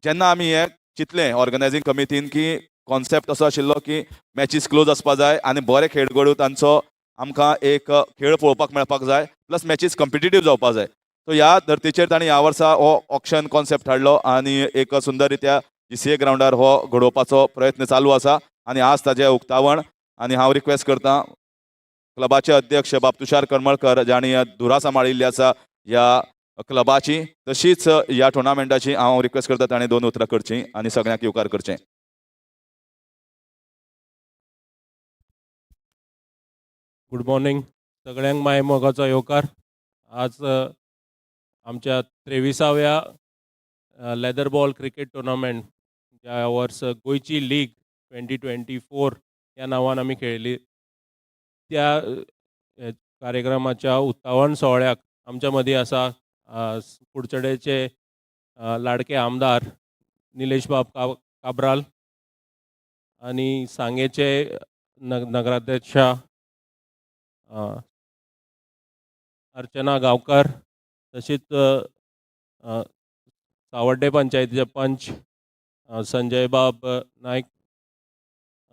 जेन्ना आमी हे चिंतलें ऑर्गनायझींग कमिटीन की कॉन्सेप्ट असो आशिल्लो की मॅचीस क्लोज आसपाक जाय आनी बरे खेळगडो तांचो आमकां एक खेळ पळोवपाक मेळपाक जाय प्लस मॅचीस कॉम्पिटिटीव जावपाक जाय. सो ह्या धर्तीचेर तांणी ह्या वर्सा हो ऑक्शन कॉन्सेप्ट हाडलो आनी एक सुंदर रित्या GCA ग्रावंडार हो घडोवपाचो प्रयत्न चालू आसा आनी आज ताजें उक्तावण. आनी हांव रिक्वेस्ट करतां क्लबाचे अध्यक्ष बाब तुषार करमळकर जाणी धुरा सांबाळिल्ली आसा ह्या क्लबाची तशीच ह्या टुर्नामेंटाची हांव रिक्वेस्ट करता ताणें 2 उतरां करचीं आनी सगळ्यांक येवकार करचें. गुड मॉर्निंग सगळ्यांक माय मोगाचो येवकार. आज आमच्या 23व्या लेदर बॉल क्रिकेट टुर्नामेंट ज्या वर्स गोंयची लीग 2024 ह्या नांवान आमी खेळिल्ली त्या कार्यक्रमाच्या उक्तावण सोहळ्याक आमच्या मदीं आसा कुडचडेचे लाडके आमदार निलेश बाब काब्राल आनी सांगेचे नगराध्यक्ष अर्चना गांवकर तशीच सावड्डे पंचायतीचे पंच संजय बाब नायक,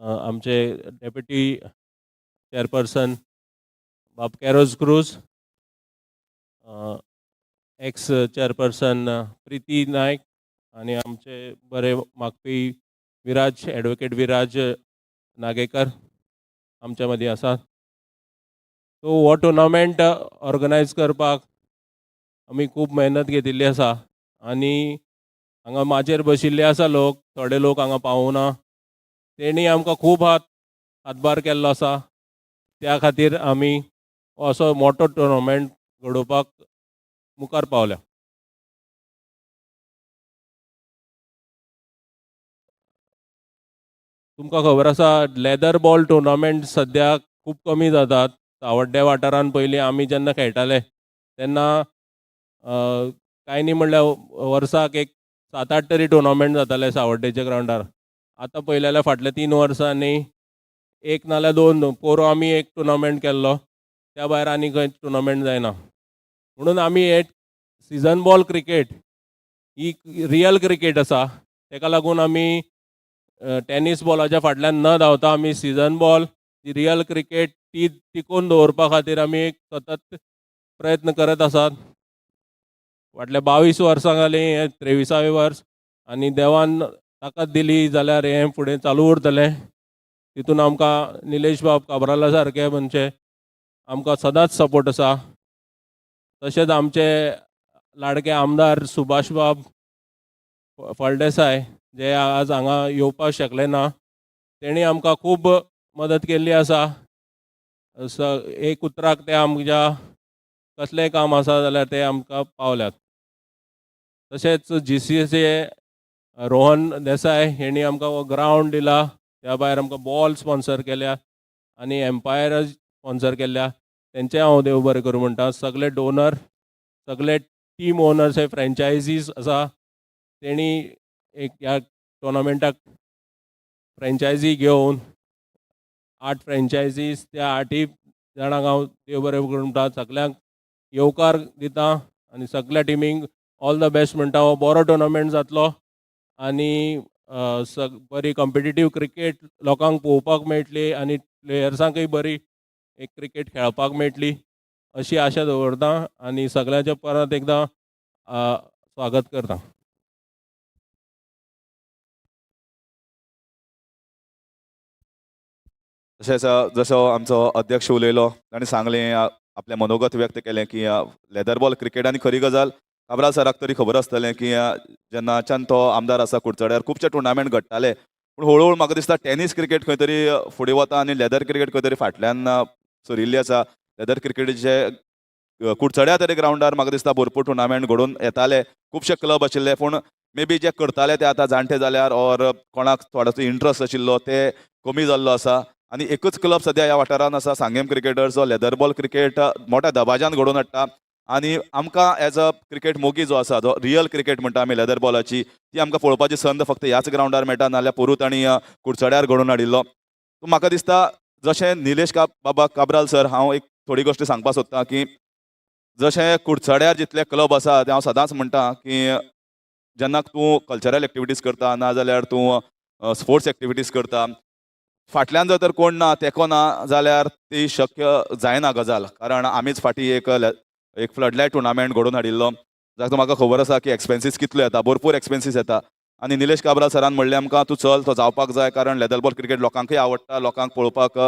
आमचे डेप्युटी चेअरपर्सन बाब कॅरोज क्रूज, एक्स चेअरपर्सन प्रीती नायक आनी आमचे बरे मागपी विराज एडवोकेट विराज नागेकर आमच्या मदीं आसात. सो हो टुर्नामेंट ऑर्गनायज करपाक आमी खूब मेहनत घेतिल्ली आसा आनी हांगा माचेर बशिल्ले आसा लोक, थोडे लोक हांगा पावूना. तेणी आमकां खूब हातभार केल्लो आसा. त्या खातीर आमी असो मोठो टुर्नामेंट घडोवपाक मुखार पावल्या. तुमकां खबर आसा लेदर बॉल टुर्नामेंट सद्या खूब कमी जातात. सावड्ड्या वाठारान पयलीं आमी जेन्ना खेळटाले तेन्ना कांय न्ही म्हणल्यार वर्साक एक 7-8 तरी टुर्नामेंट जाताले सावड्डेच्या ग्रावंडार. आतां पळयलें जाल्यार फाटल्या 3 वर्सांनी एक नाल्यार 2 पोरू आमी एक टुर्नामेंट केल्लो, त्या भायर आनी खंय टुर्नामेंट जायना. म्हणून आमी हे सिजन बॉल क्रिकेट ही रियल क्रिकेट आसा, तेका लागून आमी टेनीस बॉलाच्या फाटल्यान न धांवता आमी सिजन बॉल ही रियल क्रिकेट ती टिकोवन दवरपा खातीर आमी एक सतत प्रयत्न करत आसात. फाटल्या 22 वर्सां जालीं हें 23वें वर्स आनी देवान ताकत दिली जाल्यार हें फुडें चालू उरतलें. तितून आमकां निलेश बाब काब्राला सारके म्हणजे आमकां सदांच सपोर्ट आसा. तशेंच आमचे लाडके आमदार सुभाष बाब फळदेसाय जे आज हांगा येवपाक शकले ना, तेणी आमकां खूब मदत केल्ली आसा. एक उतराक ते आमच्या कसलेंय काम आसा जाल्यार ते आमकां पावल्यात. तशेंच GCA रोहन देसाय हेणी आमकां हो ग्रावंड दिला, त्या भायर आमकां बॉल स्पॉन्सर केल्या आनी एम्पायर स्पॉन्सर केल्या, तेंचे हांव देव बरें करूं म्हणटा. सगळे डोनर, सगळे टीम ओनर्स हे फ्रँचायजीस आसा, तेणी एक ह्या टुर्नामेंटाक फ्रँचायजी घेवन 8 फ्रँचायजीस, त्या 8 जाणांक हांव देव बरें करूं म्हणटा. सगळ्यांक येवकार दिता आनी सगळ्या टिमींक ऑल द बेस्ट म्हणटा. हो बरो टुर्नामेंट जातलो आनी बरी कॉम्पिटिटीव क्रिकेट लोकांक पळोवपाक मेळटली आनी प्लेयर्सांकय बरी एक क्रिकेट खेळपाक मेळटली अशी आशा दवरता आनी सगळ्यांचे परत एकदां स्वागत करता. तशेंच जसो आमचो अध्यक्ष उलयलो ताणें सांगलें आपलें मनोगत व्यक्त केलें की लेदर बॉल क्रिकेट आनी खरी गजाल काब्राल सराक तरी खबर आसतलें की जेन्नाच्यान तो आमदार आसा कुडचड्यार खुबशे टुर्नामेंट घडटाले, पूण हळूहळू म्हाका दिसता टेनीस क्रिकेट खंय तरी फुडें वता आनी लेदर क्रिकेट खंय तरी फाटल्यान सरिल्ली आसा. लेदर क्रिकेटीचे कुडचड्या तरी ग्रावंडार म्हाका दिसता भरपूर टुर्नामेंट घडोवन येताले, खुबशे क्लब आशिल्ले, पूण मे बी जे करताले ते आतां जाणटे जाल्यार ऑर कोणाक थोडोसो इंट्रस्ट आशिल्लो ते कमी जाल्लो आसा. आनी एकूच क्लब सद्या ह्या वाठारान आसा सांगेम क्रिकेटर्स, जो लेदर बॉल क्रिकेट मोठ्या दबाज्यान घडोवन हाडटा. आनी आमकां एज अ क्रिकेट मोगी जो आसा, जो रियल क्रिकेट म्हणटा आमी लेदर बॉलाची, ती आमकां पळोवपाची संद फक्त ह्याच ग्रावंडार मेळटा, नाल्यार पोरूत आनी कुडचड्यार घडोवन हाडिल्लो. म्हाका दिसता जशें निलेश बाबा काब्राल सर, हांव एक थोडी गोश्टी सांगपाक सोदतां की जशें कुडचड्यार जितले क्लब आसा ते हांव सदांच म्हणटा की जेन्ना तूं कल्चरल एक्टिविटीज करता नाजाल्यार तूं स्पोर्ट्स एक्टिविटीज करता, फाटल्यान जर तर कोण ना तेको ना जाल्यार ती शक्य जायना गजाल. कारण आमीच फाटी एक फ्लडलायट टुर्नामेंट घडोवन हाडिल्लो, जाका म्हाका खबर आसा की एक्सपेन्सीस कितले येता, भरपूर एक्सपेन्सीस येता. आनी निलेश काब्राल सरान म्हणलें आमकां तूं चल, तो जावपाक जाय, कारण लेदर बॉल क्रिकेट लोकांकय आवडटा, लोकांक पळोवपाक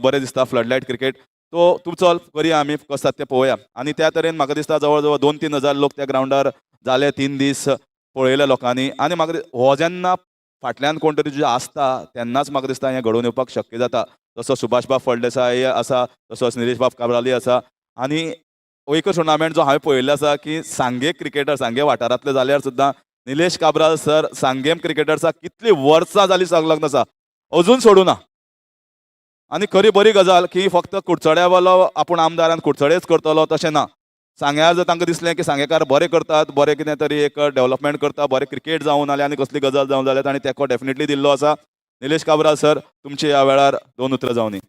बरें दिसता फ्लडलायट क्रिकेट. तो तूं चल, करया आमी कशें जाता तें पळोवया. आनी त्या तरेन म्हाका दिसता जवळ जवळ 2-3 हजार लोक त्या ग्रावंडार जाले 3 दीस पळयले लोकांनी. आनी म्हाका हो जेन्ना फाटल्यान कोण तरी तुजें आसता तेन्नाच म्हाका दिसता हें घडोवन येवपाक शक्य जाता. तसो सुभाष बाब फळदेसाय आसा, तसोच निलेश बाब काब्रालय आसा. आनी एकच टुर्नामेंट जो हांवें पळयल्लो आसा की सांगे क्रिकेटर, सांगे वाठारांतले जाल्यार सुद्दां निलेश काब्राल सर सांगेम क्रिकेटर्साक कितलीं वर्सां जालीं संलग्न आसा, अजून सोडूं ना. आनी खरी बरी गजाल की फक्त कुडचड्यावालो आपूण आमदार आनी कुडचडेच करतलो तशें ना. सांग्यार जर तांकां दिसलें की सांगेकार बरें करतात, बरें कितें तरी एक डेव्हलपमेंट करता, बरें क्रिकेट जावं नाल्यार आनी कसली गजाल जावं जाल्यार ताणें तेको डेफिनेटली दिल्लो आसा. निलेश काब्राल सर, तुमची ह्या वेळार 2 उतरां जावं दी.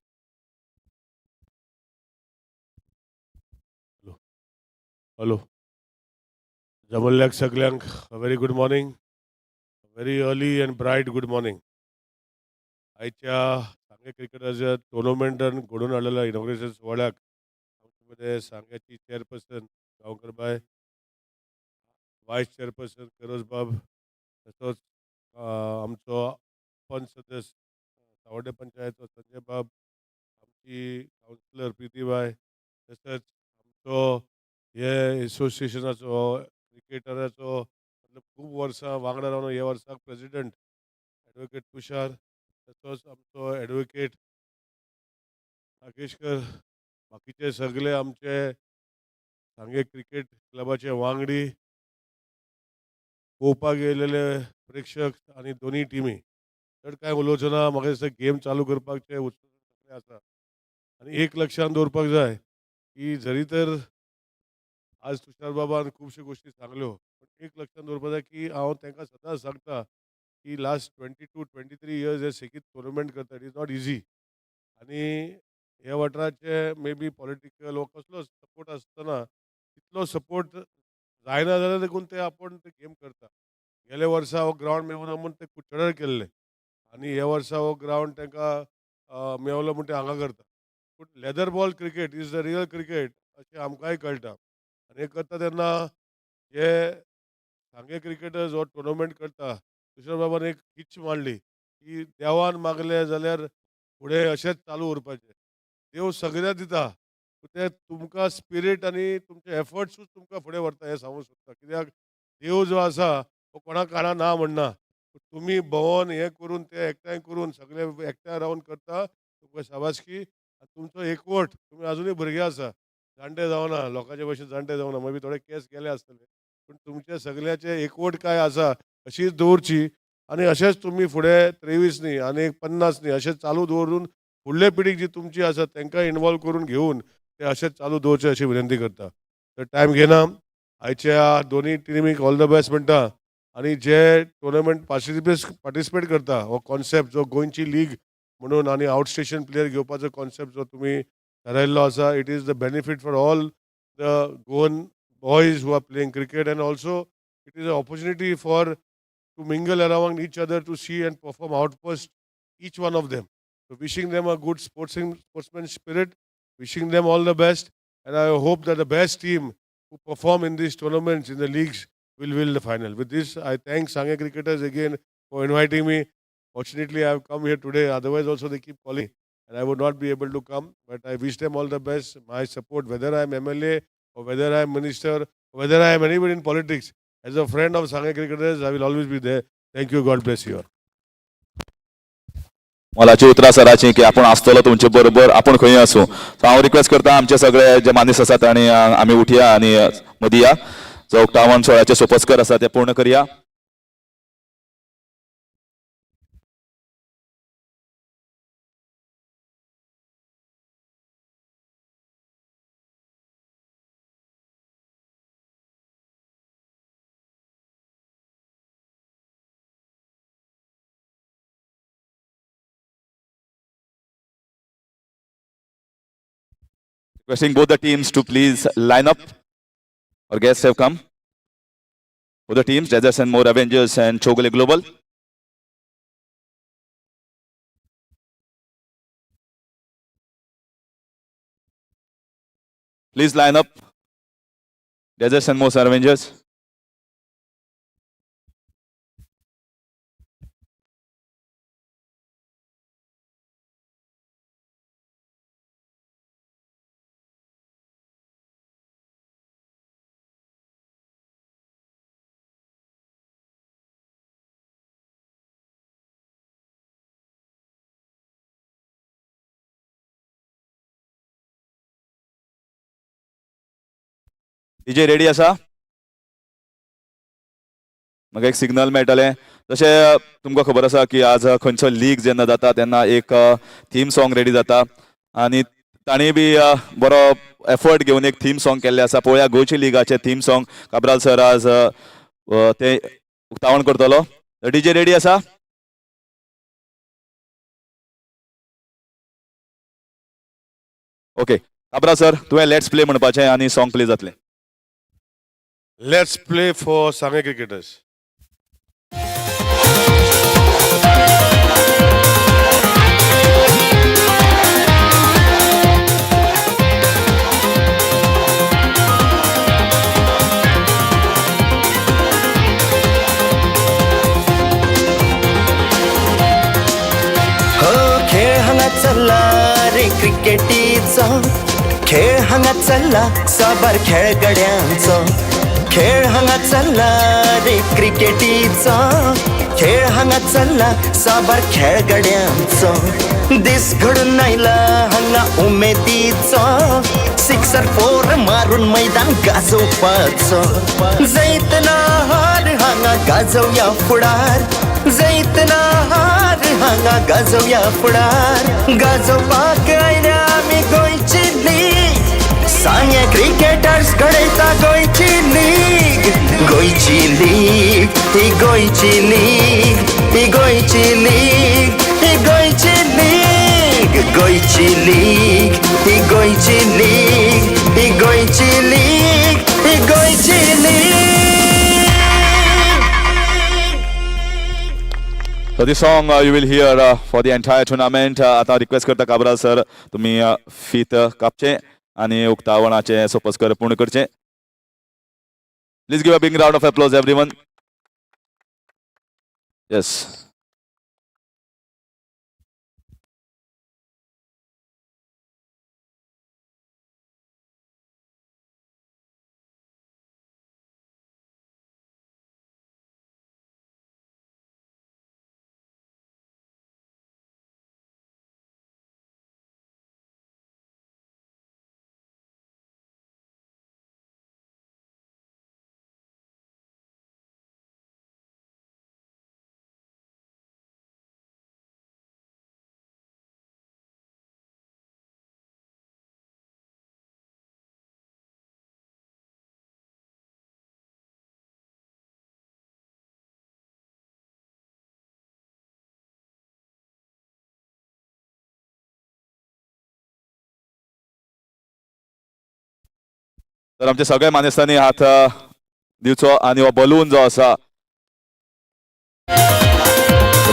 हॅलो जमल्ल्याक सगल्यांक very good morning, very early and Brite good morning. आयच्या सांगे क्रिकेटाच्या टुर्नामेंटान घडोवन हाडलेल्या इनॉग्रेशन सोहळ्याक आमचे मध्ये सांग्याची चेअरपर्सन गांवकरबाय, वायस चेअरपर्सन फिरोज बाब, तसोच आमचो पंच सदस्य सावड्डे पंचायतचो संजय बाब, आमची कावन्सिलर प्रितीबाय, तसोच आमचो हे असोसिएशनाचो क्रिकेटराचो मतलब खूब वर्सां वांगडा रावन ह्या वर्साक प्रेसिडेंट ॲडवोकेट तुषार, तसोच आमचो ॲडवोकेट नागेशकर, बाकीचे सगळे आमचे सांगे क्रिकेट क्लबाचे वांगडी, पळोवपाक येयलेले प्रेक्षक आनी दोनी टिमी. चड कांय उलोवचो ना, म्हाका दिसता गेम चालू करपाकचे उत्सुक आसा. आनी एक लक्षान दवरपाक जाय की जरी तर आज तुषार बाबान खुबश्यो गोश्टी सांगल्यो, पण एक लक्षान दवरपाक जाय की हांव तांकां सदांच सांगता की लास्ट 22-23 इयर्स हे सेगीत टुर्नामेंट करता, इट इज नॉट इजी. आनी ह्या वाठाराचे मे बी पॉलिटिकल वो कसलो सपोर्ट आसतना तितलो सपोर्ट जायना जाल्यार देखून ते आपण ते गेम करता. गेल्या वर्सा हो ग्रावंड मेळूना म्हूण ते कुडचड्यार केल्ले, आनी ह्या वर्सा हो ग्रावंड तांकां मेवलो म्हूण ते हांगा करता. पूण leather ball cricket is the real cricket अशें आमकांय कळटा. आनी हे करता तेन्ना हे सांगे क्रिकेटर्स हो टुर्नामेंट करता, तुषार बाबान एक किच मांडली की देवान मागले जाल्यार फुडें अशेंच चालू उरपाचें. देव सगळ्यांक दिता, ते तुमकां स्पिरीट आनी तुमचे एफर्ट्सूच तुमकां फुडें व्हरता हें सांगूंक सोदता. कित्याक देव जो आसा तो कोणाक काना ना म्हणना. तुमी भोंवोन हें करून ते एकठांय करून सगळे एकठांय रावन करता, तुमकां शाबासकी. तुमचो एकवट, तुमी अजुनूय भुरगे आसा, जाणटे जावना, लोकांचे भशेन जाणटे जावना, मे बी थोडे केस गेले आसतले, पूण तुमचे सगळ्याचे एकवट काय आसा अशीच दवरची. आनी अशेंच तुमी फुडें 23 न्ही आनी 50 न्ही अशें चालू दवरून फुडले पिडीक जी तुमची आसा तांकां इनवॉल्व करून घेवन ते अशेंच चालू दवरचें अशी विनंती करता. तर टायम घेना, आयच्या दोनी टिमीक ऑल द बेस्ट म्हणटा. आनी जे टुर्नामेंट पार्टिसिपेट करता हो कॉन्सेप्ट जो गोंयची लीग म्हणून आनी आउट स्टेशन प्लेयर घेवपाचो कॉन्सेप्ट जो तुमी थारायल्लो आसा, it is the benefit for all the Goan boys who are playing cricket, and also it is a opportunity for to mingle around each other to see and perform outpost each one of them. So wishing them a good sportsman spirit, wishing them all the best, and I hope that the best team who perform in these tournaments in the leagues will win the final. With this, I thank Sangha cricketers again for inviting me. Fortunately, I have come here today. Otherwise, also they keep calling, and I would not be able to come. But I wish them all the best. My support, whether I am MLA or whether I am minister, or whether I am anybody in politics. As a friend of Sangha cricketers, I will always be there. Thank you. God bless you all. मोलाची उतरां सराची की आपण आसतलो तुमचे बरोबर, आपण खंय आसूं. सो हांव रिक्वेस्ट करता आमचे सगळे जे मानीस आसात आनी आमी उठया आनी मदीं या. जो उक्तावण सोहळ्याचे सोपस्कर आसा ते पूर्ण करया. Requesting both the teams to please line up. Our guests have come. for the teams, Desert and More Avengers and Chowgule Global. Please line up. Desert and More Avengers. DJ ready आसा? म्हाका एक signal मेळटले जशें तुमकां खबर आसा की आज खंयचो लीग जेन्ना जाता तेन्ना एक थीम सॉंग रेडी जाता आनी तांणी बी बरो एफर्ट घेवन एक थीम सॉंग केल्लें आसा. पळोवया गोंयची लिगाचें थीम सॉंग काब्राल सर आज ते उक्तावण करतलो. डीजे रेडी आसा? ओके काब्राल सर तुवें लेट्स प्ले म्हणपाचें आनी सॉंग प्ले जातलें. Let's play for Sanguem cricketers. खेळ हांगा चल्ला रे क्रिकेटीचो खेळ हांगा चल्ला साबार खेळगड्यांचो खेळ हांगा चल्ला रे क्रिकेटीचो खेळ हांगा चल्ला साबार खेळगड्यांचो दीस घडून आयला हांगा उमेदीचो सिक्सर फोर मारून मैदान गाजोवपाचो जैतना हार हांगा गाजोवया फुडार जैतना हार हांगा गाजोवया फुडार गाजोवपाक आयल्या आमी गोंयची लीग सांगे क्रिकेटर्स घडयता गोंयची लीग गोंयची लीग ही गोंयची लीग ही गोंयची लीग ही गोंयची लीग गोंयची लीग ही गोंयची लीग ही गोंयची लीग ही गोंयची league. So this song you will hear for the entire tournament. आता रिक्वेस्ट करता काब्राल सर तुम्ही फीत कापचे आणि उक्तावणाचे सोपस्कर पूर्ण करचे. Please give a big round of applause everyone. Yes. तर आमच्या सगळ्या मानेस्तांनी हात दिवचो आणि हो बलून जो आसा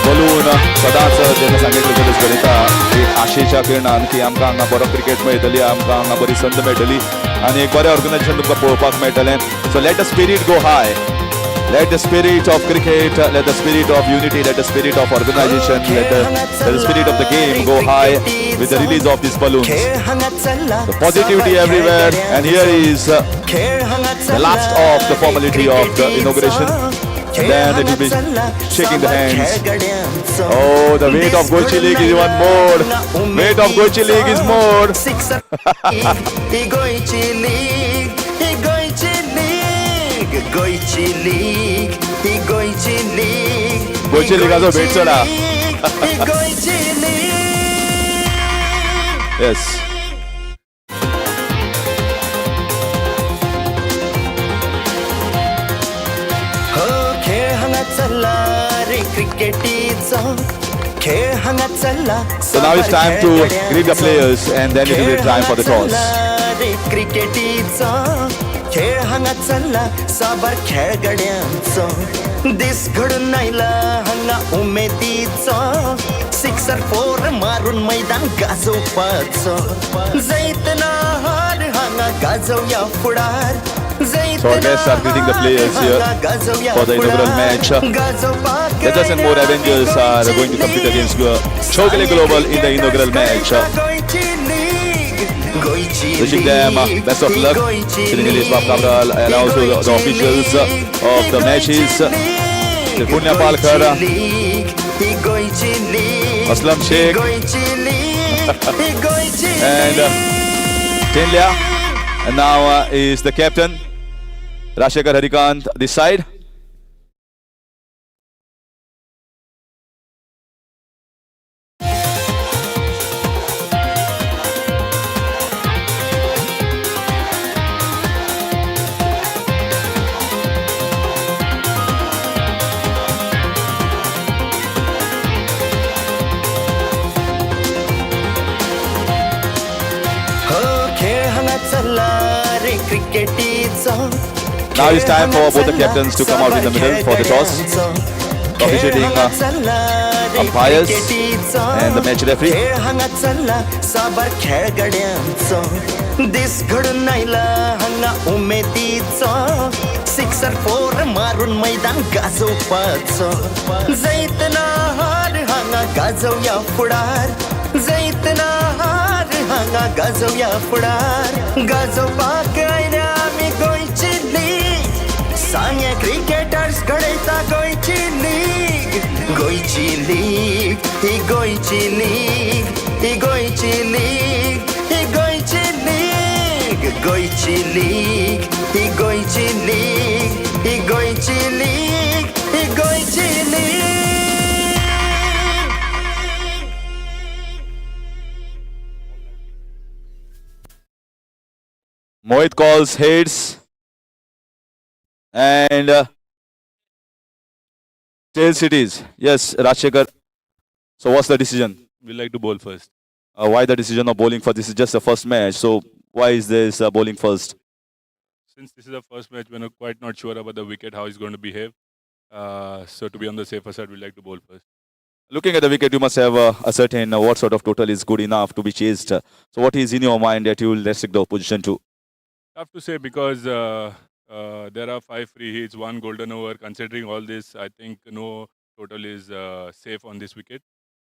बलून सदांच जेन्ना सांगें क्रिकेटर्स घडयता एक आशेच्या किरणान की आमकां हांगा बरो क्रिकेट मेळटली आमकां हांगा बरी संद मेळटली आनी एक बरें ऑर्गनायजेशन तुमकां पळोवपाक मेळटलें. So let the spirit go hi. Let the spirit of cricket, let the spirit of unity, let the spirit of organization, let the spirit of the game go high with the release of these balloons. The positivity everywhere, and here is the last of the formality of the inauguration. And then it will be shaking the hands. Oh, the weight of Goichi League is even more. Weight of Goichi League is more. गोंयची league ही गोंयची league गोंयची लिगाचो भेट चला. गोंयची league. Yes. हो खेळ हांगा चल्ला रे क्रिकेटीचो खेळ हांगा चल्ला. So now it's time to greet the players and then it will be time for the toss. रे क्रिकेटीचो खेळ हांगा चल्ला साबार खेळगड्यांचो दीस घडून आयला हांगा उमेदीचो सिक्सर फोर मारून मैदान गाजोवपाचो जैतना हार हांगा गाजोवया फुडार So our guests are greeting the players here for the inaugural match. Avengers and more Avengers are going to compete against Chowgule Global in the inaugural match. Wishing them best of luck. Senegalese Bob Cabral and also the officials of the matches. Punya Palkar, Aslam Sheikh and Tinlia. And now is the captain, Rashekar Harikant, this side. Now it's time for both the captains to come out in the middle for the toss. Officiating umpires and the match referee. This घडून आयला हांगा उमेदीचो sixer four मारून मैदान गाजोवपाचो जैतना हार हांगा गाजोवया फुडार जैतना हार हांगा गाजोवया फुडार गाजोवपाक आयल्या आमी गोंयची लीग सांगे क्रिकेटर्स घडयता गोंयची लीग गोंयची लीग ही गोंयची लीग ही गोंयची लीग ही गोंयची लीग गोंयची लीग ही गोंयची लीग ही गोंयची लीग ही गोंयची league Mohit calls heads and tails it is. Yes, Rajshekar. So what's the decision? We like to bowl first. Why the decision of bowling first? This is just the first match. So why is this bowling first? Since this is the first match, we're quite not sure about the wicket, how it's going to behave. So to be on the safer side, we like to bowl first. Looking at the wicket, you must have ascertained what sort of total is good enough to be chased. So what is in your mind that you will restrict the opposition to? Tough to say because there are 5 free hits, 1 golden over. Considering all this, I think no total is safe on this wicket.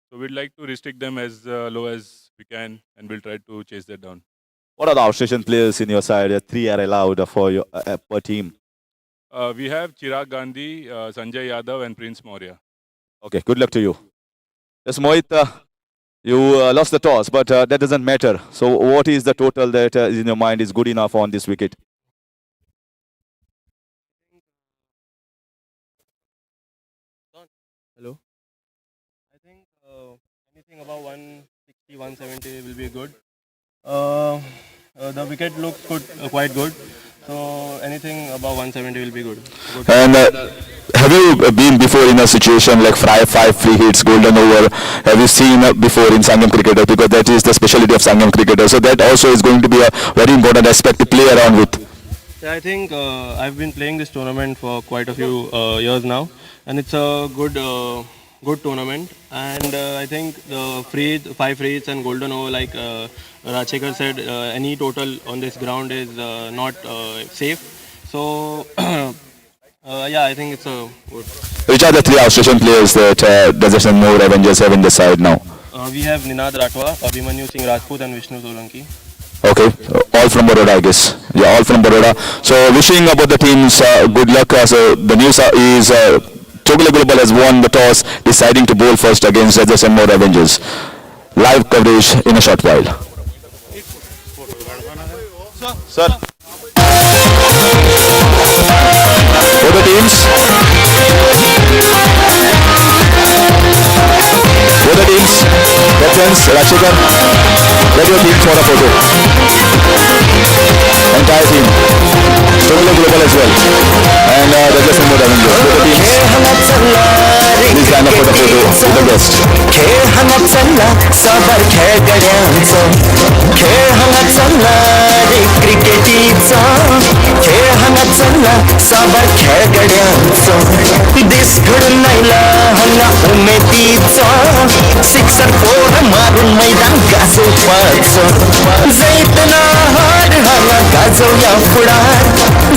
So we'd like to restrict them as low as we can, and we'll try to chase that down. What are the outstation players in your side? 3 are allowed for your per team. We have Chirag Gandhi, Sanjay Yadav, and Prince Maurya. Okay, good luck to you. Yes, Mohit, you lost the toss, but that doesn't matter. So what is the total that is in your mind is good enough on this wicket? Hello. I think anything above 160, 170 will be good. The wicket looks good, quite good. So anything above 170 will be good. And have you been before in a situation like 5 free hits, golden over? Have you seen before in Sanguem cricketers? Because that is the specialty of Sanguem cricketers. So that also is going to be a very important aspect to play around with. Yeah, I think I've been playing this tournament for quite a few years now, and it's a good tournament. And I think the 5 free hits and golden over, like Rajshekar said, any total on this ground is not safe. So yeah, I think it's a good. Which are the 3 outstation players that Avengers and more Avengers have in the side now? We have Ninad Ratwa, Abhimanyu Singh Rajput, and Vishnu Solanki. Okay, all from Baroda, I guess. Yeah, all from Baroda. So wishing about the teams good luck. So the news is Chowgule Global has won the toss, deciding to bowl first against Avengers and more Avengers. Live coverage in a short while. Sir. For the teams. For the teams. Captains, Rajshekar, get your team for a photo. Entire team. Chowgule Global as well. And Avengers and more Avengers. For the teams. Please line up for the photo with the guest. खेळ हांगा चल्ला साबार खेळगड्यांचो खेळ हांगा चल्ला रे क्रिकेटीचो चालला साबार खेळगड्यांचो दिस घडून आयला हांगा उमेदीचो सिक्सर फोर मारून मैदान गाजोवपाचो जैतना हार हांगा गाजोवया फुडार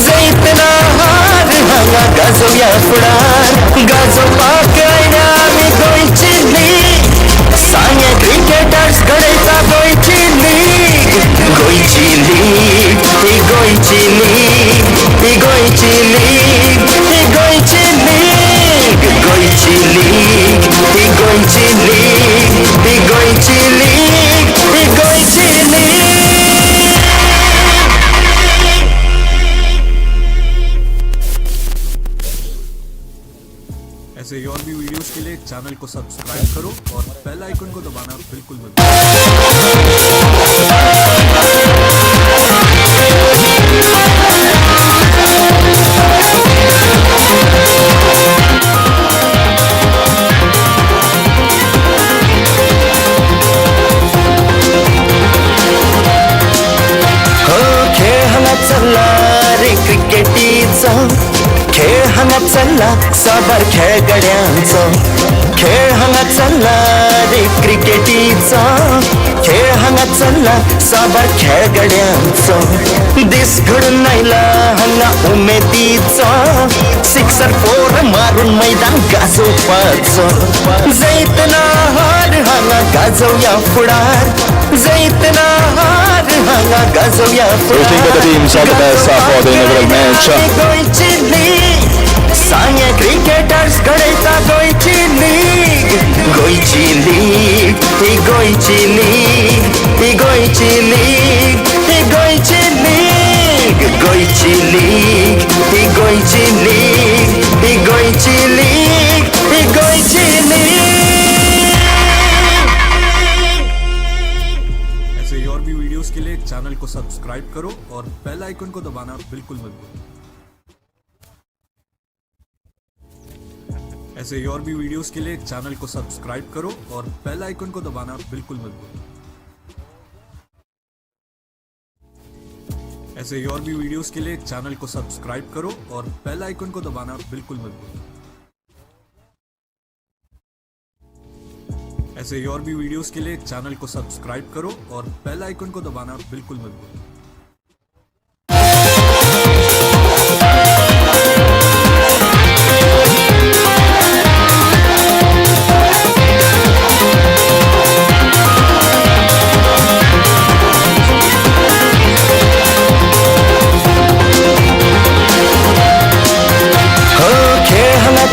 जैतना हार हांगा गाजोवया फुडार गाजोवपाक आयल्या आमी गोंयची लीग सांगे क्रिकेटर्स घडयता गोंयची लीग गोंयची लीग ही गोंयची लीग ही गोंयची लीग ही गोंयची लीग गोंयची लीग ही गोंयची लीग ही गोंयची लीग ही गोंयची लीग ऐसे और भी वीडियोस के लिए चैनल को सब्सक्राइब करो और बेल आइकन को दबाना बिल्कुल मत खेळ हांगा चल्ला रे क्रिकेटीचो खेळ हांगा चल्ला साबार खेळगड्यांचो खेळ हांगा चल्ला रे क्रिकेटीचो खेळ हांगा चल्ला साबार खेळगड्यांचो दीस घडून आयला हांगा उमेदीचो सिक्सर फोर मारून मैदान गाजोवपाचो जैतना हार हांगा गाजोवया फुडार जैतना हार हांगा गाजोवया Wishing for the teams all the best for the inaugural match. गोंयची लीग सांगे क्रिकेटर्स घडयता गोंयची लीग गोंयची लीग ही गोंयची लीग ही गोंयची लीग ही गोंयची लीग गोंयची लीग ही गोंयची लीग ही गोंयची लीग ही गोंयची लीग ऐसे और भी वीडियोस के लिए चैनल को सब्सक्राइब करो और बेल आइकन को दबाना बिल्कुल मत भूलो ऐसे और भी वीडियोस के लिए चैनल को सब्सक्राइब करो और बेल आइकन को दबाना बिल्कुल मत भूलो ऐसे और भी वीडियोस के लिए चैनल को सब्सक्राइब करो और बेल आइकन को दबाना बिल्कुल मत भूलो ऐसे और भी वीडियोस के लिए चैनल को सब्सक्राइब करो और बेल आइकन को दबाना बिल्कुल मत भूलो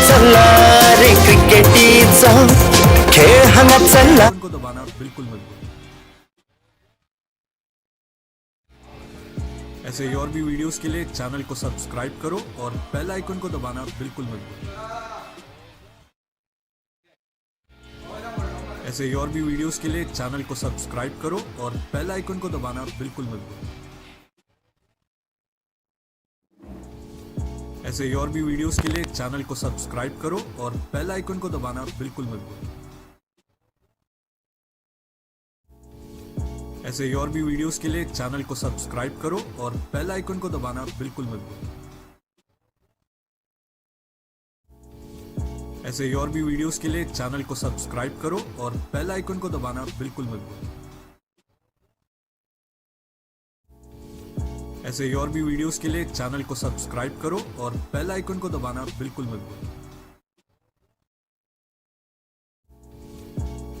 चल्ला रे क्रिकेटीचो खेळ हांगा चल्ला को दबाना बिल्कुल मत भूलो ऐसे और भी वीडियोस के लिए चैनल को सब्सक्राइब करो और बेल आइकन को दबाना बिल्कुल मत भूलो ऐसे और भी वीडियोस के लिए चैनल को सब्सक्राइब करो और बेल आइकन को दबाना बिल्कुल मत भूलो ऐसे और भी वीडियोस के लिए चैनल को सब्सक्राइब करो और बेल आइकन को दबाना बिल्कुल मत भूलो ऐसे और भी वीडियोस के लिए चैनल को सब्सक्राइब करो और बेल आइकन को दबाना बिल्कुल मत भूलो ऐसे और भी वीडियोस के लिए चैनल को सब्सक्राइब करो और बेल आइकन को दबाना बिल्कुल मत भूलो ऐसे और भी वीडियोस के लिए चैनल को सब्सक्राइब करो और बेल आइकन को दबाना बिल्कुल मत भूलो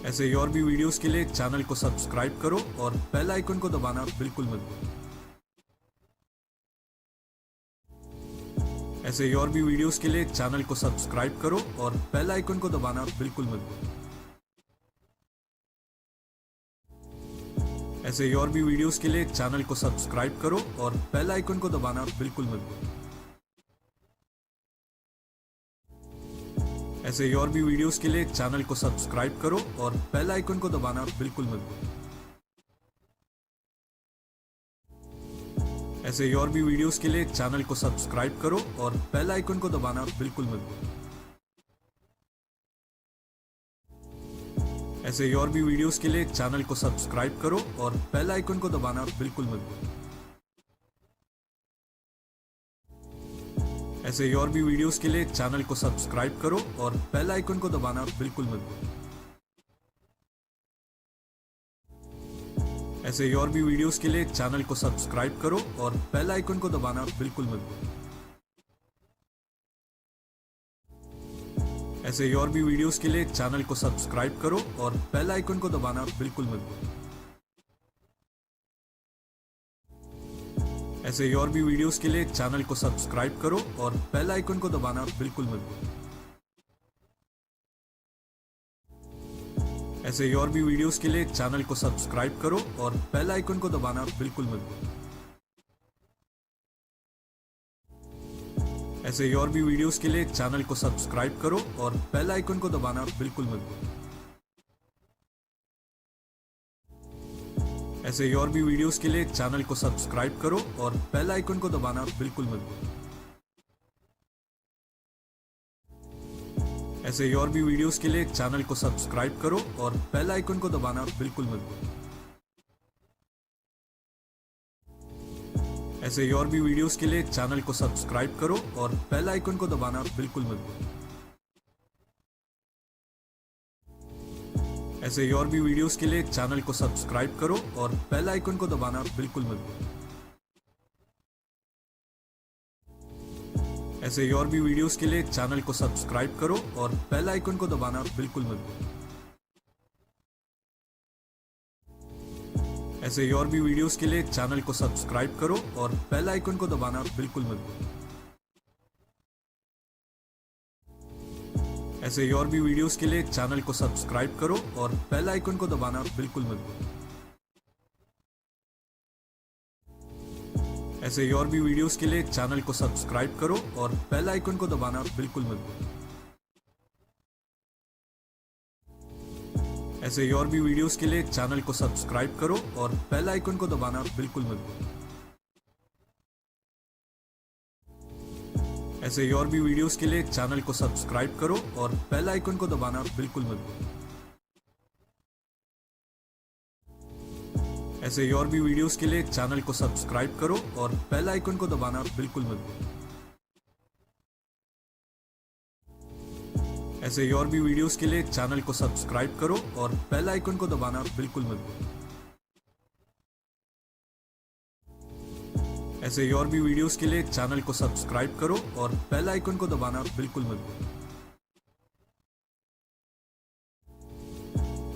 ऐसे और भी वीडियोस के लिए चैनल को सब्सक्राइब करो और बेल आइकन को दबाना बिल्कुल मत भूलो ऐसे और भी वीडियोस के लिए चैनल को सब्सक्राइब करो और बेल आइकन को दबाना बिल्कुल मत भूलो ऐसे और भी वीडियोस के लिए चैनल को सब्सक्राइब करो और बेल आइकन को दबाना बिल्कुल मत भूलो ऐसे और भी वीडियोस के लिए चैनल को सब्सक्राइब करो और बेल आइकन को दबाना बिल्कुल मत भूलो ऐसे और भी वीडियोस के लिए चैनल को सब्सक्राइब करो और बेल आइकन को दबाना बिल्कुल मत भूलो ऐसे और भी वीडियोस के लिए चैनल को सब्सक्राइब करो और बेल आइकन को दबाना बिल्कुल मत भूलो ऐसे ही और भी वीडियोस के लिए चैनल को सब्सक्राइब करो और बेल आइकन को दबाना बिल्कुल मत भूलो। ऐसे ही और भी वीडियोस के लिए चैनल को सब्सक्राइब करो और बेल आइकन को दबाना बिल्कुल मत भूलो। ऐसे ही और भी वीडियोस के लिए चैनल को सब्सक्राइब करो और बेल आइकन को दबाना बिल्कुल मत भूलो। ऐसे ही और भी वीडियोस के लिए चैनल को सब्सक्राइब करो और बेल आइकन को दबाना बिल्कुल मत भूलो। ऐसे ही और भी वीडियोस के लिए चैनल को सब्सक्राइब करो और बेल आइकन को दबाना बिल्कुल मत भूलो। ऐसे ही और भी वीडियोस के लिए चैनल को सब्सक्राइब करो और बेल आइकन को दबाना बिल्कुल मत भूलो। ऐसे ही और भी वीडियोस के लिए चैनल को सब्सक्राइब करो और बेल आइकन को दबाना बिल्कुल मत भूलो। ऐसे ही और भी वीडियोस के लिए चैनल को सब्सक्राइब करो और बेल आइकन को दबाना बिल्कुल मत भूलो। ऐसे ही और भी वीडियोस के लिए चैनल को सब्सक्राइब करो और बेल आइकन को दबाना बिल्कुल मत भूलो। ऐसे ही और भी वीडियोस के लिए चैनल को सब्सक्राइब करो और बेल आइकन को दबाना बिल्कुल मत भूलो। ऐसे ही और भी वीडियोस के लिए चैनल को सब्सक्राइब करो और बेल आइकन को दबाना बिल्कुल मत भूलो। ऐसे ही और भी वीडियोस के लिए चैनल को सब्सक्राइब करो और बेल आइकन को दबाना बिल्कुल मत भूलो। ऐसे ही और भी वीडियोस के लिए चैनल को सब्सक्राइब करो और बेल आइकन को दबाना बिल्कुल मत भूलो। ऐसे ही और भी वीडियोस के लिए चैनल को सब्सक्राइब करो और बेल आइकन को दबाना बिल्कुल मत भूलो। ऐसे ही और भी वीडियोस के लिए चैनल को सब्सक्राइब करो और बेल आइकन को दबाना बिल्कुल मत भूलो। ऐसे ही और भी वीडियोस के लिए चैनल को सब्सक्राइब करो और बेल आइकन को दबाना बिल्कुल मत भूलो। ऐसे ही और भी वीडियोस के लिए चैनल को सब्सक्राइब करो और बेल आइकन को दबाना बिल्कुल मत भूलो। ऐसे ही और भी वीडियोस के लिए चैनल को सब्सक्राइब करो और बेल आइकन को दबाना बिल्कुल मत भूलो। ऐसे ही और भी वीडियोस के लिए चैनल को सब्सक्राइब करो और बेल आइकन को दबाना बिल्कुल मत भूलो।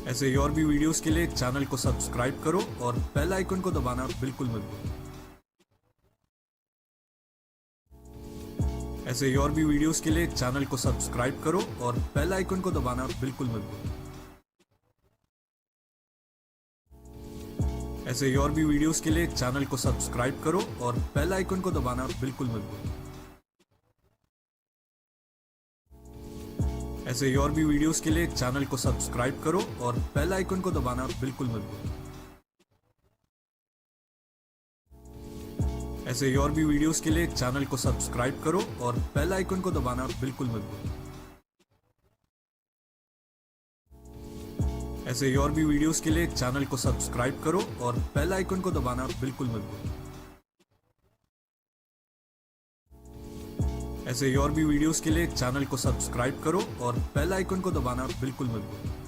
ऐसे ही और भी वीडियोस के लिए चैनल को सब्सक्राइब करो और बेल आइकन को दबाना बिल्कुल मत भूलो। ऐसे ही और भी वीडियोस के लिए चैनल को सब्सक्राइब करो और बेल आइकन को दबाना बिल्कुल मत भूलो। ऐसे ही और भी वीडियोस के लिए चैनल को सब्सक्राइब करो और बेल आइकन को दबाना बिल्कुल मत भूलो। ऐसे ही और भी वीडियोस के लिए चैनल को सब्सक्राइब करो और बेल आइकन को दबाना बिल्कुल मत भूलो। ऐसे ही और भी वीडियोस के लिए चैनल को सब्सक्राइब करो और बेल आइकन को दबाना बिल्कुल मत भूलो। ऐसे ही और भी वीडियोस के लिए चैनल को सब्सक्राइब करो और बेल आइकन को दबाना बिल्कुल मत भूलो। ऐसे ही और भी वीडियोस के लिए चैनल को सब्सक्राइब करो और बेल आइकन को दबाना बिल्कुल मत भूलो।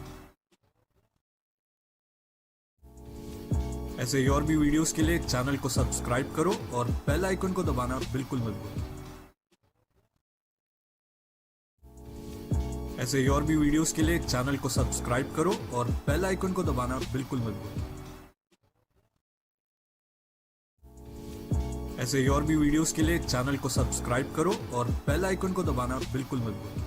ऐसे ही और भी वीडियोस के लिए चैनल को सब्सक्राइब करो और बेल आइकन को दबाना बिल्कुल मत भूलो। ऐसे ही और भी वीडियोस के लिए चैनल को सब्सक्राइब करो और बेल आइकन को दबाना बिल्कुल मत भूलो। ऐसे ही और भी वीडियोस के लिए चैनल को सब्सक्राइब करो और बेल आइकन को दबाना बिल्कुल मत भूलो।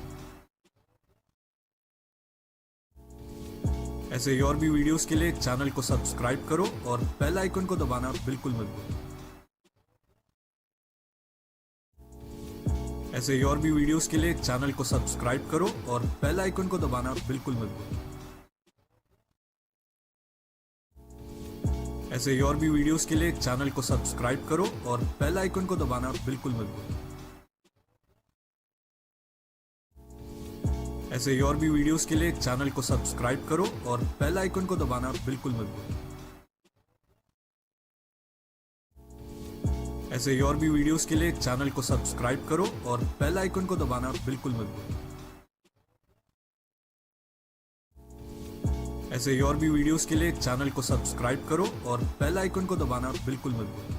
ऐसे ही और भी वीडियोस के लिए चैनल को सब्सक्राइब करो और बेल आइकन को दबाना बिल्कुल मत भूलो। ऐसे ही और भी वीडियोस के लिए चैनल को सब्सक्राइब करो और बेल आइकन को दबाना बिल्कुल मत भूलो। ऐसे ही और भी वीडियोस के लिए चैनल को सब्सक्राइब करो और बेल आइकन को दबाना बिल्कुल मत भूलो। ऐसे ही और भी वीडियोस के लिए चैनल को सब्सक्राइब करो और बेल आइकन को दबाना बिल्कुल मत भूलो। ऐसे ही और भी वीडियोस के लिए चैनल को सब्सक्राइब करो और बेल आइकन को दबाना बिल्कुल मत भूलो। ऐसे ही और भी वीडियोस के लिए चैनल को सब्सक्राइब करो और बेल आइकन को दबाना बिल्कुल मत भूलो।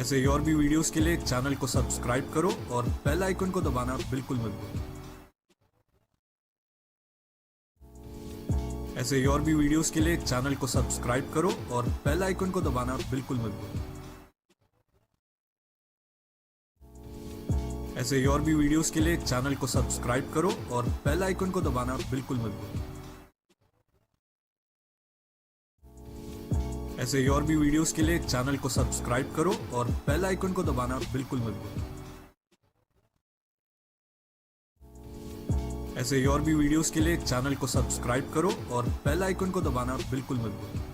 ऐसे ही और भी वीडियोस के लिए चैनल को सब्सक्राइब करो और बेल आइकन को दबाना बिल्कुल मत भूलो। ऐसे ही और भी वीडियोस के लिए चैनल को सब्सक्राइब करो और बेल आइकन को दबाना बिल्कुल मत भूलो। ऐसे ही और भी वीडियोस के लिए चैनल को सब्सक्राइब करो और बेल आइकन को दबाना बिल्कुल मत भूलो। ऐसे ही और भी वीडियोस के लिए चैनल को सब्सक्राइब करो और बेल आइकन को दबाना बिल्कुल मत भूलो। ऐसे ही और भी वीडियोस के लिए चैनल को सब्सक्राइब करो और बेल आइकन को दबाना बिल्कुल मत भूलो।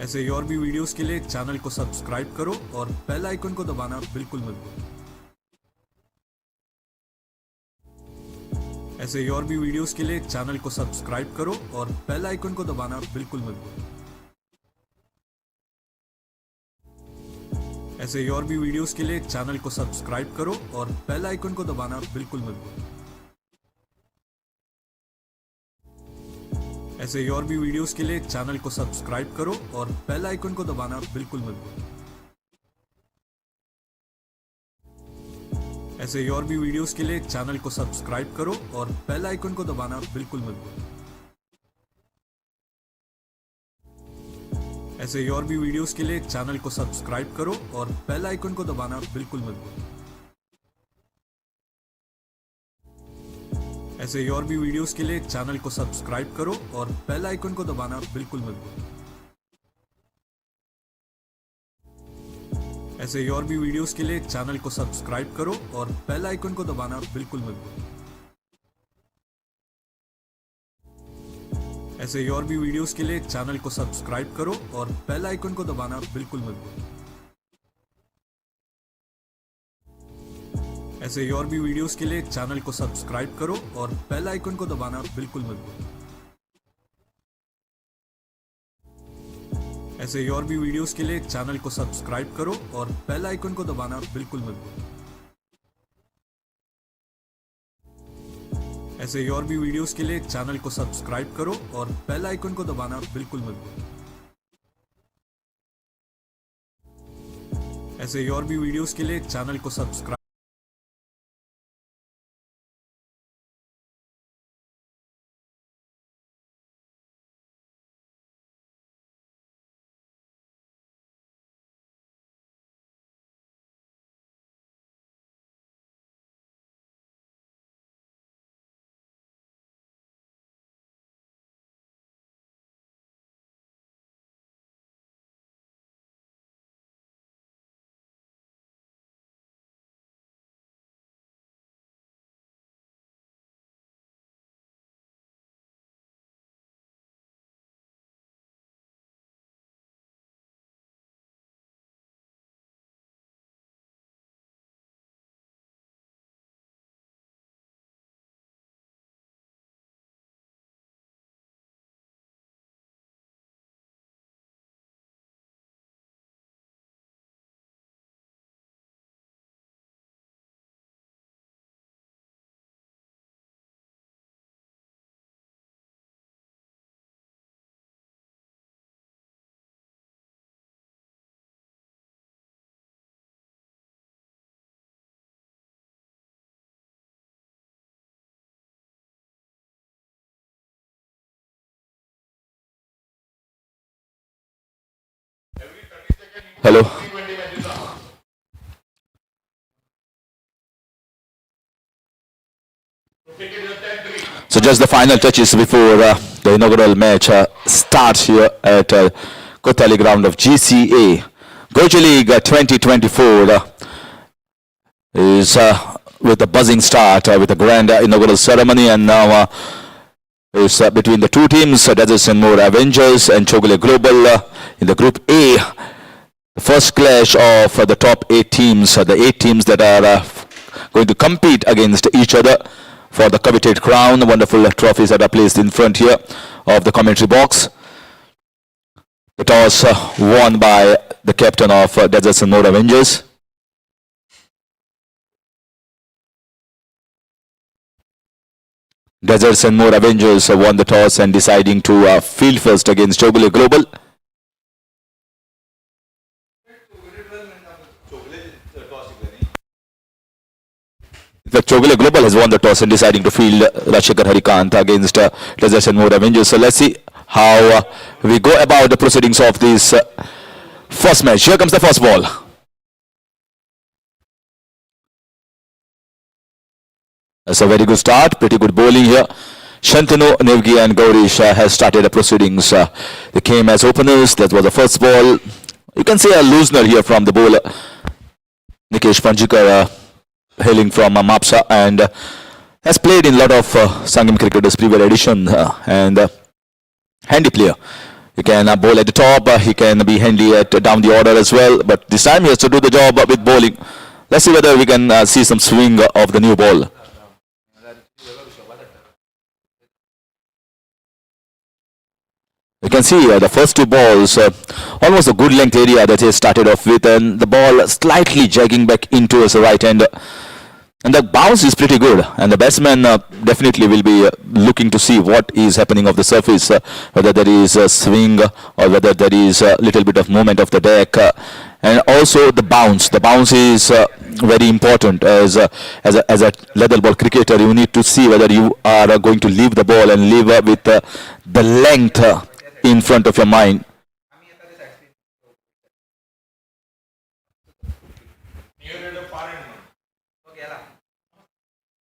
ऐसे ही और भी वीडियोस के लिए चैनल को सब्सक्राइब करो और बेल आइकन को दबाना बिल्कुल मत भूलो। ऐसे ही और भी वीडियोस के लिए चैनल को सब्सक्राइब करो और बेल आइकन को दबाना बिल्कुल मत भूलो। ऐसे ही और भी वीडियोस के लिए चैनल को सब्सक्राइब करो और बेल आइकन को दबाना बिल्कुल मत भूलो। ऐसे ही और भी वीडियोस के लिए चैनल को सब्सक्राइब करो और बेल आइकन को दबाना बिल्कुल मत भूलो। ऐसे ही और भी वीडियोस के लिए चैनल को सब्सक्राइब करो और बेल आइकन को दबाना बिल्कुल मत भूलो। ऐसे ही और भी वीडियोस के लिए चैनल को सब्सक्राइब करो और बेल आइकन को दबाना बिल्कुल मत भूलो। ऐसे ही और भी वीडियोस के लिए चैनल को सब्सक्राइब करो और बेल आइकन को दबाना बिल्कुल मत भूलो। ऐसे ही और भी वीडियोस के लिए चैनल को सब्सक्राइब करो और बेल आइकन को दबाना बिल्कुल मत भूलो। ऐसे ही और भी वीडियोस के लिए चैनल को सब्सक्राइब करो और बेल आइकन को दबाना बिल्कुल मत भूलो। ऐसे ही और भी वीडियोस के लिए चैनल को सब्सक्राइब करो और बेल आइकन को दबाना बिल्कुल मत भूलो। ऐसे ही और भी वीडियोस के लिए चैनल को सब्सक्राइब करो और बेल आइकन को दबाना बिल्कुल मत भूलो। ऐसे ही और भी वीडियोस के लिए चैनल को सब्सक्राइब करो और बेल आइकन को दबाना बिल्कुल मत भूलो। ऐसे ही और भी वीडियोस के लिए चैनल को subscribe Hello. So just the final touches before the inaugural match starts here at Kotali ground of GCA. Goichi League 2024 is with a buzzing start with a grand inaugural ceremony, and now is between the two teams, Desert and More Avengers and Chowgule Global in the Group A. The first clash of the top 8 teams, the 8 teams that are going to compete against each other for the coveted crown. Wonderful trophies that are placed in front here of the commentary box. The toss won by the captain of Deserts and More Avengers. Deserts and More Avengers won the toss and deciding to field first against Chowgule Global. The Chowgule Global has won the toss and deciding to field Rajshekhar Harikant against Deserts and More Avengers. So let's see how we go about the proceedings of this first match. Here comes the first ball. That's a very good start, pretty good bowling here. Shantanu, Nevgi and Gaurish has started the proceedings. They came as openers. That was the first ball. You can see a loosener here from the bowler. Nikesh Panjikar hailing from Mapsa and has played in a lot of Sanguem cricketers previous edition and handy player. He can bowl at the top, he can be handy at down the order as well, but this time he has to do the job with bowling. Let's see whether we can see some swing of the new ball. You can see the first two balls, almost a good length area that he started off with, and the ball slightly jagging back into his right hand. And the bounce is pretty good, and the batsman definitely will be looking to see what is happening of the surface, whether there is a swing or whether there is a little bit of movement of the deck, and also the bounce. The bounce is very important as a leather ball cricketer. You need to see whether you are going to leave the ball and leave with the length in front of your mind.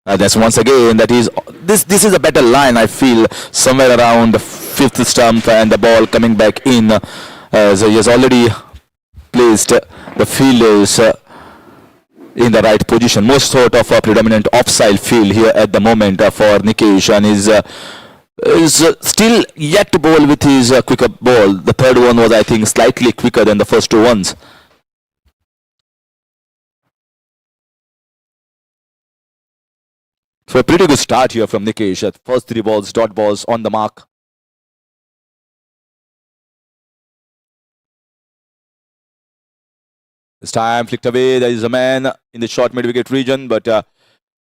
That's once again, that is this is a better line, I feel, somewhere around the fifth stump, and the ball coming back in. So he has already placed the fielders in the right position. Most sort of a predominant offside field here at the moment for Nikesh, and is still yet to bowl with his quicker ball. The third one was, I think, slightly quicker than the first two ones. So a pretty good start here from Nikesh. First three balls, dot balls on the mark. This time flicked away. There is a man in the short mid-wicket region, but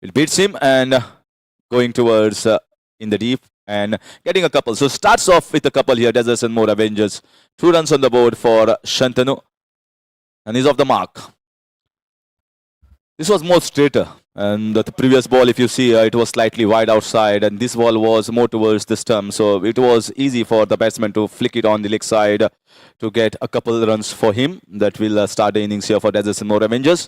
it beats him and going towards in the deep and getting a couple. So starts off with a couple here. Deserts and More Avengers. 2 runs on the board for Shantanu, and he's off the mark. This was more straighter, and the previous ball, if you see, it was slightly wide outside, and this ball was more towards the stump, so it was easy for the batsman to flick it on the leg side to get a couple runs for him. That will start the innings here for Deserts and More Avengers.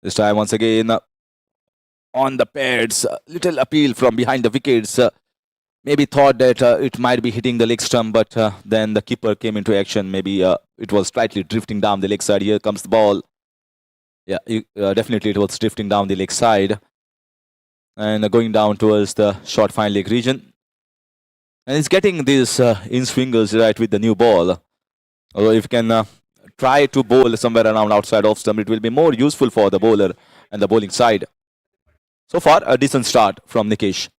This time once again on the pads, little appeal from behind the wickets. Maybe thought that it might be hitting the leg stump, but then the keeper came into action. Maybe it was slightly drifting down the leg side. Here comes the ball. Yeah, definitely it was drifting down the leg side and going down towards the short fine leg region. And it's getting these in-swingers right with the new ball. Although if you can try to bowl somewhere around outside off stump, it will be more useful for the bowler and the bowling side. So far, a decent start from Nikesh.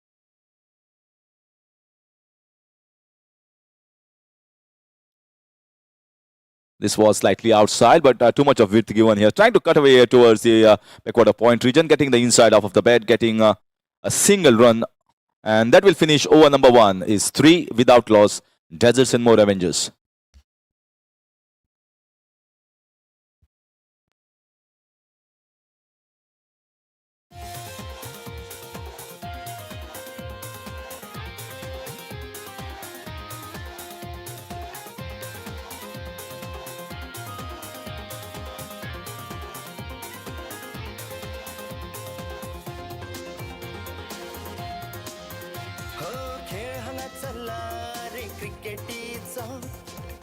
This was slightly outside, but too much of width given here. Trying to cut away towards the backward of point region, getting the inside off of the bat, getting a single run. And that will finish over number 1 is 3 without loss. Deserts and More Avengers.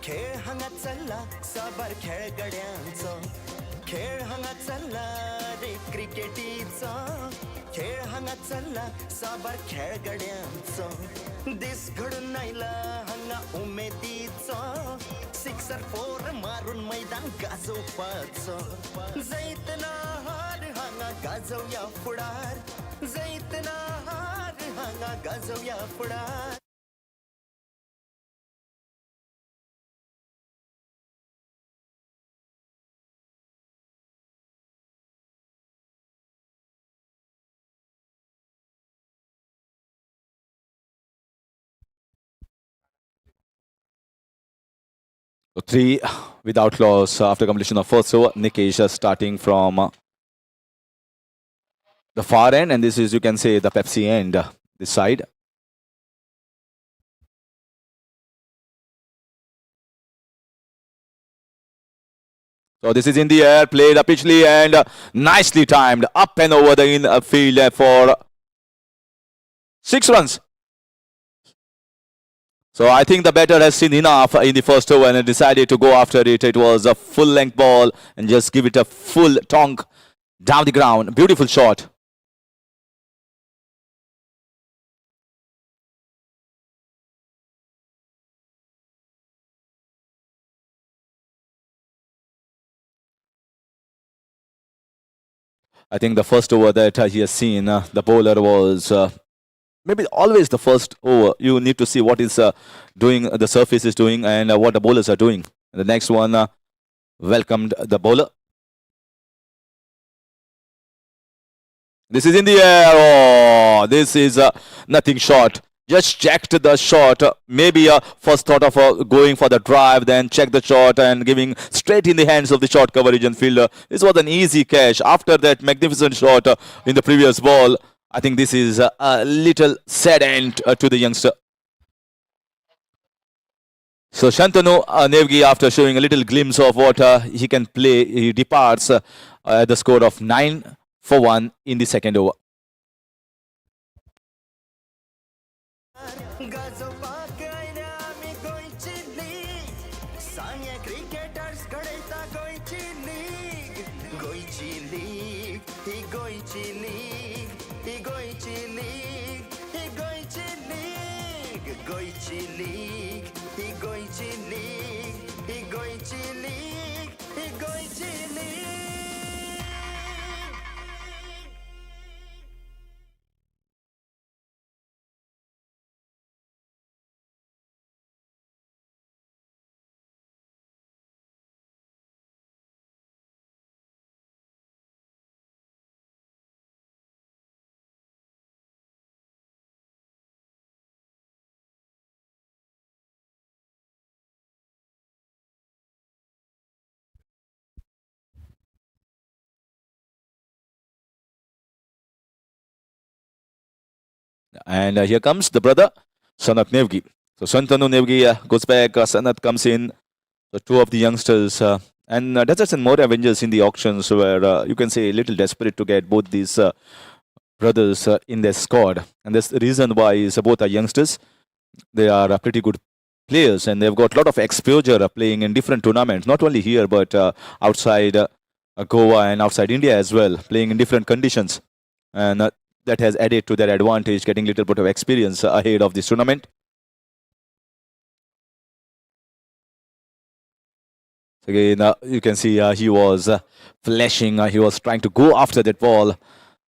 खेळ हंगात चालला साबार खेळगड्यांचा खेळ हंगात चालला रे क्रिकेटीचो खेळ हांगा चल्ला साबार खेळगड्यांचो दीस घडून आयला हांगा उमेदीचो सिक्सर फोर मारून मैदान गाजोवपाचो जैतना हार हांगा गाजोवया फुडार जैतना हार हांगा गाजोवया फुडार So 3 without loss after completion of first over. Nikesh starting from the far end, and this is, you can say, the Pepsi end, this side. So this is in the air, played pitchly and nicely timed, up and over the infield for 6 runs. So I think the batter has seen enough in the first over and decided to go after it. It was a full-length ball and just give it a full tonk down the ground. Beautiful shot. I think the first over that he has seen, the bowler was maybe always the first over. You need to see what is doing, the surface is doing, and what the bowlers are doing. The next one welcomed the bowler. This is in the air. Oh, this is nothing short. Just checked the shot. Maybe first thought of going for the drive, then check the shot and giving straight in the hands of the short coverage and fielder. This was an easy catch. After that magnificent shot in the previous ball, I think this is a little sad end to the youngster. So Shantanu Nevgi, after showing a little glimpse of what he can play, he departs at the score of 9 for 1 in the second over. गाजोवपाक आयल्या आमी गोंयची league सांगे cricketers घडयता गोंयची league गोंयची league ही गोंयची league ही गोंयची league ही गोंयची league गोंयची लीग ही गोंयची लीग ही गोंयची लीग ही गोंयची league And here comes the brother, Sanat Nevgi. So Shantanu Nevgi goes back, Sanat comes in. So two of the youngsters, and that's and more Avengers in the auctions where you can say a little desperate to get both these brothers in their squad. And that's the reason why is both are youngsters. They are pretty good players and they've got a lot of exposure playing in different tournaments, not only here but outside Goa and outside India as well, playing in different conditions. And that has added to their advantage, getting a little bit of experience ahead of this tournament. Again, you can see he was flashing, he was trying to go after that ball.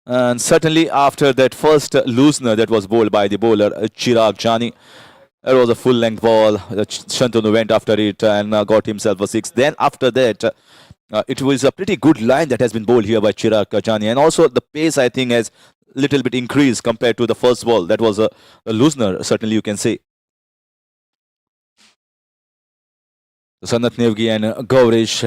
And certainly after that first loosener that was bowled by the bowler, Chirag Jani, it was a full-length ball. Shantanu went after it and got himself a 6. Then after that, it was a pretty good line that has been bowled here by Chirag Jani. And also the pace, I think, has a little bit increased compared to the first ball. That was a loosener, certainly you can say. Sanat Nevgi and Gaurish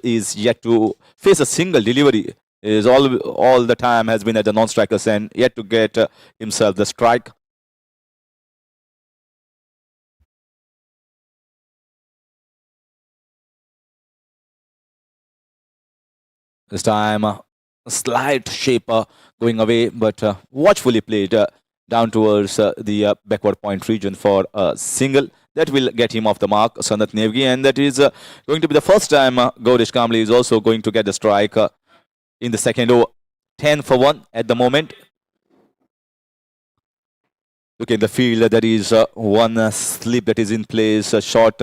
is yet to face a single delivery. Is all the time has been at the non-strikers and yet to get himself the strike. This time a slight shape going away, but watchfully played down towards the backward point region for a single. That will get him off the mark, Sanat Nevgi, and that is going to be the first time Gaurish Kamble is also going to get the strike. in the second over. 10 for 1 at the moment. Look in the field, there is one slip that is in place, a short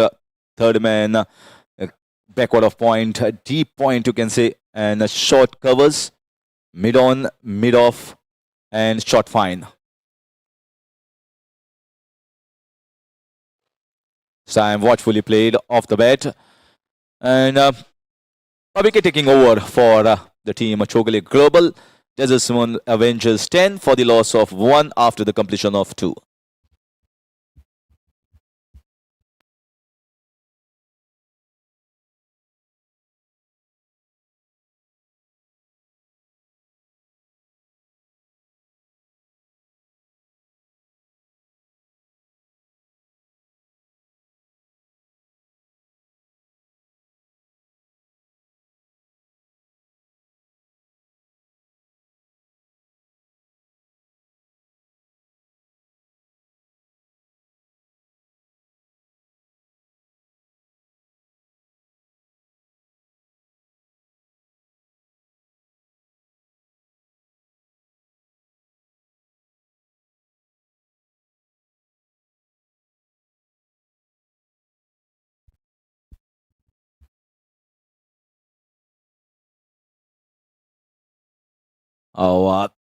third man, backward of point, a deep point you can say, and a short covers, mid on, mid off, and short fine. Time watchfully played off the bat, and a wicket taking over for the team Chowgule Global. Desert Avengers 10 for the loss of 1 after the completion of 2.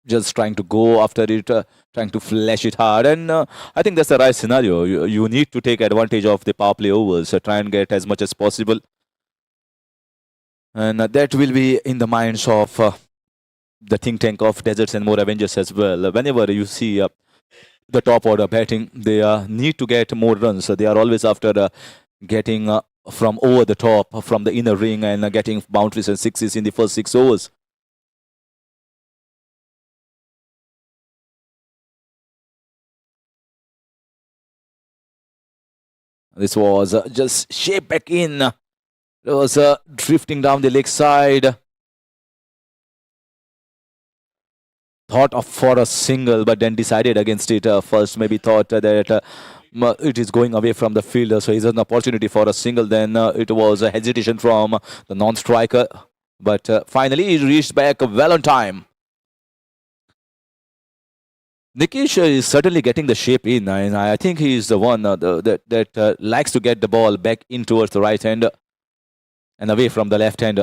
Just trying to go after it, trying to flash it hard, and I think that's the right scenario. You need to take advantage of the power play overs, try and get as much as possible, and that will be in the minds of the think tank of Deserts and more Avengers as well. Whenever you see the top order batting, they need to get more runs. They are always after getting from over the top, from the inner ring, and getting boundaries and sixes in the first 6 overs. This was just shaped back in. It was drifting down the leg side. Thought of for a single, but then decided against it. First, maybe thought that it is going away from the fielder, so he's an opportunity for a single. Then it was a hesitation from the non-striker, but finally he reached back well on time. Nikesh is certainly getting the shape in, and I think he is the one that likes to get the ball back in towards the right hand and away from the left hand.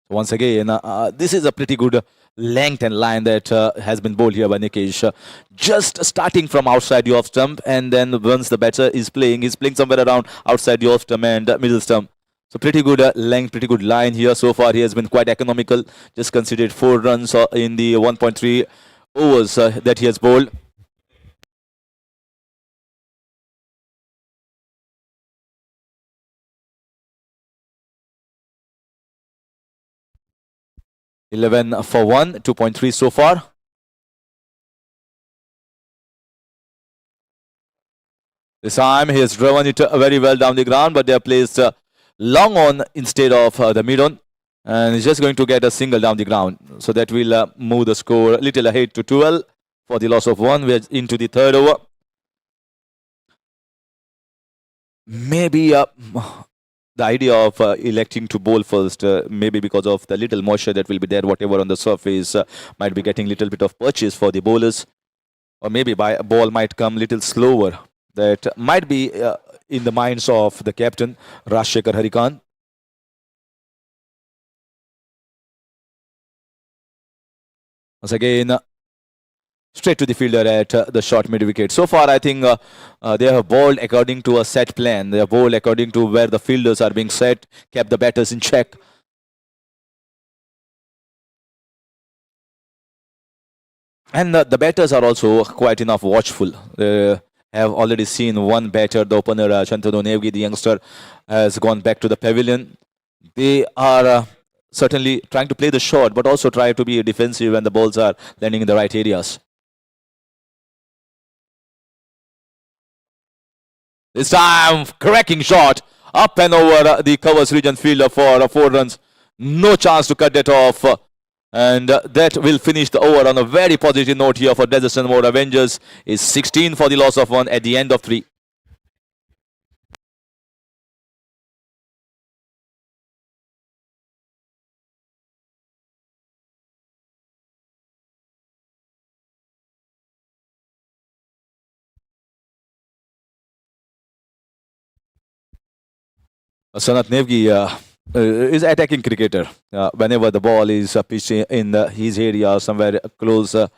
Once again, this is a pretty good length and line that has been bowled here by Nikesh. Just starting from outside the off stump, and then once the batter is playing, he's playing somewhere around outside the off stump and middle stump. So pretty good length, pretty good line here. So far he has been quite economical. Just considered 4 runs in the 1.3 overs that he has bowled. $11 for 1, 2.3 so far. This time he has driven it very well down the ground, but they have placed long on instead of the mid on, and he's just going to get a single down the ground. So that will move the score a little ahead to 12 for the loss of 1. We're into the 3rd over. Maybe the idea of electing to bowl first, maybe because of the little moisture that will be there, whatever on the surface, might be getting a little bit of purchase for the bowlers, or maybe ball might come a little slower. That might be in the minds of the captain, Rajshekhar Harikhan. Once again, straight to the fielder at the short mid wicket. So far, I think they have bowled according to a set plan. They have bowled according to where the fielders are being set, kept the batters in check. And the batters are also quite enough watchful. Have already seen one batter, the opener Shantanu Nevgi, the youngster, has gone back to the pavilion. They are certainly trying to play the shot, but also try to be defensive when the balls are landing in the right areas. This time, cracking shot up and over the covers region fielder for 4 runs. No chance to cut that off. And that will finish the over on a very positive note here for Desert and more Avengers. Is 16 for the loss of 1 at the end of 3. Sanat Nevgi is attacking cricketer. Whenever the ball is pitched in his area, somewhere close to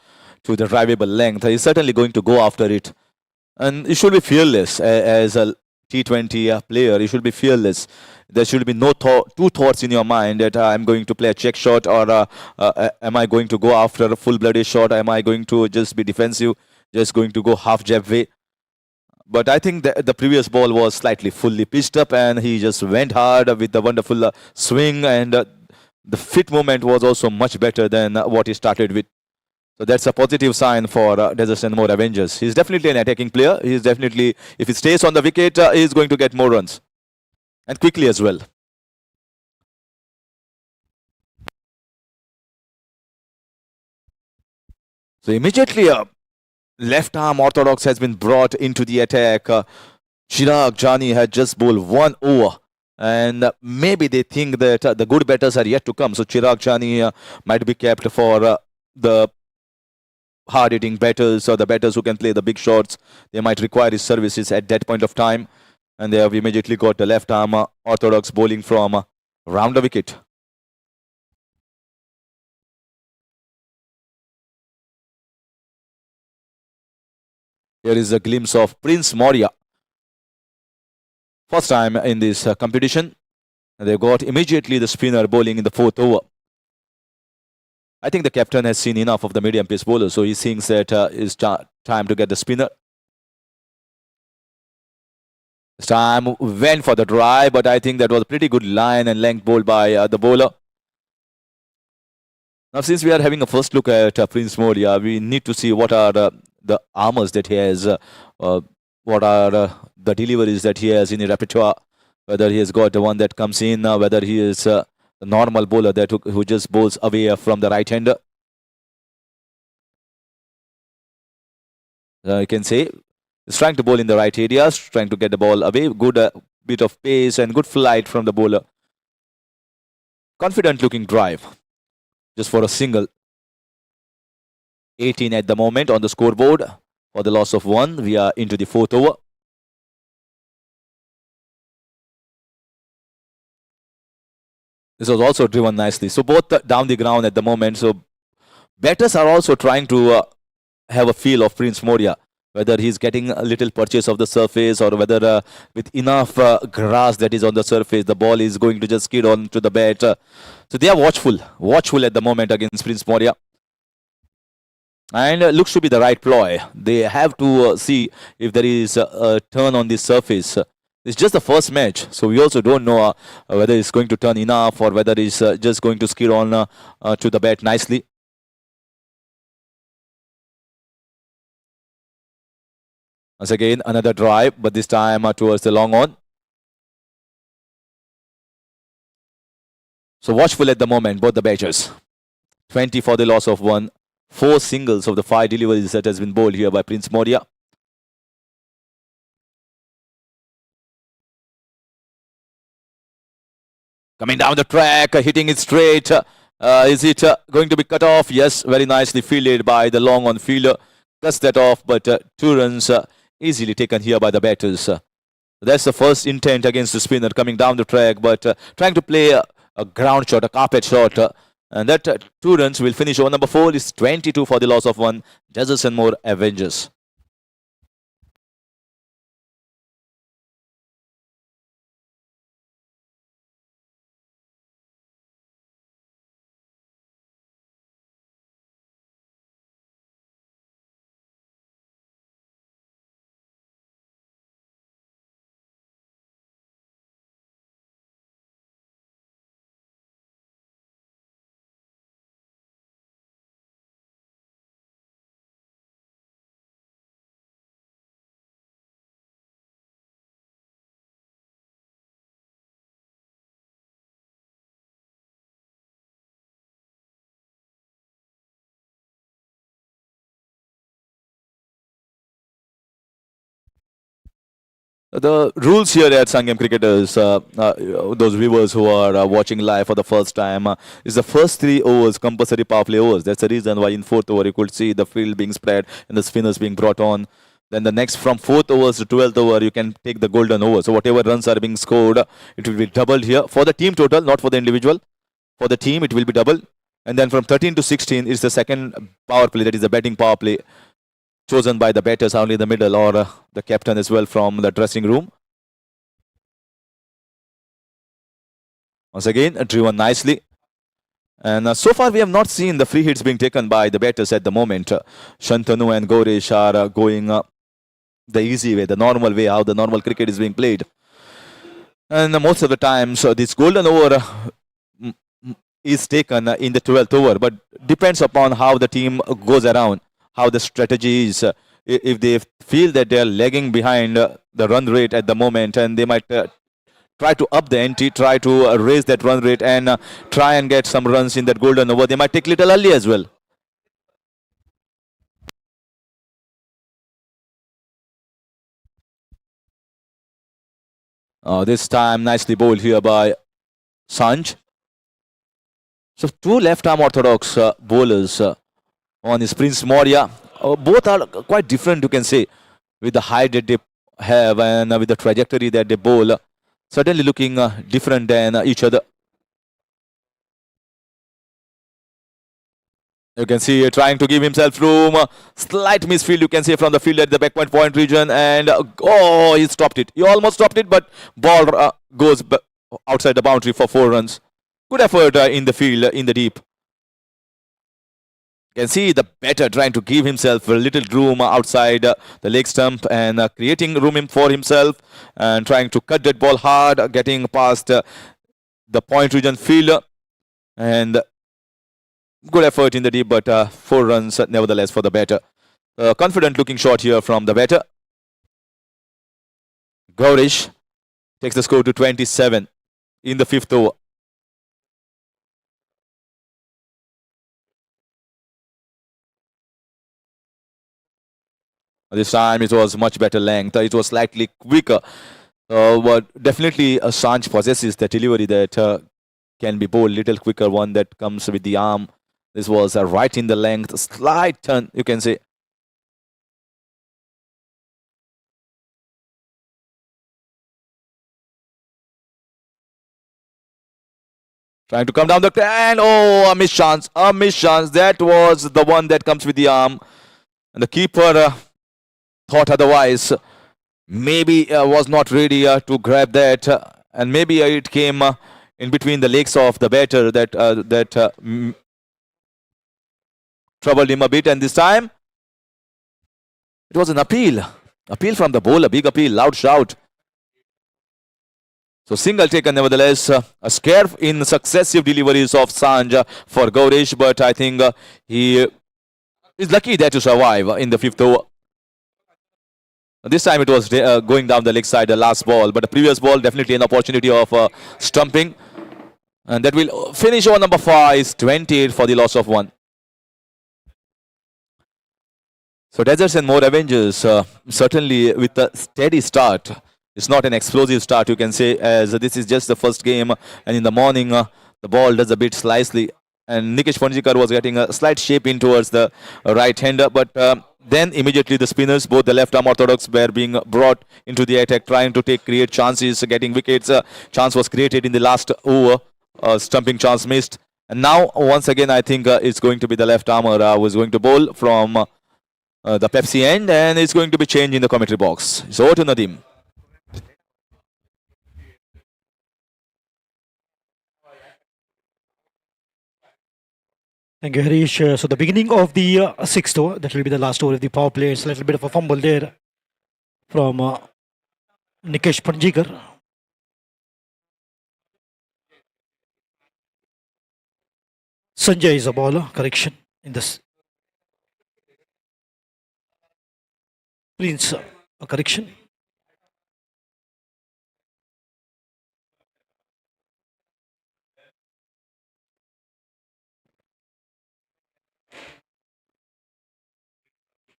the drivable length, he's certainly going to go after it. And you should be fearless as a T20 player. You should be fearless. There should be no two thoughts in your mind that I'm going to play a check shot, or am I going to go after a full-blooded shot? Am I going to just be defensive, just going to go half jab way? But I think the previous ball was slightly fully pitched up, and he just went hard with the wonderful swing, and the fit movement was also much better than what he started with. So that's a positive sign for Desert and more Avengers. He's definitely an attacking player. He's definitely, if he stays on the wicket, he's going to get more runs. And quickly as well. So immediately, left arm orthodox has been brought into the attack. Chirag Jani had just bowled 1 over. And maybe they think that the good batters are yet to come. So Chirag Jani might be kept for the hard-hitting batters, or the batters who can play the big shots. They might require his services at that point of time. And they have immediately got the left arm orthodox bowling from round the wicket. Here is a glimpse of Prince Moria. First time in this competition. They got immediately the spinner bowling in the 4th over. I think the captain has seen enough of the medium pace bowler, so he thinks that it's time to get the spinner. This time went for the drive, but I think that was a pretty good line and length bowled by the bowler. Now, since we are having a first look at Prince Moria, we need to see what are the armors that he has, what are the deliveries that he has in his repertoire, whether he has got the one that comes in, whether he is the normal bowler that who just bowls away from the right-hander. You can say he's trying to bowl in the right areas, trying to get the ball away. Good bit of pace and good flight from the bowler. Confident looking drive. Just for a single. 18 at the moment on the scoreboard. For the loss of 1, we are into the 4th over. This was also driven nicely. So both down the ground at the moment. So batters are also trying to have a feel of Prince Moria, whether he's getting a little purchase of the surface, or whether with enough grass that is on the surface, the ball is going to just skid on to the bat. So they are watchful at the moment against Prince Moria. And looks to be the right ploy. They have to see if there is a turn on the surface. It's just the first match, so we also don't know whether it's going to turn enough, or whether it's just going to skid on to the bat nicely. Once again, another drive, but this time towards the long on. So watchful at the moment, both the batters. 20 for the loss of 1. 4 singles of the 5 deliveries that has been bowled here by Prince Moria. Coming down the track, hitting it straight. Is it going to be cut off? Yes, very nicely fielded by the long on fielder. Cuts that off, but 2 runs easily taken here by the batters. That's the first intent against the spinner, coming down the track, but trying to play a ground shot, a carpet shot. And that 2 runs will finish over number 4. Is 22 for the loss of 1. Desert and more Avengers. The rules here at Sanguem Cricketers, those viewers who are watching live for the first time, is the first 3 overs compulsory power play overs. That's the reason why in 4th over you could see the field being spread and the spinners being brought on. Then the next from 4th overs to 12th over, you can take the golden over. So whatever runs are being scored, it will be doubled here for the team total, not for the individual. For the team, it will be doubled. And then from 13 to 16 is the second power play, that is the batting power play, chosen by the batters only in the middle, or the captain as well from the dressing room. Once again, driven nicely. And so far, we have not seen the free hits being taken by the batters at the moment. Shantanu and Goichi are going the easy way, the normal way, how the normal cricket is being played. And most of the times, this golden over is taken in the 12th over, but depends upon how the team goes around, how the strategy is. If they feel that they are lagging behind the run rate at the moment, and they might try to up the ante, try to raise that run rate, and try and get some runs in that golden over, they might take little early as well. This time nicely bowled here by Sanj. So two left-arm orthodox bowlers on his Prince Moria. Both are quite different, you can say, with the height that they have and with the trajectory that they bowl. Certainly looking different than each other. You can see trying to give himself room. Slight misfield, you can see, from the field at the backpoint point region. And oh, he stopped it. He almost stopped it, but ball goes outside the boundary for 4 runs. Good effort in the field, in the deep. You can see the batter trying to give himself a little room outside the leg stump and creating room for himself and trying to cut that ball hard, getting past the point region field. And good effort in the deep, but 4 runs nevertheless for the batter. Confident looking shot here from the batter. Goichi takes the score to 27 in the 5th over. This time it was much better length. It was slightly quicker. But definitely Sanj possesses the delivery that can be bowled little quicker, one that comes with the arm. This was right in the length, slight turn, you can say. Trying to come down the and oh, a missed chance, a missed chance. That was the one that comes with the arm, and the keeper thought otherwise. Maybe was not ready to grab that, and maybe it came in between the legs of the batter that troubled him a bit. And this time it was an appeal from the bowler, big appeal, loud shout. So single taken nevertheless. A scare in successive deliveries of Sanj for Goichi, but I think he is lucky there to survive in the 5th over. This time it was going down the leg side, the last ball, but the previous ball definitely an opportunity of stumping. And that will finish over number 5 is 28 for the loss of 1. So Deserts and more Avengers, certainly with a steady start. It's not an explosive start, you can say, as this is just the first game. And in the morning, the ball does a bit slightly. And Nikesh Panjikar was getting a slight shape in towards the right-hander, but then immediately the spinners, both the left-arm orthodox, were being brought into the attack, trying to create chances, getting wickets. Chance was created in the last over. Stumping chance missed. And now, once again, I think it's going to be the left-armer who is going to bowl from the Pepsi end, and it's going to be changed in the commentary box. So over to Nadeem. Thank you, Harish. So the beginning of the 6th over, that will be the last over of the power play. It's a little bit of a fumble there from Nikesh Panjikar. Sanjay is a bowler, correction in this. Prince, a correction.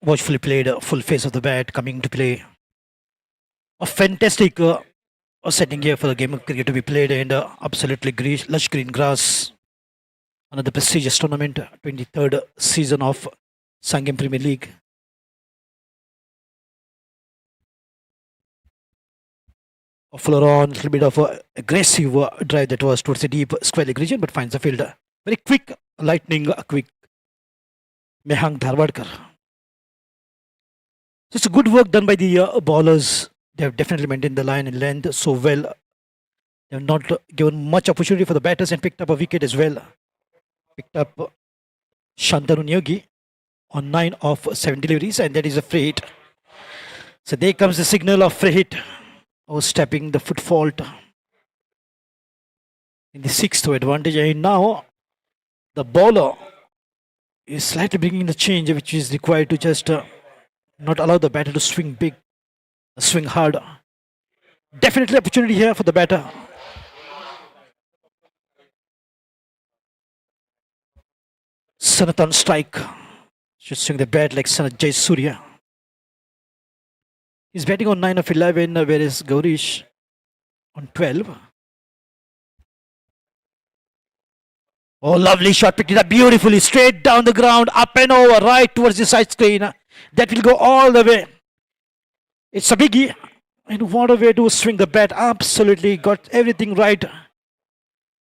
Watchfully played, full face of the bat coming to play. A fantastic setting here for the game of cricket to be played, and absolutely lush green grass. Another prestigious tournament, 23rd season of Sanguem Premier League. A floor on, a little bit of a aggressive drive that was towards the deep square leg region, but finds the field. Very quick, lightning quick. Mehang Dharwadkar. So it's a good work done by the bowlers. They have definitely maintained the line and length so well. They have not given much opportunity for the batters and picked up a wicket as well. Picked up Shantanu Nyogi on 9 of 7 deliveries, and that is a free hit. So there comes the signal of free hit. Stepping the foot fault in the 6th advantage, and now the bowler is slightly bringing the change which is required to just not allow the batter to swing big, swing hard. Definitely opportunity here for the batter. Sanat on strike. Should swing the bat like Sanat Jai Surya. He's batting on 9 of 11, whereas Gaurish on 12. Oh, lovely shot, picked it up beautifully, straight down the ground, up and over, right towards the side screen. That will go all the way. It's a biggie. And what a way to swing the bat. Absolutely got everything right.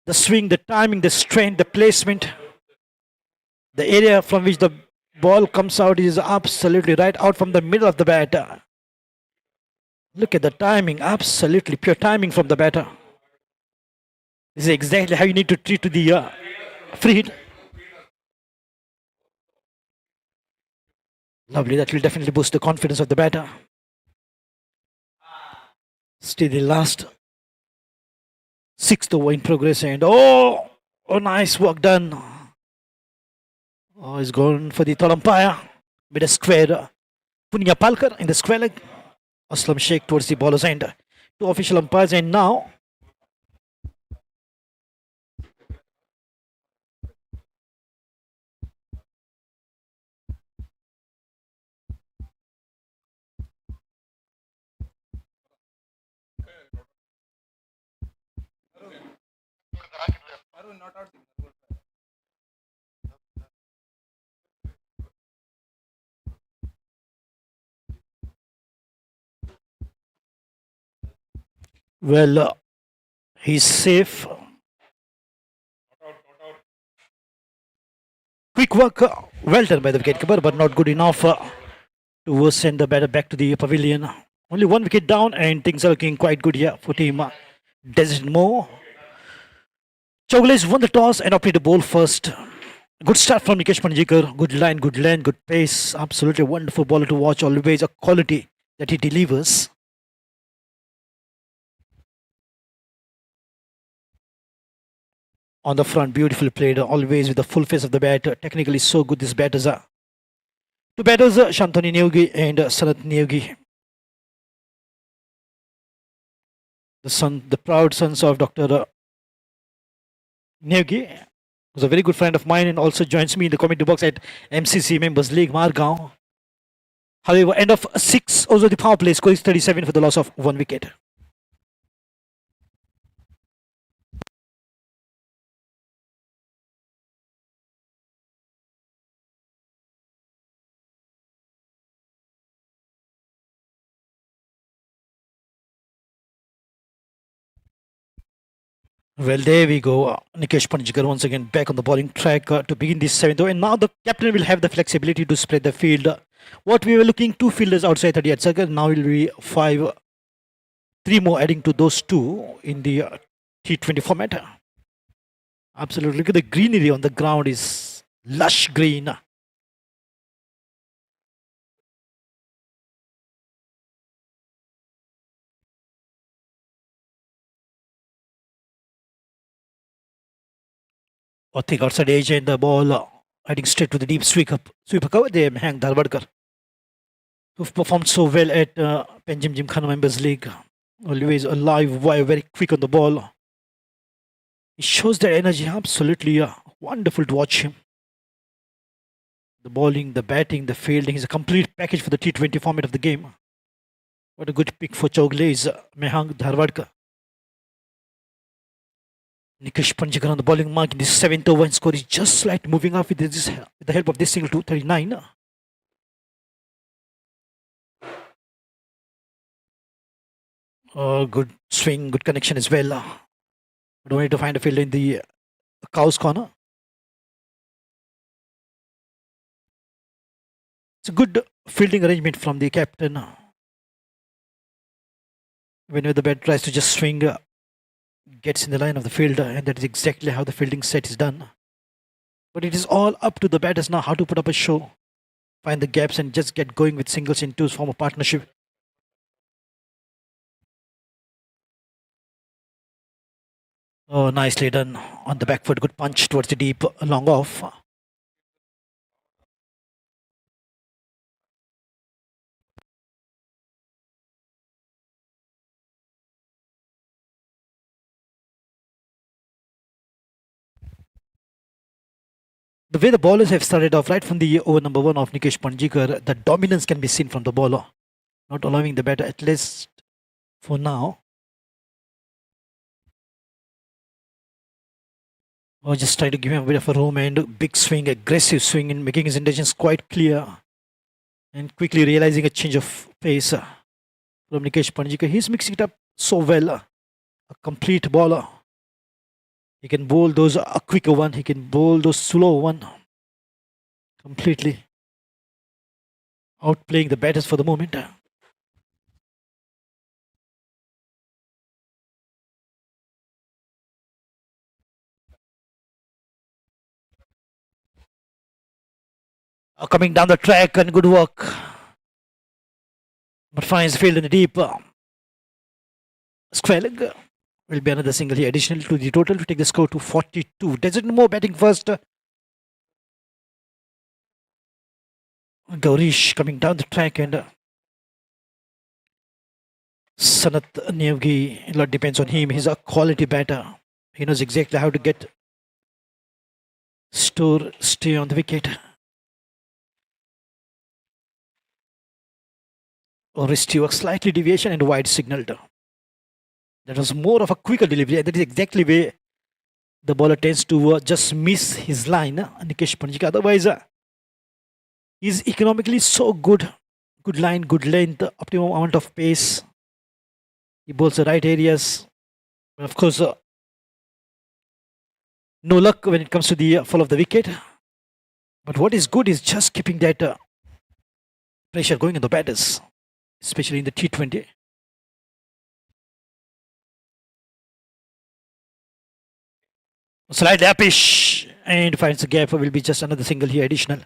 The swing, the timing, the strength, the placement. The area from which the ball comes out is absolutely right out from the middle of the bat. Look at the timing, absolutely pure timing from the batter. This is exactly how you need to treat to the free hit. Lovely, that will definitely boost the confidence of the batter. Still the last 6th over in progress, and oh, nice work done. Oh, he's gone for the third umpire with a square. Punya Palkar in the square leg. Aslam Sheikh towards the bowler's end. 2 official umpires, and now well, he's safe. Quick work, well done by the wicketkeeper, but not good enough to send the batter back to the pavilion. Only 1 wicket down, and things are looking quite good here for team Desert Mo. Chowgule has won the toss and opted to bowl first. Good start from Nikesh Panjikar. Good line, good length, good pace. Absolutely wonderful bowler to watch. Always a quality that he delivers. On the front, beautifully played. Always with the full face of the bat. Technically so good these batters are. 2 batters, Shantanu Nyogi and Sanat Nyogi. The proud sons of Dr. Nyogi, who's a very good friend of mine and also joins me in the committee box at MCC Members League, Margao. However, end of 6 also the power play, score is 37 for the loss of 1 wicket. Well, there we go. Nikesh Panjikar once again back on the bowling track to begin this 7th over. And now the captain will have the flexibility to spread the field. What we were looking, 2 fielders outside 38 circle. Now it will be 5, 3 more adding to those 2 in the T20 format. Absolutely. Look at the greenery on the ground is lush green. I think outside edge and the ball heading straight to the deep sweeper cover. They hang Dharwadkar, who've performed so well at Penjim Gymkhana Members League. Always alive, very quick on the ball. He shows that energy, absolutely wonderful to watch him. The bowling, the batting, the fielding is a complete package for the T20 format of the game. What a good pick for Chowgule is Mehang Dharwadkar. Nikesh Panjikar on the bowling mark in this 7th over, and score is just slightly moving up with the help of this single to 39. Good swing, good connection as well. Don't need to find a fielder in the cow's corner. It's a good fielding arrangement from the captain. Whenever the bat tries to just swing, gets in the line of the fielder, and that is exactly how the fielding set is done. But it is all up to the batters now how to put up a show, find the gaps, and just get going with singles and twos, form a partnership. Oh, nicely done on the back foot. Good punch towards the deep, long off. The way the bowlers have started off right from the over number 1 of Nikesh Panjikar, the dominance can be seen from the bowler, not allowing the batter, at least for now. Or just try to give him a bit of a room and big swing, aggressive swing, and making his intentions quite clear and quickly realizing a change of pace from Nikesh Panjikar. He's mixing it up so well. A complete bowler. He can bowl those a quicker one. He can bowl those slow one. Completely outplaying the batters for the moment. Coming down the track and good work. But finds the field in the deep. Square leg. Will be another single here, additional to the total to take the score to 42. Desert more batting first. Goichi coming down the track, and Sanat Nevgi, a lot depends on him. He's a quality batter. He knows exactly how to get stay on the wicket. Or receive a slightly deviation and wide signaled. That was more of a quicker delivery. That is exactly where the bowler tends to just miss his line, Nikesh Panjikar. Otherwise, he's economically so good. Good line, good length, optimum amount of pace. He bowls the right areas. But of course, no luck when it comes to the fall of the wicket. But what is good is just keeping that pressure going on the batters, especially in the T20. Slightly uppish and finds the gap. Will be just another single here, additional.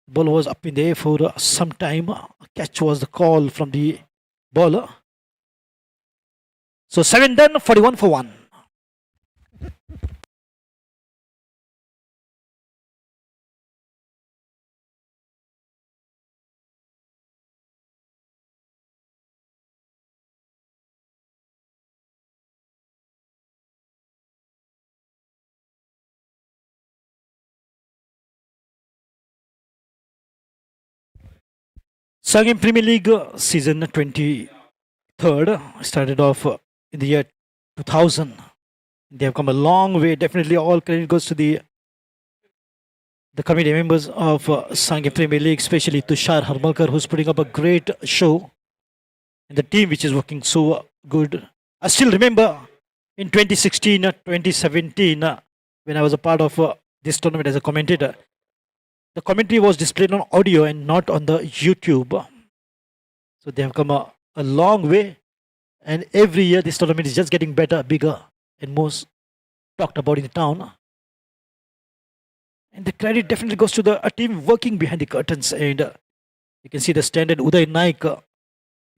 Ball was up in the air for some time. Catch was the call from the bowler. So 7 done, 41 for 1. Sanguem Premier League season 23rd started off in the year 2000. They have come a long way. Definitely all credit goes to the committee members of Sanguem Premier League, especially Tushar Harmalkar, who's putting up a great show, and the team which is working so good. I still remember in 2016, 2017, when I was a part of this tournament as a commentator, the commentary was displayed on audio and not on the YouTube. So they have come a long way. And every year this tournament is just getting better, bigger, and most talked about in the town. And the credit definitely goes to a team working behind the curtains. And you can see the standard Uday Naik,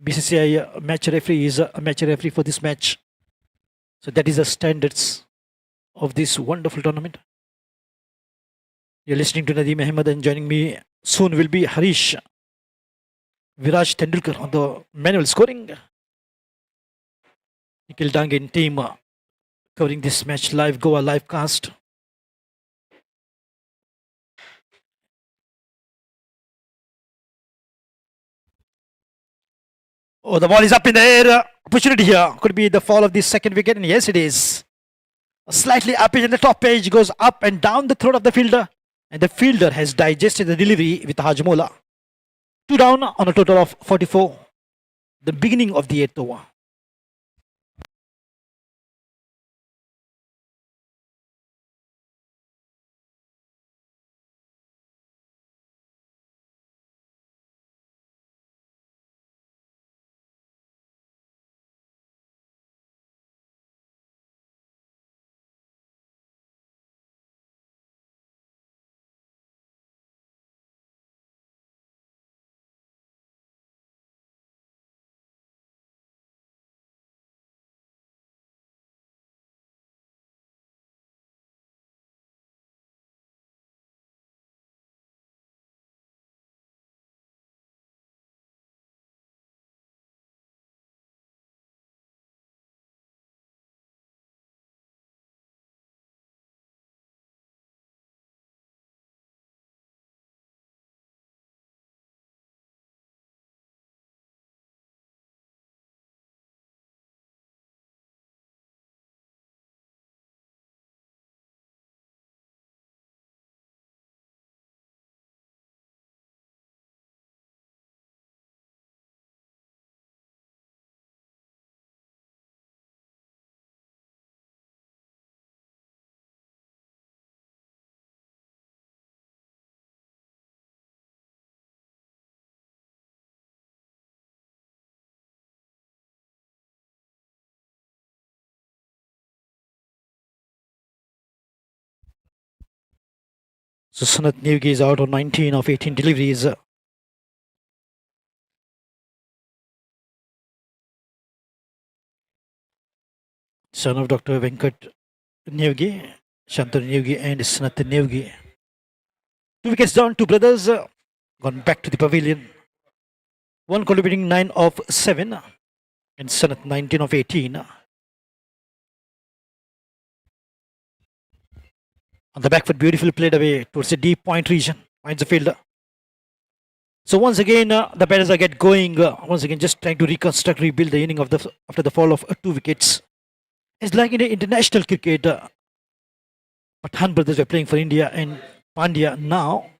BCCI match referee, is a match referee for this match. So that is the standards of this wonderful tournament. You're listening to Nadeem Ahmed, and joining me soon will be Harish Viraj Tendulkar on the manual scoring. Nikhil Dangan team covering this match live, Goa live cast. Oh, the ball is up in the air. Opportunity here. Could be the fall of the second wicket, and yes, it is. Slightly up in the top page, goes up and down the throat of the fielder. And the fielder has digested the delivery with Hajmola. 2 down on a total of 44. The beginning of the 8th over. So Sanat Nevgi is out on 19 of 18 deliveries. Son of Dr. Venkat Nevgi, Shantanu Nevgi and Sanat Nevgi. 2 wickets down, two brothers gone back to the pavilion. One contributing 9 of 7 and Sanat 19 of 18. On the back foot, beautifully played away towards the deep point region. Finds the fielder. So once again, the batters are get going. Once again, just trying to rebuild the inning after the fall of 2 wickets. It's like in the international cricket. Pathan brothers were playing for India and Pandya now.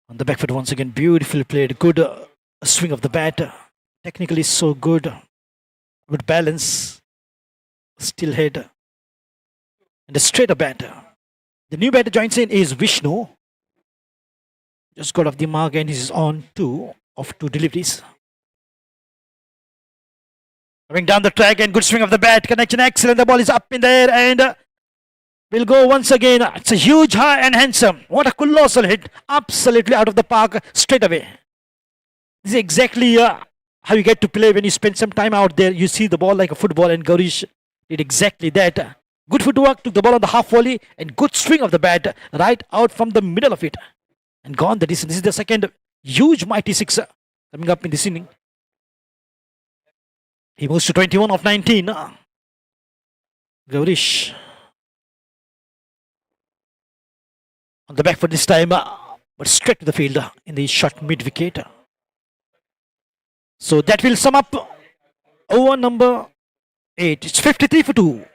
On the back foot, once again, beautifully played. Good swing of the bat. Technically so good. Good balance. Still head. And a straighter bat. The new batter joins in is Vishnu. Just got off the mark and he's on 2 of 2 deliveries. Coming down the track and good swing of the bat. Connection excellent. The ball is up in the air and will go once again. It's a huge, high and handsome. What a colossal hit. Absolutely out of the park straight away. This is exactly how you get to play when you spend some time out there. You see the ball like a football and Gaurish did exactly that. Good footwork, took the ball on the half volley and good swing of the bat right out from the middle of it. And gone the distance. This is the second huge mighty sixer coming up in this inning. He moves to 21 of 19. Gaurish on the back foot this time, but straight to the field in the short mid wicket. So that will sum up over number 8. It's 53 for 2.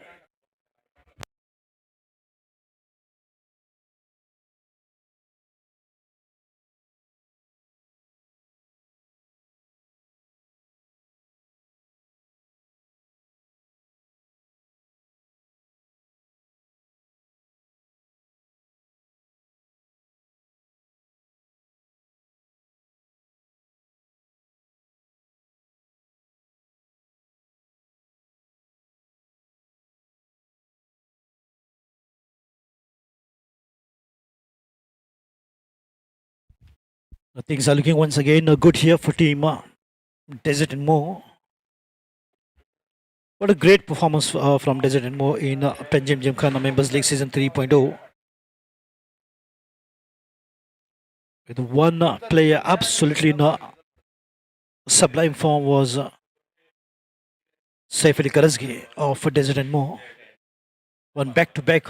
Things are looking once again good here for team Desert and Mo. What a great performance from Desert and Mo in Panjim Gymkhana Members League Season 3.0. With one player absolutely in sublime form was Saif Ali Karazgi of Desert and Mo. One back-to-back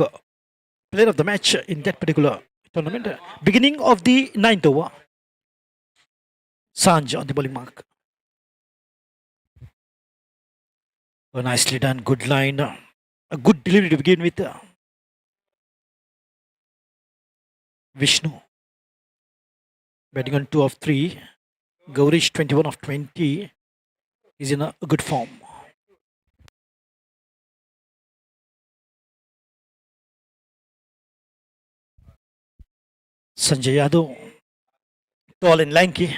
player of the match in that particular tournament. Beginning of the 9th over. Sanj on the bowling mark. Oh, nicely done. Good line. A good delivery to begin with. Vishnu. Batting on 2 of 3. Gaurish 21 of 20. Is in a good form. Sanjay Yadav. Tall and lanky.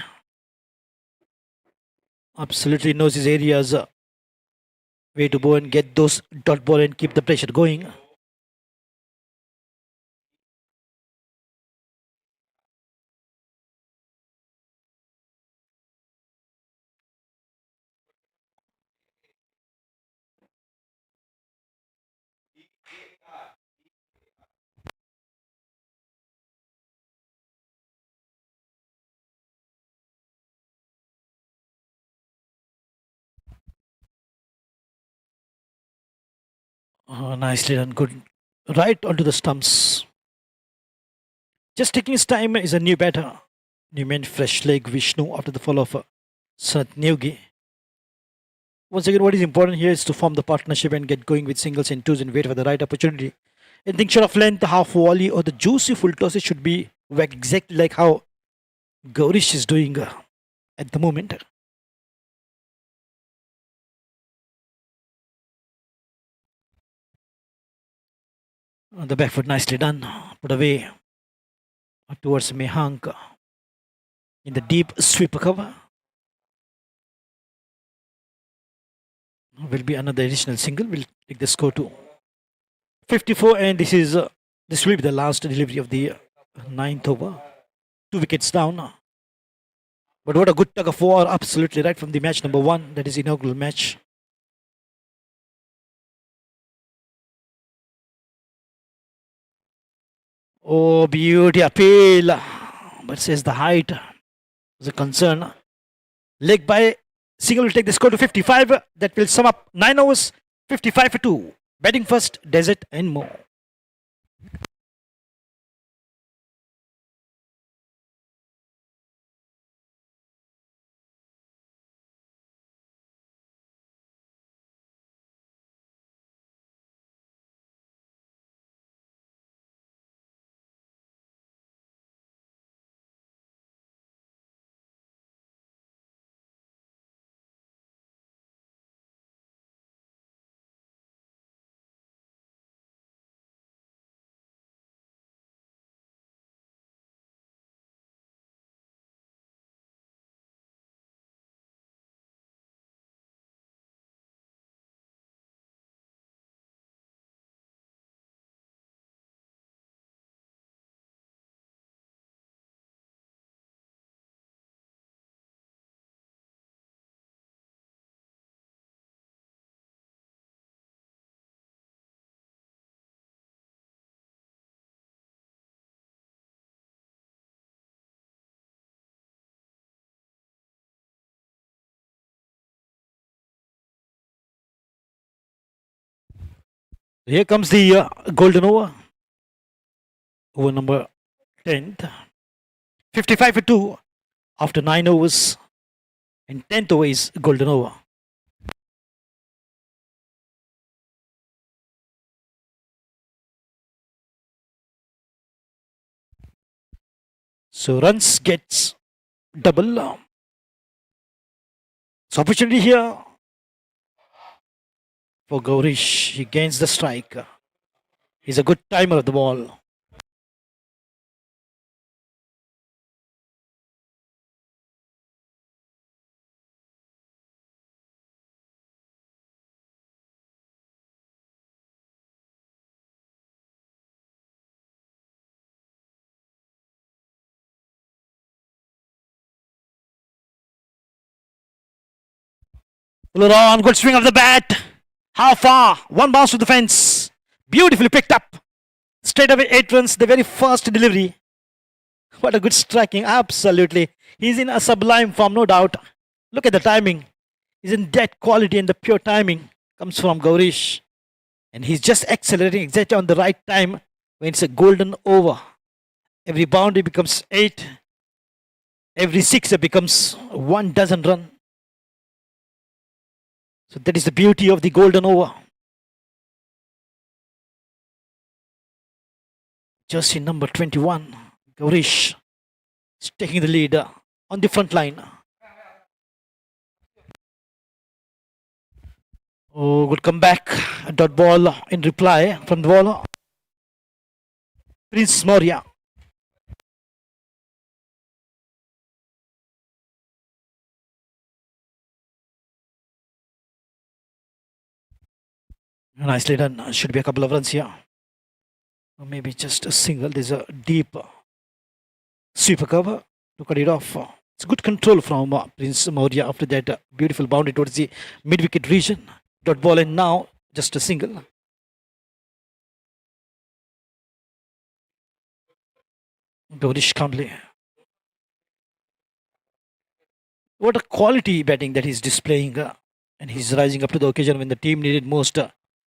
Absolutely knows his areas. Way to go and get those dot ball and keep the pressure going. Oh, nicely done. Good. Right onto the stumps. Just taking his time is a new batter. New man, fresh leg Vishnu after the fall of Sanat Nevgi. Once again, what is important here is to form the partnership and get going with singles and twos and wait for the right opportunity. Anything short of length, half volley, or the juicy full toss, it should be exactly like how Gaurish is doing at the moment. On the back foot, nicely done. Put away towards Mehank in the deep sweeper cover. Will be another additional single. Will take the score to 54, and this will be the last delivery of the ninth over. 2 wickets down. But what a good tug of war, absolutely right from the match number 1, that is inaugural match. Oh, beauty appeal. But says the height is a concern. Leg by single will take the score to 55. That will sum up 9 overs, 55 for 2. Batting first, Desert and Mo. Here comes the golden over. Over number 10th. 55 for 2 after 9 overs. And 10th over is golden over. So runs gets double. So opportunity here for Gaurish. He gains the strike. He's a good timer of the ball. Pull on, good swing of the bat. How far? One bounce to the fence. Beautifully picked up. Straight away 8 runs, the very first delivery. What a good striking, absolutely. He's in a sublime form, no doubt. Look at the timing. He's in that quality, and the pure timing comes from Gaurish. And he's just accelerating exactly on the right time when it's a golden over. Every boundary becomes 8. Every 6 becomes 1 dozen run. So that is the beauty of the golden over. Jersey number 21, Gaurish, is taking the lead on the front line. Oh, good comeback. A dot ball in reply from the ball. Prince Moria. Nicely done. Should be a couple of runs here. Or maybe just a single. There's a deep sweeper cover to cut it off. It's good control from Prince Moria after that beautiful boundary towards the mid-wicket region. Dot ball, and now just a single. Gaurish Kamble. What a quality batting that he's displaying. And he's rising up to the occasion when the team needed most.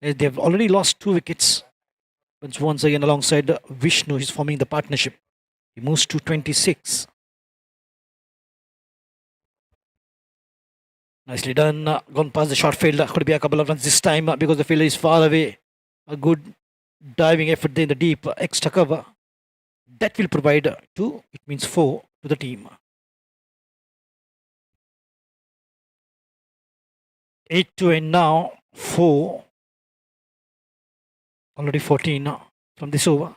They've already lost 2 wickets. But once again, alongside Vishnu, he's forming the partnership. He moves to 26. Nicely done. Gone past the short field. Could be a couple of runs this time because the fielder is far away. A good diving effort there in the deep extra cover. That will provide 2. It means 4 to the team. 8-2, and now 4. Already 14 from this over.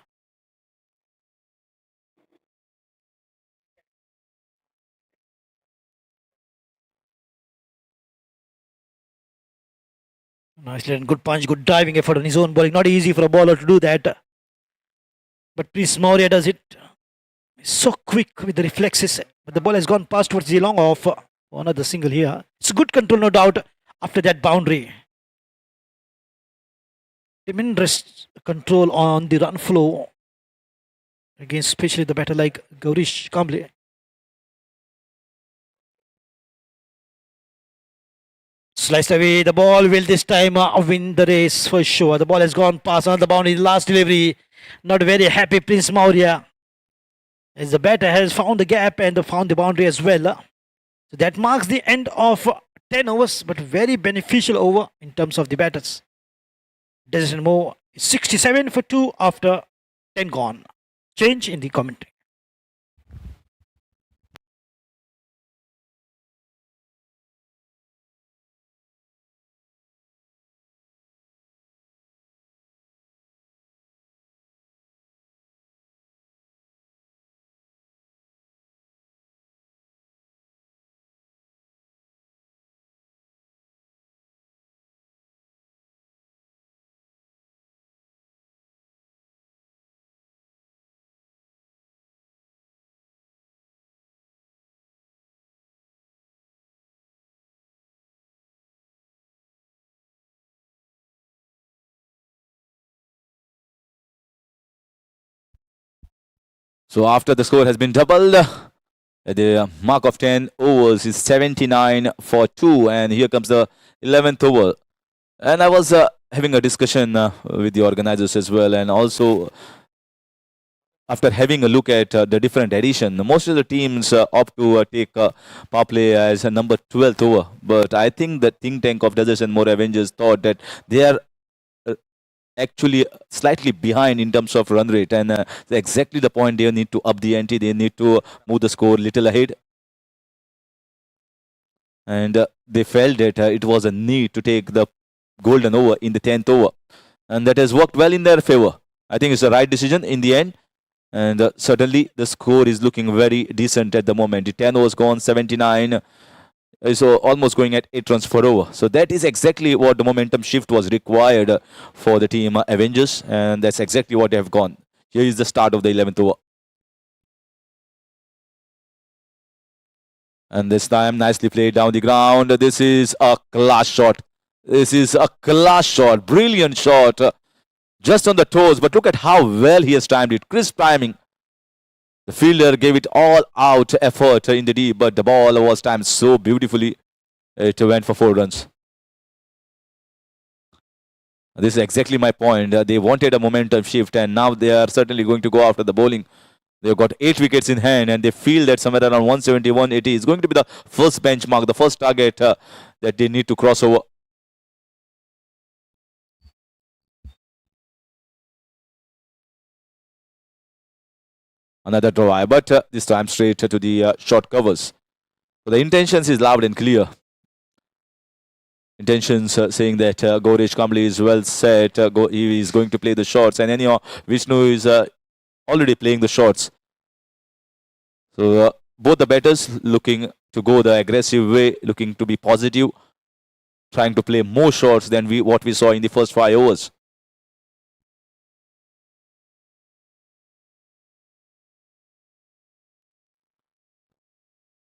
Nicely and good punch, good diving effort on his own bowling. Not easy for a bowler to do that. But Prince Maurya does it. He's so quick with the reflexes. But the ball has gone past towards the long off. For another single here. It's good control, no doubt, after that boundary. Tremendous control on the run flow against especially the batter like Goichi Kamble. Sliced away, the ball will this time win the race for sure. The ball has gone past another boundary, last delivery. Not very happy Prince Maurya, as the batter has found the gap and found the boundary as well. So that marks the end of 10 overs, but very beneficial over in terms of the batters. Decision more 67 for 2 after 10 gone. Change in the commentary. So after the score has been doubled, the mark of 10 overs is 79 for 2, and here comes the 11th over. And I was having a discussion with the organizers as well, and also after having a look at the different edition, most of the teams opt to take power play as a number 12th over. But I think the think tank of Desert and More Avengers thought that they are actually slightly behind in terms of run rate, and exactly the point they need to up the ante. They need to move the score little ahead, and they felt that it was a need to take the golden over in the 10th over, and that has worked well in their favor. I think it's the right decision in the end, and certainly the score is looking very decent at the moment. The 10 overs gone, 79. So almost going at 8 runs per over. So that is exactly what the momentum shift was required for the team Avengers, and that's exactly what they have gone. Here is the start of the 11th over. And this time nicely played down the ground. This is a class shot. This is a class shot. Brilliant shot. Just on the toes, but look at how well he has timed it. Crisp timing. The fielder gave it all out effort in the deep, but the ball was timed so beautifully. It went for 4 runs. This is exactly my point. They wanted a momentum shift, and now they are certainly going to go after the bowling. They've got 8 wickets in hand, and they feel that somewhere around 170, 180 is going to be the first benchmark, the first target that they need to cross over. Another try, but this time straight to the short covers. So the intentions is loud and clear. Intentions saying that Goichi Kamble is well set. He is going to play the shots, and anyhow, Vishnu is already playing the shots. So both the batters looking to go the aggressive way, looking to be positive, trying to play more shots than what we saw in the first 5 overs.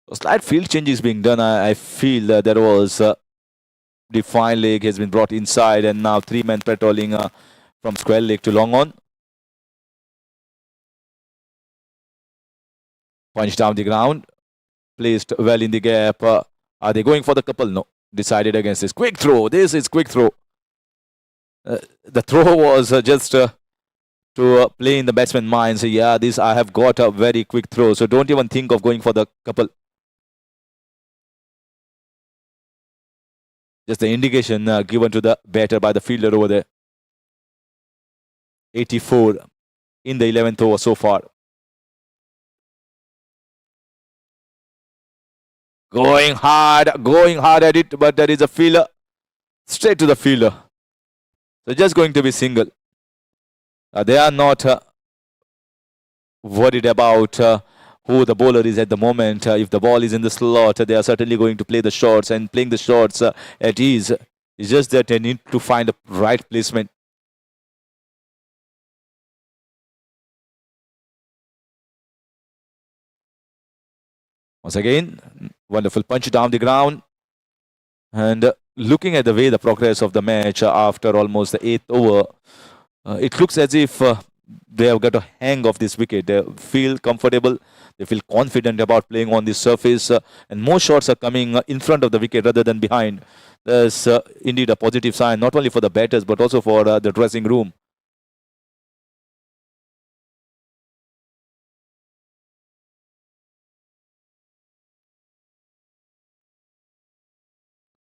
A slight field change is being done. I feel that there was the fine leg has been brought inside, and now 3 men patrolling from square leg to long on. Punch down the ground, placed well in the gap. Are they going for the couple? No. Decided against this. Quick throw. This is quick throw. The throw was just to play in the batsman's mind. So yeah, this I have got a very quick throw. So don't even think of going for the couple. Just the indication given to the batter by the fielder over there. 84 in the 11th over so far. Going hard at it, but there is a fielder. Straight to the fielder. So just going to be single. They are not worried about who the bowler is at the moment. If the ball is in the slot, they are certainly going to play the shots, and playing the shots at ease It's just that they need to find the right placement. Once again, wonderful punch down the ground. And looking at the way the progress of the match after almost the 8th over, it looks as if they have got a hang of this wicket. They feel comfortable. They feel confident about playing on this surface. And more shots are coming in front of the wicket rather than behind. That's indeed a positive sign, not only for the batters, but also for the dressing room.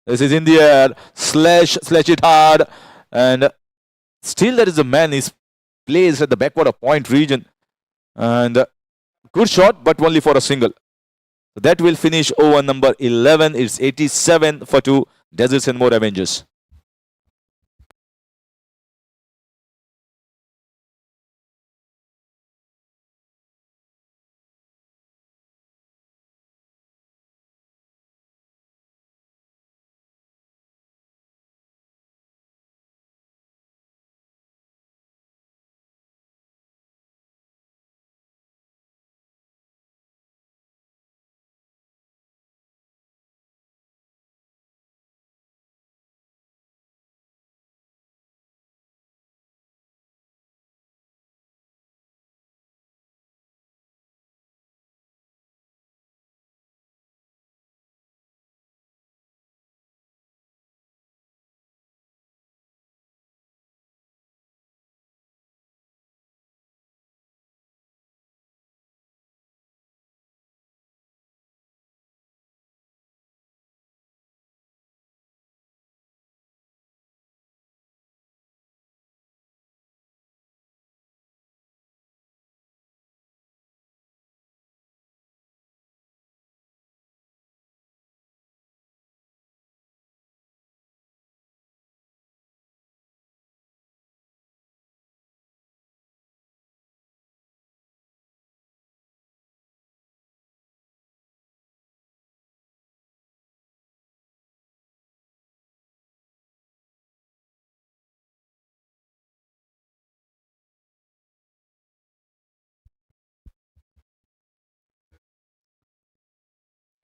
This is in the air. Slash it hard. And still there is a man is placed at the backward of point region. And good shot, but only for a single. So that will finish over number 11. It's 87 for 2. Deserts and more Avengers.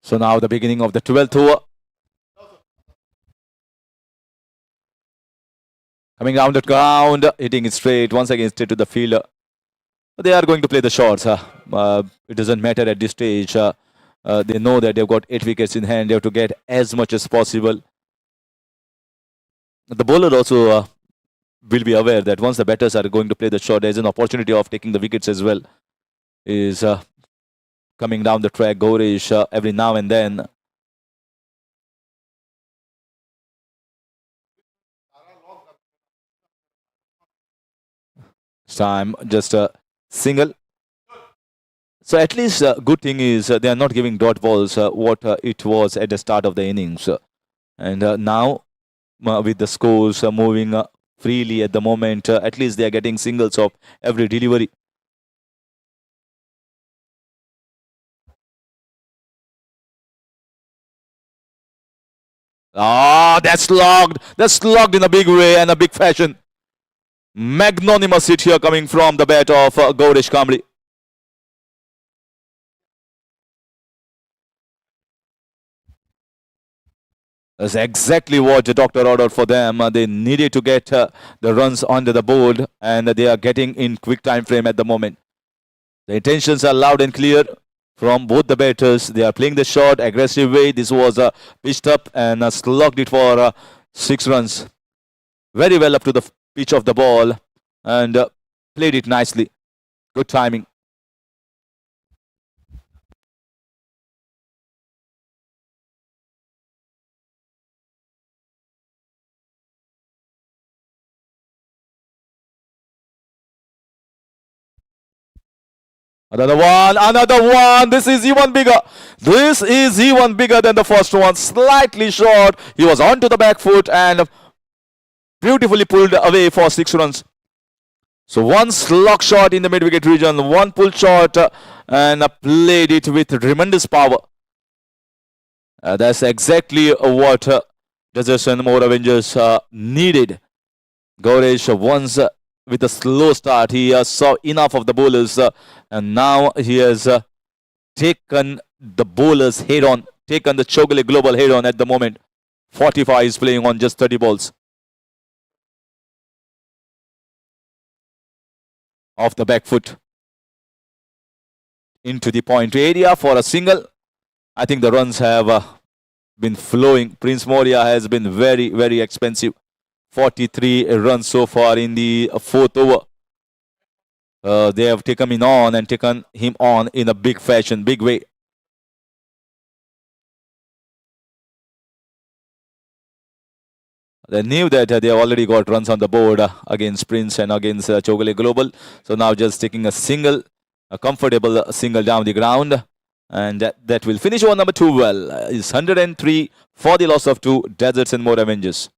So now the beginning of the 12th over. Coming down the ground, hitting it straight, once again straight to the fielder. They are going to play the shots. It doesn't matter at this stage. They know that they've got 8 wickets in hand. They have to get as much as possible. The bowler also will be aware that once the batters are going to play the shot, there's an opportunity of taking the wickets as well. Is coming down the track, Goichi, every now and then. This time, just a single. So at least good thing is they are not giving dot balls what it was at the start of the innings. And now with the scores moving freely at the moment, at least they are getting singles of every delivery. Ah, that's logged. That's logged in a big way and a big fashion. Magnanimous hit here coming from the bat of Goichi. That's exactly what the doctor ordered for them. They needed to get the runs onto the board, and they are getting in quick time frame at the moment. The intentions are loud and clear from both the batters. They are playing the shot aggressive way. This was pitched up and slugged it for 6 runs. Very well up to the pitch of the ball and played it nicely. Good timing. Another one. This is even bigger. This is even bigger than the first one. Slightly short. He was onto the back foot and beautifully pulled away for 6 runs. So one slog shot in the mid-wicket region, one pull shot and played it with tremendous power. That's exactly what Deserts and more Avengers needed. Goichi once with a slow start, he saw enough of the bowlers, and now he has taken the bowlers head on, taken the Chowgule Global head on at the moment. 45 is playing on just 30 balls. Off the back foot. Into the point area for a single. I think the runs have been flowing. Prince Moria has been very, very expensive. 43 runs so far in the fourth over. They have taken him on in a big fashion, big way. They knew that they have already got runs on the board against Prince and against Chowgule Global. So now just taking a single, a comfortable single down the ground. And that will finish over number 2 well. Is 103 for the loss of 2. Deserts and more Avengers.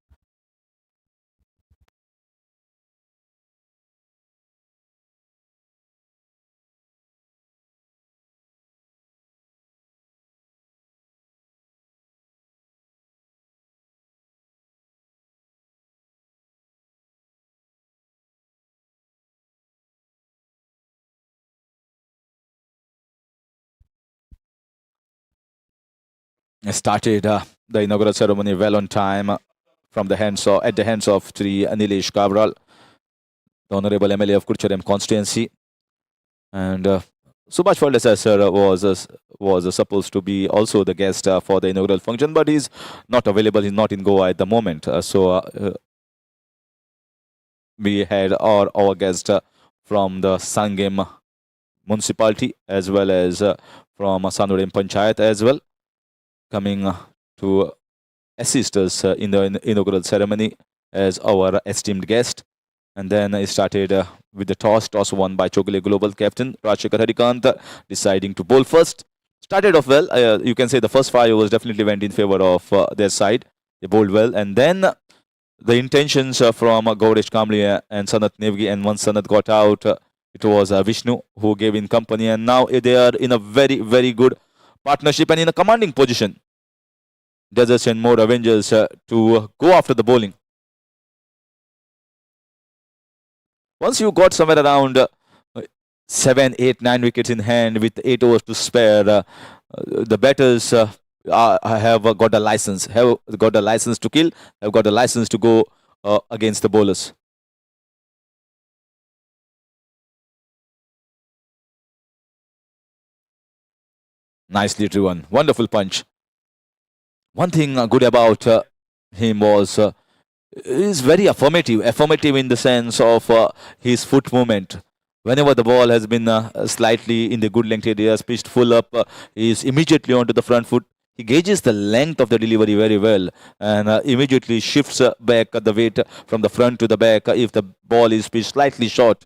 Started the inaugural ceremony well on time from the hands of, at the hands of Sri Nilesh Kabral, the Honorable MLA of Kurcharam constituency. And Subhash Faldesar sir was supposed to be also the guest for the inaugural function, but he's not available. He's not in Goa at the moment. We had our guest from the Sanguem municipality as well as from Sanguem Panchayat as well, coming to assist us in the inaugural ceremony as our esteemed guest. And then it started with the toss won by Chowgule Global captain Rajshekhar Harikant, deciding to bowl first. Started off well. You can say the first 5 overs definitely went in favor of their side. They bowled well, and then the intentions from Gauresh Kamli and Sanat Nevgi, and once Sanat got out, it was Vishnu who gave in company, and now they are in a very, very good partnership and in a commanding position. Deserts and more Avengers to go after the bowling. Once you got somewhere around 7, 8, 9 wickets in hand with 8 overs to spare, the batters have got a license, to kill, have got a license to go against the bowlers. Nicely driven, wonderful punch. One thing good about him was is very affirmative in the sense of his foot movement. Whenever the ball has been slightly in the good length area, pitched full up, he is immediately onto the front foot. He gauges the length of the delivery very well and immediately shifts back the weight from the front to the back if the ball is pitched slightly short.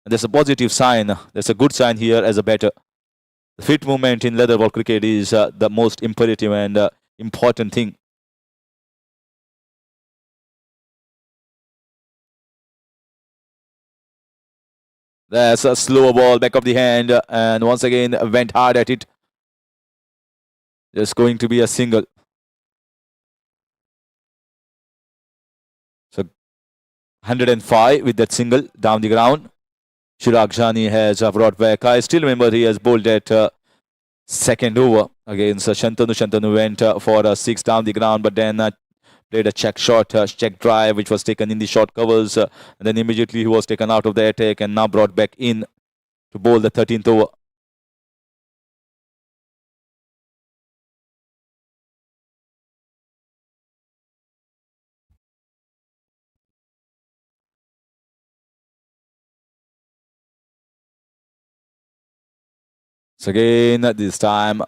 And there's a positive sign. There's a good sign here as a batter. The feet movement in leather ball cricket is the most imperative and important thing. That's a slow ball back of the hand, and once again went hard at it. Just going to be a single. So 105 with that single down the ground. Chirag Jani has brought back. I still remember he has bowled at second over against Shantanu. Shantanu went for a 6 down the ground, but then played a check shot, check drive, which was taken in the short covers. And then immediately he was taken out of the attack and now brought back in to bowl the 13th over. So again, this time,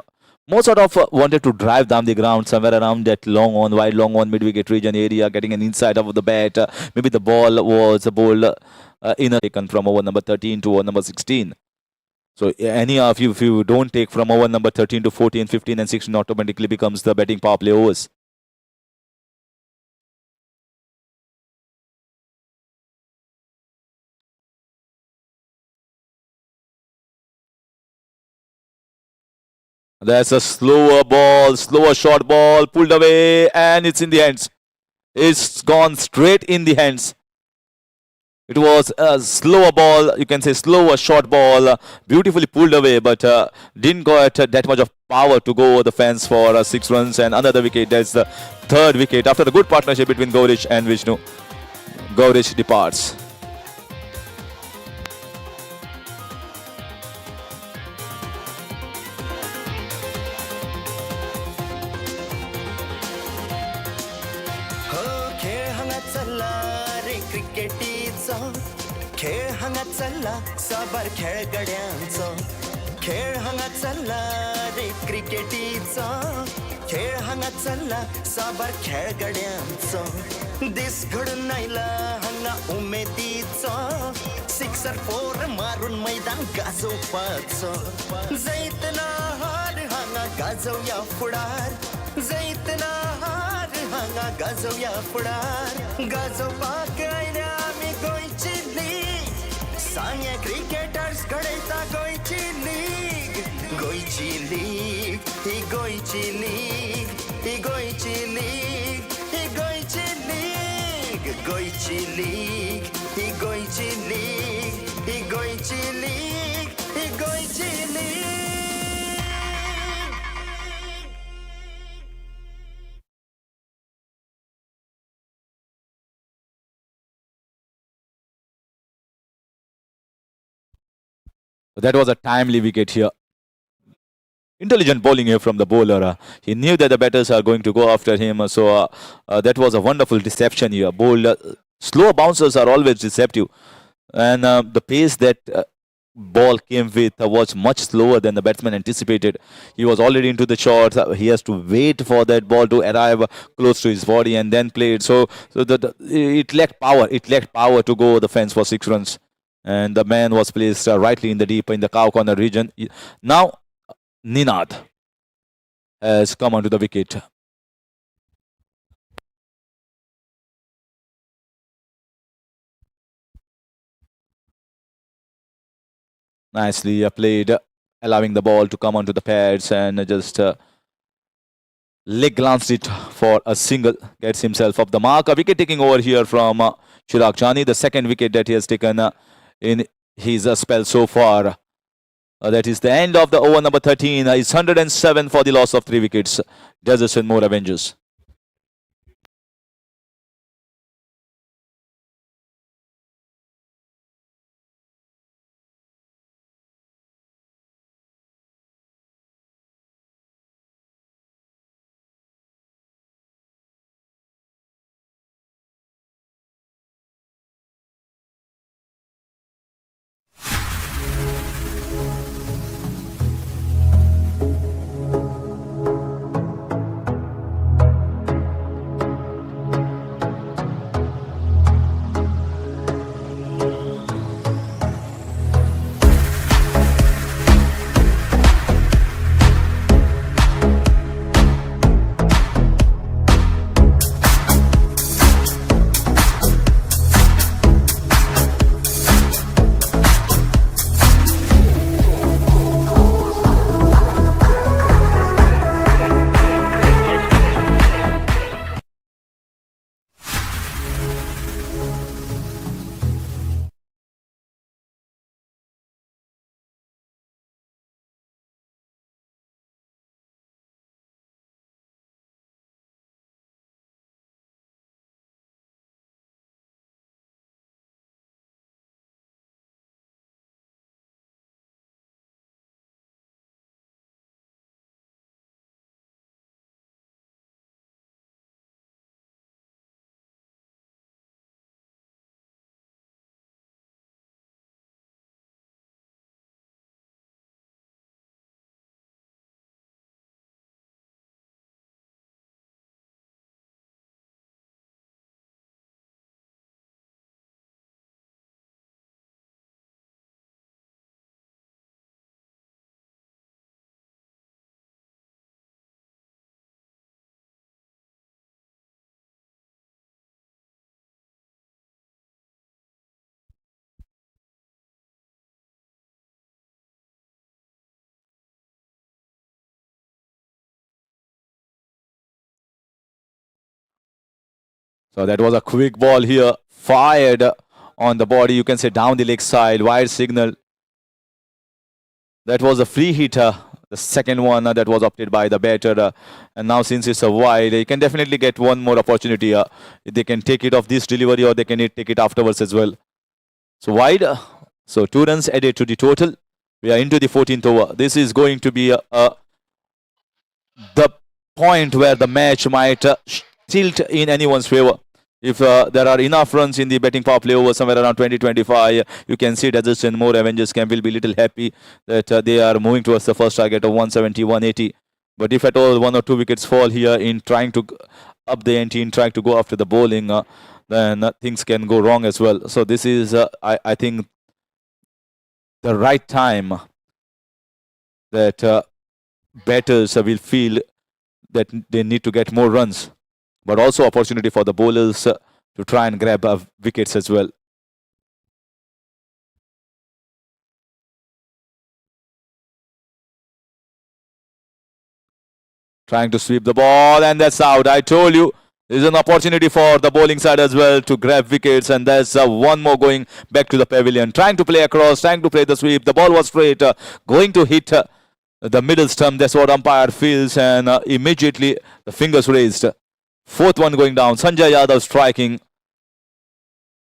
more sort of wanted to drive down the ground somewhere around that wide long on mid-wicket region area, getting an inside of the bat. Maybe the ball was bowled in a taken from over number 13 to over number 16. So any of you, if you don't take from over number 13 to 14, 15 and 16, automatically becomes the batting power play overs. That's a slower short ball, pulled away, and it's in the hands. It's gone straight in the hands. It was a slower ball, you can say slower short ball, beautifully pulled away, but didn't got that much of power to go over the fence for 6 runs and another wicket. That's the third wicket after the good partnership between Goichi and Vishnu. Goichi departs. हो खेळ हांगा चल्ला रे क्रिकेटीचो खेळ हांगा चल्ला साबार खेळगड्यांचो खेळ हांगा चल्ला रे क्रिकेटीचो खेळ हांगा चल्ला साबार खेळगड्यांचो दीस घडून आयला हांगा उमेदीचो सिक्सर फोर मारून मैदान गाजोवपाचो जैतना हार हांगा गाजोवया फुडार जैतना हार हांगा गाजोवया फुडार गाजोवपाक आयल्या आमी गोंयची लीग सांग्या क्रिकेटर्स घडयता गोंयची लीग गोंयची लीग ही गोंयची लीग ही गोंयची लीग ही गोंयची लीग गोंयची लीग ही गोंयची लीग ही गोंयची लीग ही गोंयची league That was a timely wicket here. Intelligent bowling here from the bowler. He knew that the batters are going to go after him. So that was a wonderful deception here. Slow bouncers are always deceptive. And the pace that ball came with was much slower than the batsman anticipated. He was already into the shot. He has to wait for that ball to arrive close to his body and then play it. So it lacked power. It lacked power to go over the fence for 6 runs. And the man was placed rightly in the cow corner region. Now Ninad has come onto the wicket. Nicely played, allowing the ball to come onto the pads and just leg glanced it for a single. Gets himself up the mark. A wicket taking over here from Chirag Chani, the second wicket that he has taken in his spell so far. That is the end of the over number 13. It's 107 for the loss of 3 wickets. Deserts and more Avengers. So that was a quick ball here, fired on the body. You can say down the leg side, wide signal. That was a free hitter. The second one that was opted by the batter. And now since it's a wide, they can definitely get one more opportunity. They can take it off this delivery or they can take it afterwards as well. So wide. So 2 runs added to the total. We are into the 14th over. This is going to be the point where the match might tilt in anyone's favor. If there are enough runs in the batting power play over somewhere around 20-25, you can see Desert more Avengers camp will be little happy that they are moving towards the first target of 170-180. But if at all 1 or 2 wickets fall here in trying to up the ante, in trying to go after the bowling, then things can go wrong as well. So this is, I think, the right time that batters will feel that they need to get more runs, but also opportunity for the bowlers to try and grab wickets as well. Trying to sweep the ball, and that's out. I told you, there's an opportunity for the bowling side as well to grab wickets, and there's one more going back to the pavilion. Trying to play across, trying to play the sweep. The ball was straight, going to hit the middle stump. That's what umpire feels, and immediately the fingers raised. 4th one going down. Sanjay Yadav striking.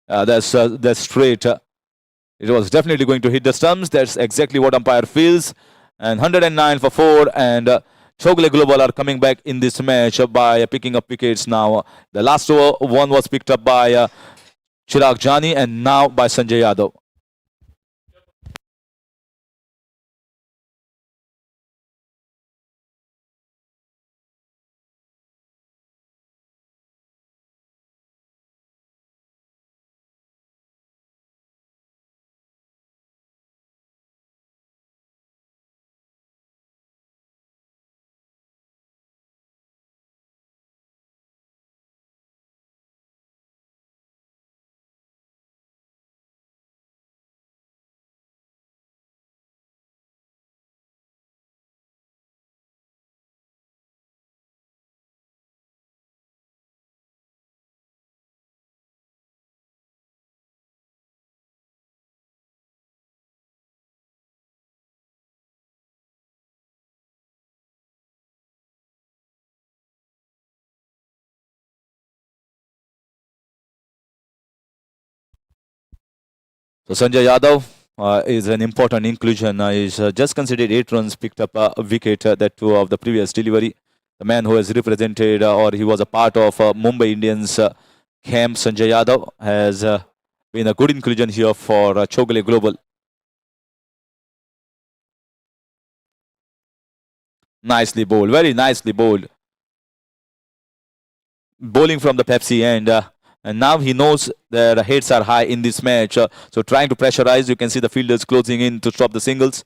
That's straight. It was definitely going to hit the stumps. That's exactly what umpire feels. And 109 for 4. And Chowgule Global are coming back in this match by picking up wickets now. The last one was picked up by Chirag Jani and now by Sanjay Yadav. So Sanjay Yadav is an important inclusion. He's just considered 8 runs, picked up a wicket, that too of the previous delivery. The man who has represented or he was a part of Mumbai Indians camp, Sanjay Yadav, has been a good inclusion here for Chowgule Global. Nicely bowled, very nicely bowled. Bowling from the Pepsi end. And now he knows the heads are high in this match. So trying to pressurize. You can see the fielders closing in to stop the singles.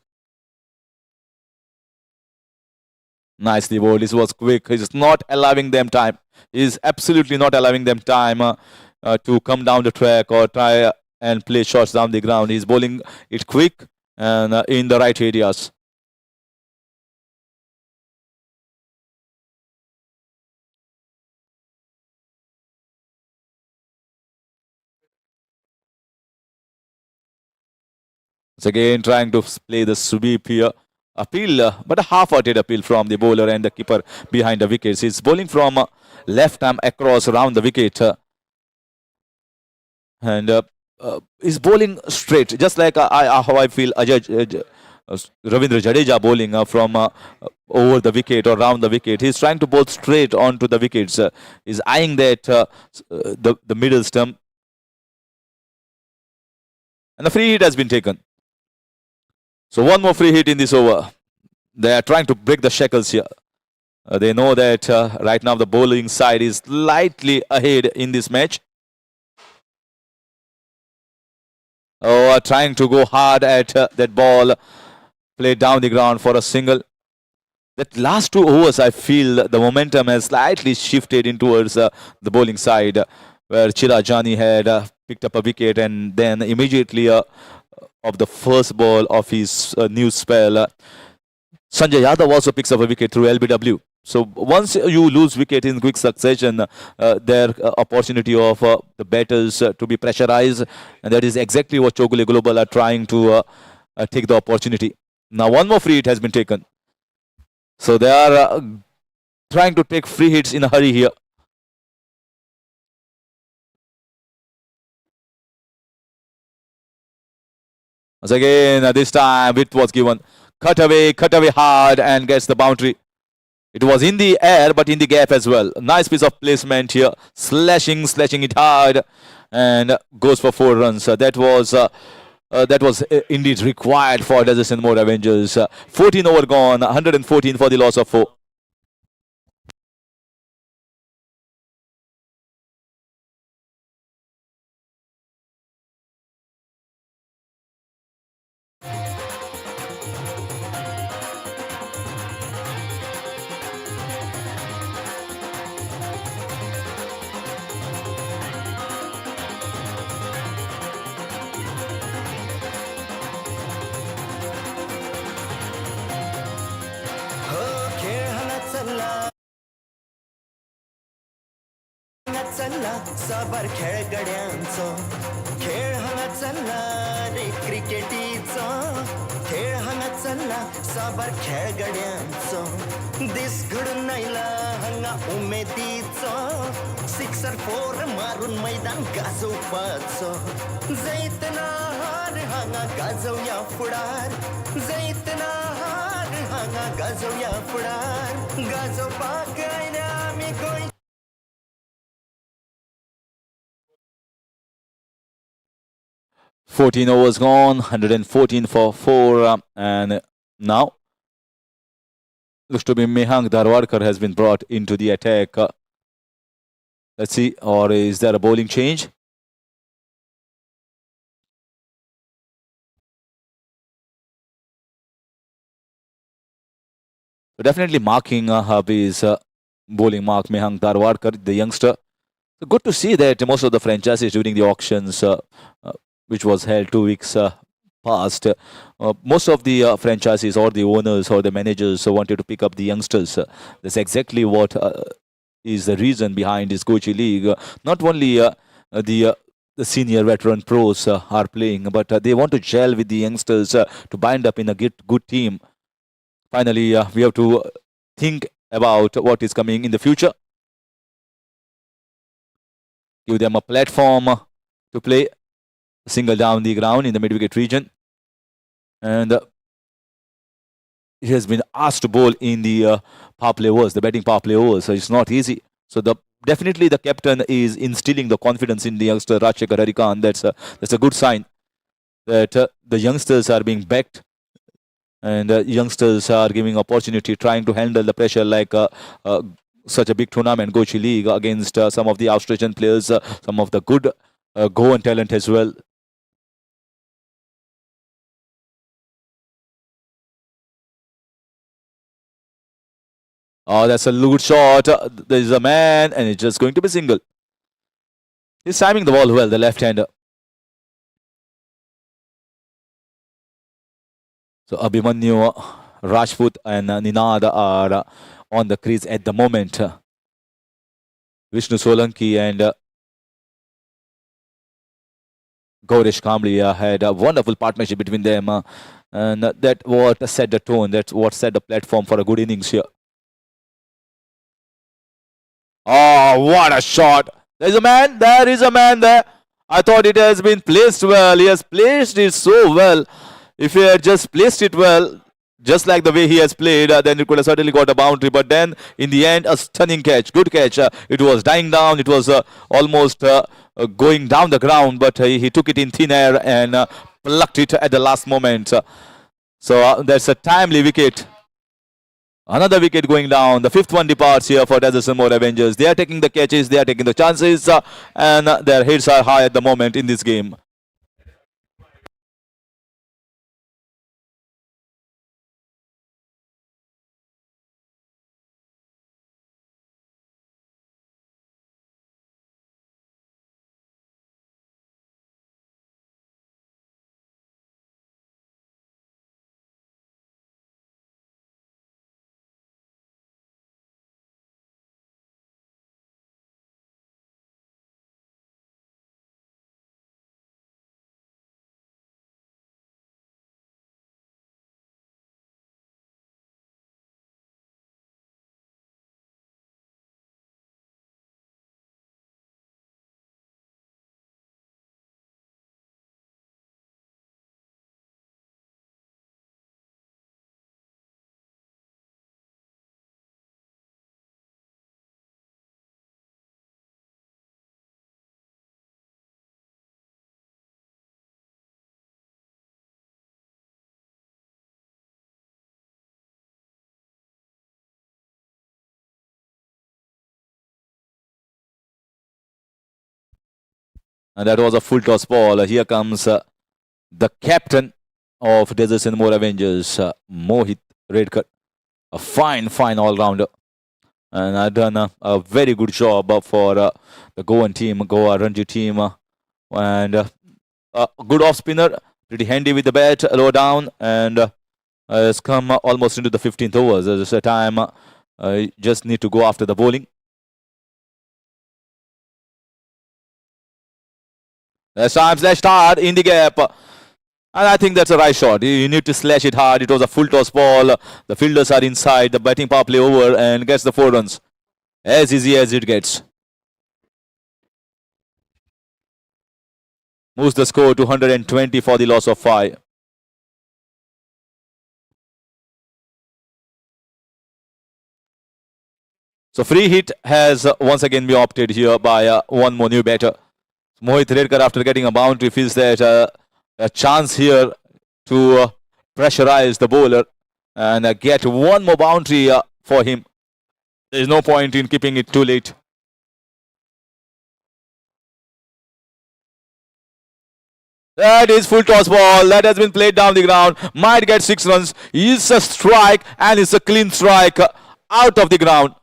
Nicely bowled. This was quick. He's not allowing them time. He's absolutely not allowing them time to come down the track or try and play shots down the ground. He's bowling it quick and in the right areas. It's again trying to play the sweep here. Appeal, but a half-hearted appeal from the bowler and the keeper behind the wickets. He's bowling from left arm across around the wicket. And he's bowling straight, just like how I feel Ravindra Jadeja bowling from over the wicket or round the wicket. He's trying to bowl straight onto the wickets. He's eyeing that the middle stump. And the free hit has been taken. So one more free hit in this over. They are trying to break the shackles here. They know that right now the bowling side is slightly ahead in this match. Trying to go hard at that ball. Played down the ground for a single. That last 2 overs, I feel the momentum has slightly shifted in towards the bowling side, where Chirag Jani had picked up a wicket and then immediately of the first ball of his new spell, Sanjay Yadav also picks up a wicket through LBW. So once you lose wicket in quick succession, their opportunity of the batters to be pressurized, and that is exactly what Chowgule Global are trying to take the opportunity. Now one more free hit has been taken. So they are trying to take free hits in a hurry here. Once again, this time it was given. Cut away hard and gets the boundary. It was in the air, but in the gap as well. Nice piece of placement here. Slashing it hard, and goes for 4 runs. That was indeed required for Desert Mode Avengers. 14 over gone, 114 for the loss of 4. हो खेळ हा चालला चालला साबार खेळगड्यांचो खेळ हांगा चालला रे क्रिकेटीचो खेळ हांगा चालला साबार खेळगड्यांचो दीस घडून आयला हांगा उमेदीचो 6 or 4 मारून मैदान गाजोवपाचो जैतना हार हांगा गाजोवया फुडार जैतना हार हांगा गाजोवया फुडार गाजोवपाक आयल्या आमी Goa 14 overs gone, 114 for 4, and now looks to be Mehang Darwadkar has been brought into the attack. Let's see, or is there a bowling change? So definitely marking his bowling mark, Mehang Darwadkar, the youngster. So good to see that most of the franchises during the auctions, which was held 2 weeks past, most of the franchises or the owners or the managers wanted to pick up the youngsters. That's exactly what is the reason behind this Goichi League. Not only the senior veteran pros are playing, but they want to gel with the youngsters to bind up in a good team. Finally, we have to think about what is coming in the future. Give them a platform to play. Single down the ground in the mid-wicket region. And he has been asked to bowl in the power play overs, the batting power play overs. So it's not easy. So definitely the captain is instilling the confidence in the youngster Rajshekhar Harikhan. That's a good sign that the youngsters are being backed, and youngsters are giving opportunity, trying to handle the pressure like such a big tournament, Goichi League, against some of the Australian players, some of the good Goan talent as well. Oh, that's a good shot. There's a man, and it's just going to be single. He's timing the ball well, the left-hander. So Abhimanyu, Rajput, and Ninad are on the crease at the moment. Vishnu Solanki and Gaurish Kamli had a wonderful partnership between them, and that what set the tone. That's what set the platform for a good innings here. Oh, what a shot! There's a man. There is a man there. I thought it has been placed well. He has placed it so well. If he had just placed it well, just like the way he has played, then it could have certainly got a boundary. But then, in the end, a stunning catch. Good catch. It was dying down. It was almost going down the ground, but he took it in thin air and plucked it at the last moment. So that's a timely wicket. Another wicket going down. The 5th one departs here for Desert Mode Avengers. They are taking the catches. They are taking the chances. And their heads are high at the moment in this game. And that was a full toss ball. Here comes the captain of Desert and More Avengers, Mohit Redkar. A fine all-rounder. And I've done a very good job for the Goan team, Goa Ranji team. And a good off-spinner, pretty handy with the bat, low down, and has come almost into the 15th overs. There's a time just need to go after the bowling. There's time slashed hard in the gap. And I think that's a right shot. You need to slash it hard. It was a full toss ball. The fielders are inside. The batting power play over and gets the 4 runs. As easy as it gets. Moves the score to 120 for the loss of 5. So free hit has once again been opted here by one more new batter. Mohit Redkar, after getting a boundary, feels that a chance here to pressurize the bowler and get one more boundary for him. There is no point in keeping it too late. That is full toss ball. That has been played down the ground. Might get 6 runs. It's a strike and it's a clean strike out of the ground.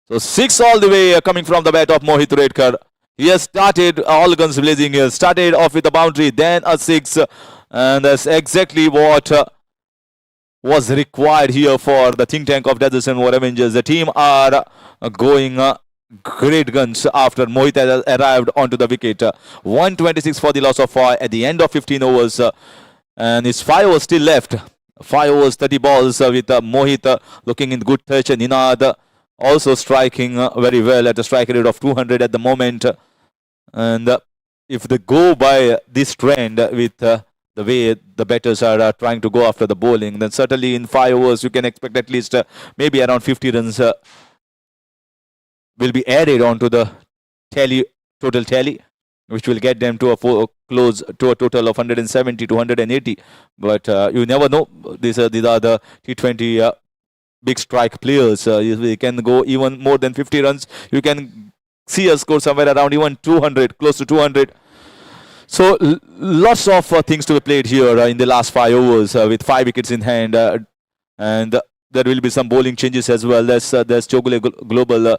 So 6 all the way coming from the bat of Mohit Redkar. He has started all guns blazing here. Started off with a boundary, then a 6. And that's exactly what was required here for the think tank of Desert and War Avengers. The team are going great guns after Mohit has arrived onto the wicket. 126 for the loss of 5 at the end of 15 overs. And it's 5 overs still left. 5 overs, 30 balls with Mohit looking in good touch. And Ninad also striking very well at a strike rate of 200 at the moment. And if they go by this trend with the way the batters are trying to go after the bowling, then certainly in 5 overs you can expect at least maybe around 50 runs will be added onto the total tally, which will get them to close to a total of 170 to 180. But you never know. These are the T20 big strike players. They can go even more than 50 runs. You can see a score somewhere around even 200, close to 200. So lots of things to be played here in the last 5 overs with 5 wickets in hand. And there will be some bowling changes as well. There's Chowgule Global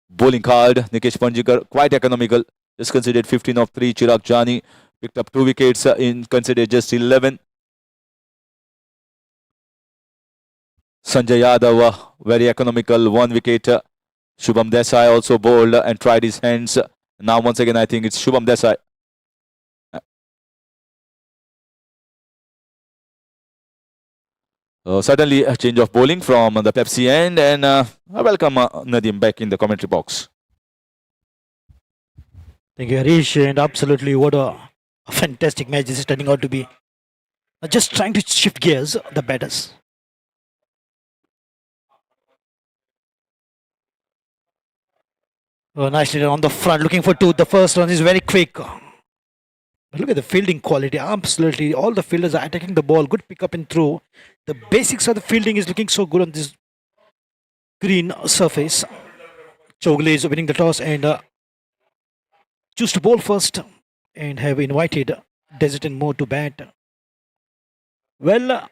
bowling card. Nikesh Panjikar, quite economical. Just considered 15 of 3. Chirag Jani picked up 2 wickets in considered just 11. Sanjay Yadav, very economical, 1 wicket. Shubham Desai also bowled and tried his hands. Now once again I think it's Shubham Desai. Certainly a change of bowling from the Pepsi end, and I welcome Nadim back in the commentary box. Thank you, Harish, and absolutely what a fantastic match this is turning out to be. Just trying to shift gears, the batters. Nicely on the front, looking for 2. The first one is very quick. But look at the fielding quality. Absolutely, all the fielders are attacking the ball. Good pick up and throw. The basics of the fielding is looking so good on this green surface. Chowgule is winning the toss and choose to bowl first and have invited Desert and Mo to bat. Well,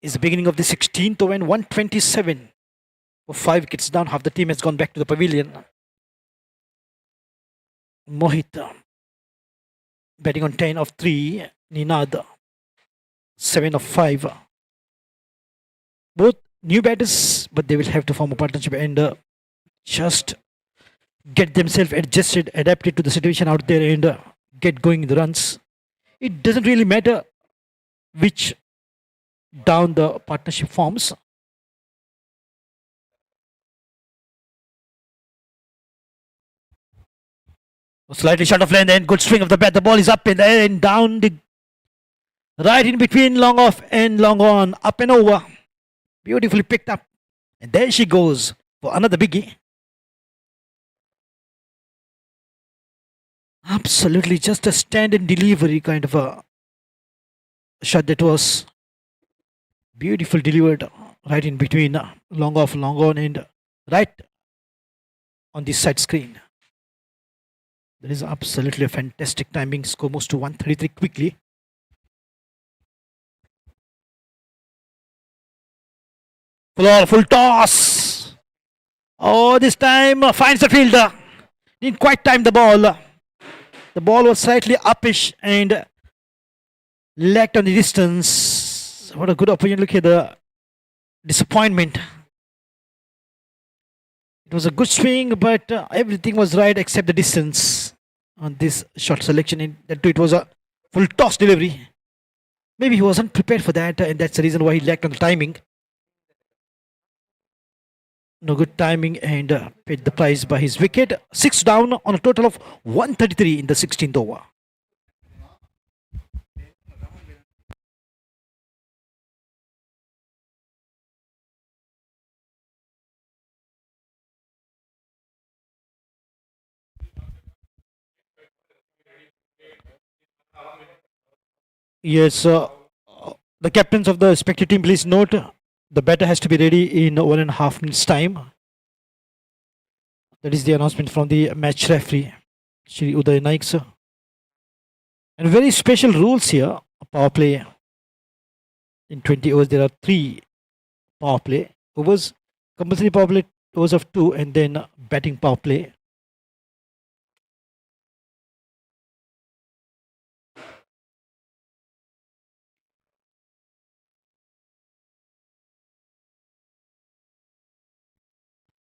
it's the beginning of the 16th over and 127. For 5 wickets down, half the team has gone back to the pavilion. Mohit batting on 10 of 3. Ninad 7 of 5. Both new batters, but they will have to form a partnership and just get themselves adjusted, adapted to the situation out there and get going in the runs. It doesn't really matter which down the partnership forms. Slightly short of length and good swing of the bat. The ball is up in the air and down the right in between long off and long on. Up and over. Beautifully picked up. And there she goes for another biggie. Absolutely just a stand and delivery kind of a shot that was beautiful delivered right in between long off, long on and right on the side screen. That is absolutely a fantastic timing. Score moves to 133 quickly. Full toss. Oh, this time finds the fielder. Didn't quite time the ball. The ball was slightly uppish and lacked on the distance. What a good opportunity. Look at the disappointment. It was a good swing, but everything was right except the distance on this shot selection. It was a full toss delivery. Maybe he wasn't prepared for that, and that's the reason why he lacked on the timing. No good timing, and paid the price by his wicket. 6 down on a total of 133 in the 16th over. Yes, the captains of the respective team, please note the batter has to be ready in 1.5 minutes' time. That is the announcement from the match referee, Shri Uday Naik, sir. And very special rules here. Power play. In 20 overs, there are 3 power play overs. Compulsory power play overs of 2, and then batting power play.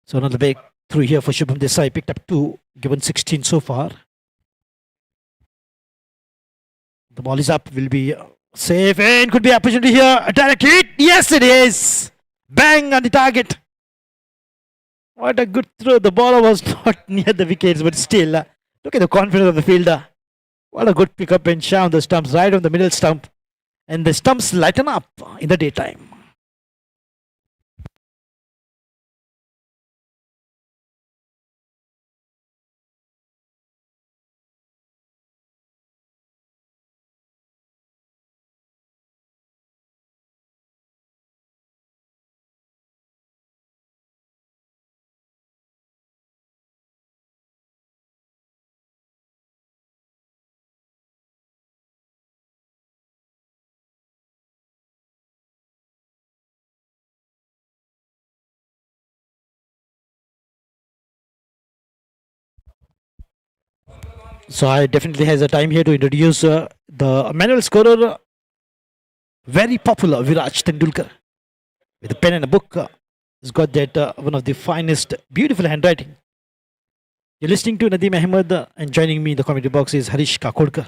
So another big through here for Shubham Desai. Picked up 2, given 16 so far. The ball is up, will be safe, and could be opportunity here. A direct hit. Yes, it is. Bang on the target. What a good throw. The ball was not near the wickets, but still, look at the confidence of the fielder. What a good pickup and shot on the stumps, right on the middle stump. And the stumps lighten up in the daytime. So I definitely has a time here to introduce the manual scorer, very popular Viraj Tendulkar, with a pen and a book. He's got that one of the finest, beautiful handwriting. You're listening to Nadeem Ahmed, and joining me in the commentary box is Harish Kakodkar.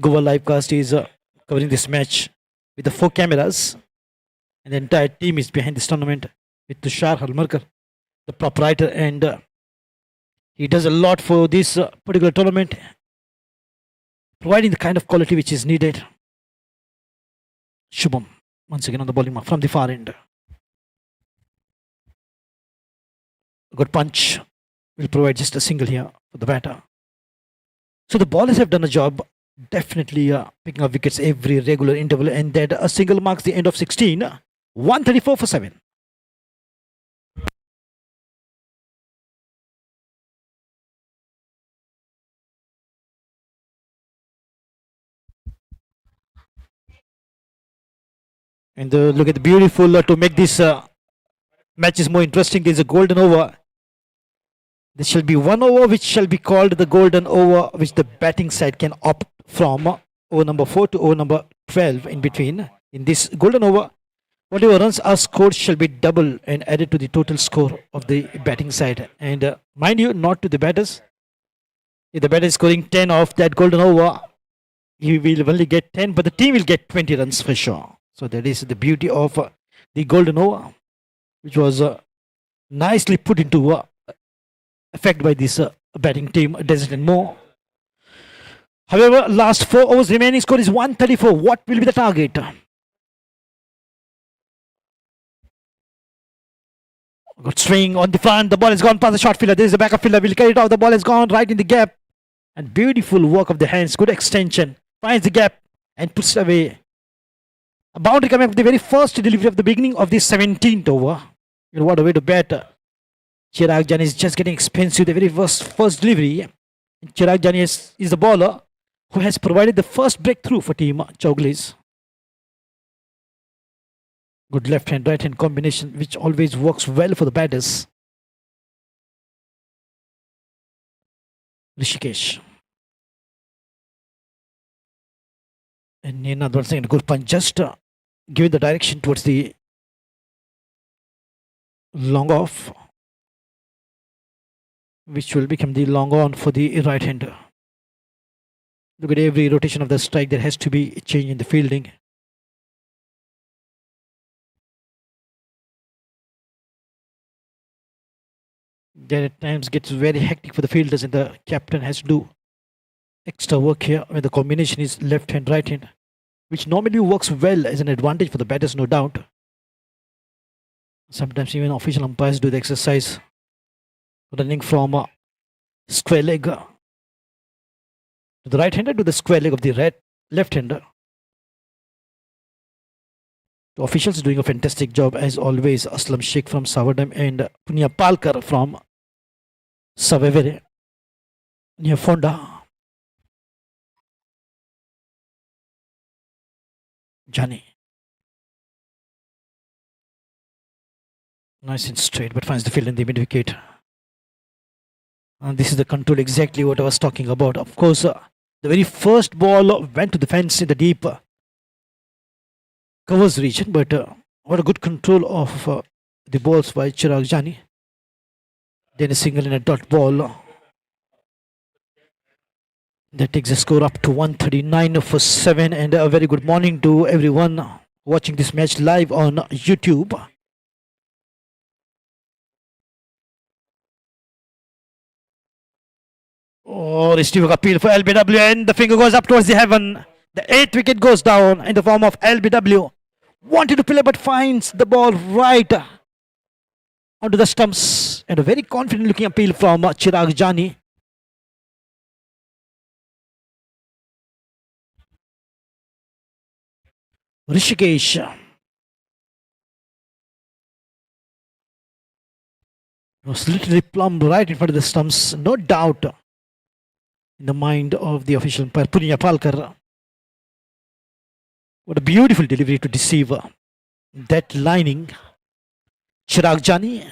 Goa Livecast is covering this match with the 4 cameras, and the entire team is behind this tournament with Tushar Halmarkar, the proprietor, and he does a lot for this particular tournament, providing the kind of quality which is needed. Shubham, once again on the bowling mark from the far end. A good punch will provide just a single here for the batter. So the bowlers have done a job, definitely picking up wickets every regular interval, and that a single marks the end of 16. 134 for 7. And look at the beautiful, to make this matches more interesting, there's a golden over. This shall be 1 over which shall be called the golden over, which the batting side can opt from over number 4 to over number 12 in between. In this golden over, whatever runs are scored shall be double and added to the total score of the batting side. And mind you, not to the batters. If the batter is scoring 10 off that golden over, he will only get 10, but the team will get 20 runs for sure. So that is the beauty of the golden over, which was nicely put into effect by this batting team, Desert and Moore. However, last 4 overs remaining, score is 134. What will be the target? Good swing on the front. The ball has gone past the short fielder. There is a backup fielder. Will carry it off. The ball has gone right in the gap. And beautiful work of the hands. Good extension. Finds the gap and puts it away. A boundary coming up the very first delivery of the beginning of this 17th over. You know, what a way to bat. Chirag Jan is just getting expensive. The very first delivery. Chirag Jani is the bowler who has provided the first breakthrough for team Chowgule's. Good left hand, right hand combination, which always works well for the batters. Rishikesh. And another thing, a good punch, just giving the direction towards the long off, which will become the long on for the right hander. Look at every rotation of the strike, there has to be a change in the fielding. That at times gets very hectic for the fielders, and the captain has to do extra work here when the combination is left hand, right hand, which normally works well as an advantage for the batters, no doubt. Sometimes even official umpires do the exercise, running from square leg to the right hander to the square leg of the left hander. The officials doing a fantastic job as always. Aslam Sheikh from Savadam and Punya Palkar from Savevere near Fonda. Jani. Nice and straight, but finds the field in the mid wicket. And this is the control, exactly what I was talking about. Of course, the very first ball went to the fence in the deep covers region, but what a good control of the balls by Chirag Jani. Then a single and a dot ball. That takes the score up to 139 for 7. And a very good morning to everyone watching this match live on YouTube. Oh, receiving appeal for LBW, and the finger goes up towards the heaven. The 8th wicket goes down in the form of LBW. Wanted to play but finds the ball right onto the stumps. And a very confident looking appeal from Chirag Jani. Rishikesh was literally plumb right in front of the stumps. No doubt in the mind of the official umpire, Punya Palkar. What a beautiful delivery to deceive that lining. Chirag Jani.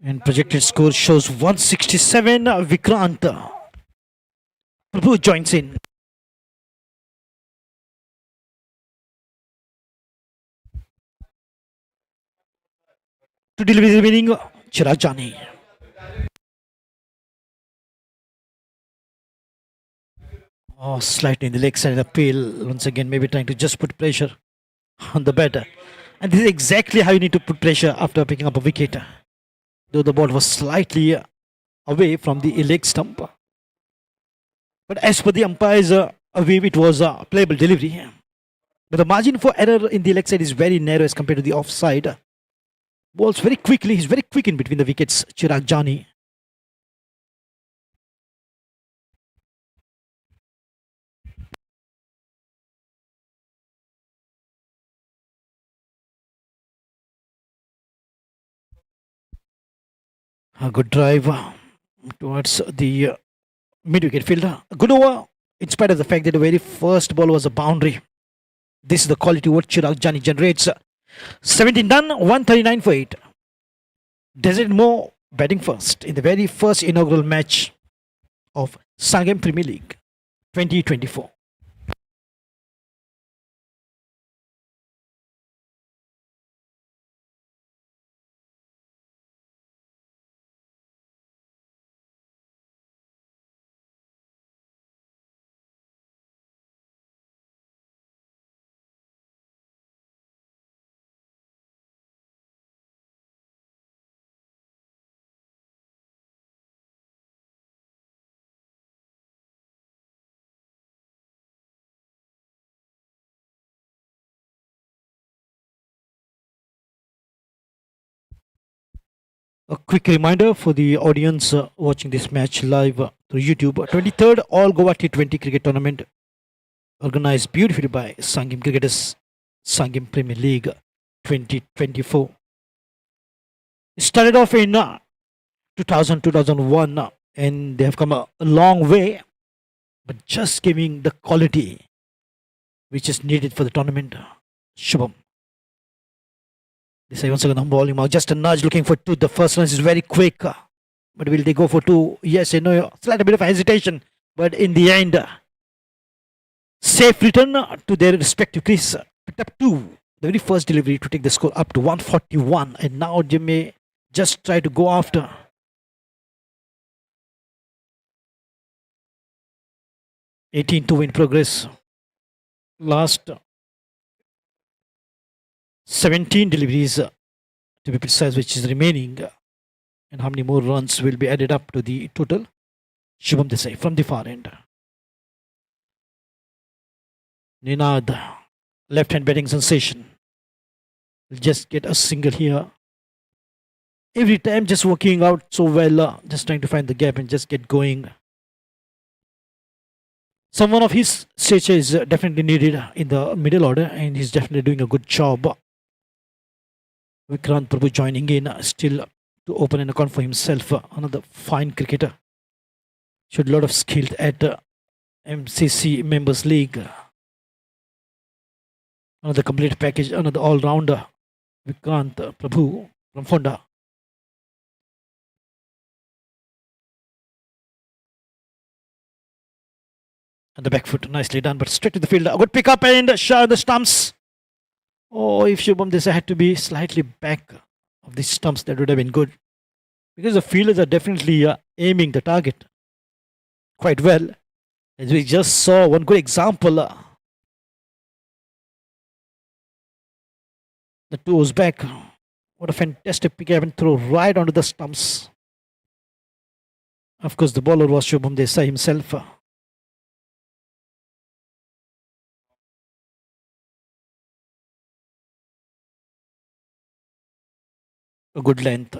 And projected score shows 167. Vikrant Prabhu joins in. To deliver the winning, Chirag Jani. Oh, slightly in the leg side appeal. Once again, maybe trying to just put pressure on the batter. And this is exactly how you need to put pressure after picking up a wicket. Though the ball was slightly away from the leg stump. But as per the umpire's view, it was a playable delivery. But the margin for error in the leg side is very narrow as compared to the offside. Balls very quickly. He's very quick in between the wickets, Chirag Jani. A good drive towards the mid-wicket fielder. A good over, in spite of the fact that the very first ball was a boundary. This is the quality what Chirag Jani generates. 17 done, 139 for 8. Desert Mo batting first in the very first inaugural match of Sanguem Premier League 2024. A quick reminder for the audience watching this match live through YouTube. 23rd All Goa T20 Cricket Tournament organized beautifully by Sanguem Cricketers, Sanguem Premier League 2024. It started off in 2001 and they have come a long way, but just giving the quality which is needed for the tournament. Shubham. They say once again on bowling out, just a nudge looking for two. The first run is very quick, but will they go for two? Yes, slight bit of hesitation, but in the end, safe return to their respective crease. Picked up two. The very first delivery to take the score up to 141, and now they may just try to go after. (18-2) in progress. Last 17 deliveries to be precise, which is remaining, and how many more runs will be added up to the total? Shubham Desai from the far end. Ninad, left-hand batting sensation, will just get a single here. Every time just working out so well, just trying to find the gap and just get going. Someone of his stature is definitely needed in the middle order, and he's definitely doing a good job. Vikrant Prabhu joining in still to open an account for himself. Another fine cricketer. Showed a lot of skill at MCC Members League. Another complete package, another all-rounder. Vikrant Prabhu from Fonda. And the back foot, nicely done, but straight to the field. A good pick up and shot the stumps. Oh, if Shubham Desai had to be slightly back of the stumps, that would have been good. Because the fielders are definitely aiming the target quite well. As we just saw one good example. The toes back. What a fantastic pick up and throw right onto the stumps. Of course, the bowler was Shubham Desai himself. A good length.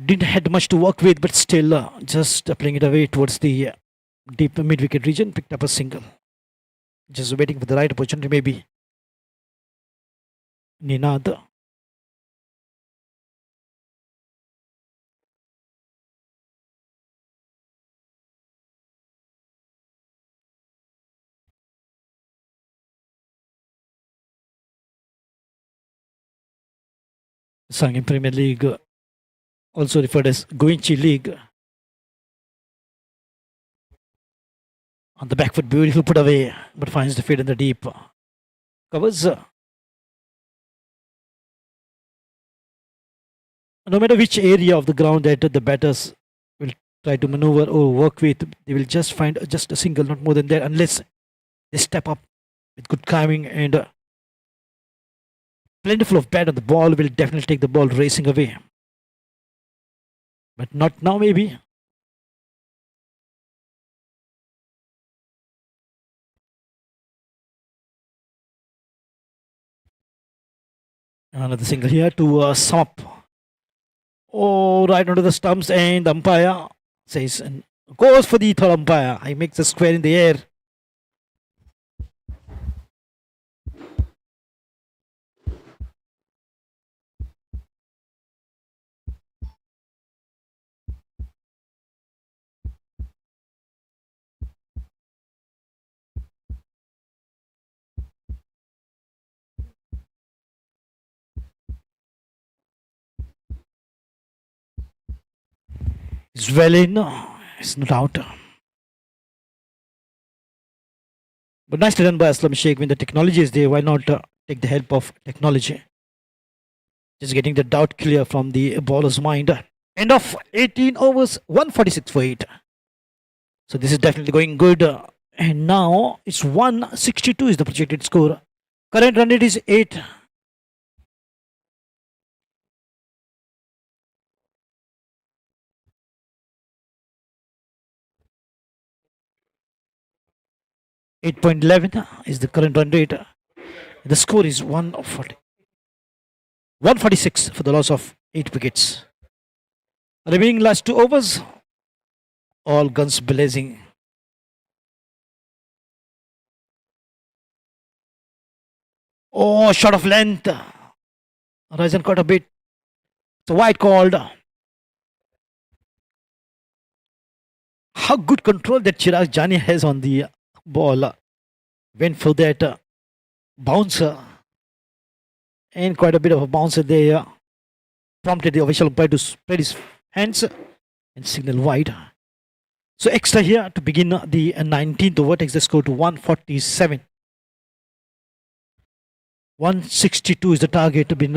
Didn't had much to work with, but still just playing it away towards the deep mid-wicket region. Picked up a single. Just waiting for the right opportunity maybe. Ninad. Sanguem Premier League, also referred as Goichi League. On the back foot, beautiful put away, but finds the field in the deep. Covers. No matter which area of the ground that the batters will try to maneuver or work with, they will just find just a single, not more than that, unless they step up with good timing and plentiful of bat on the ball will definitely take the ball racing away. But not now, maybe. Another single here to sum up. Oh, right onto the stumps, and the umpire says, and goes for the third umpire. He makes a square in the air. It's well in, it's not out. But nicely done by Aslam Sheikh. When the technology is there, why not take the help of technology? Just getting the doubt clear from the bowler's mind. End of 18 overs, 146 for 8. So this is definitely going good. And now it's 162 is the projected score. Current run rate is 8. .11 is the current run rate. The score is 140. 146 for the loss of 8 wickets. Remaining last 2 overs, all guns blazing. Oh, shot of length. Horizon caught a bit. It's a wide called. How good control that Chirag Jani has on the ball. Went for that bouncer. And quite a bit of a bouncer there. Prompted the official umpire to spread his hands and signal wide. So extra here to begin the 19th over, takes the score to 147. 162 is the target to be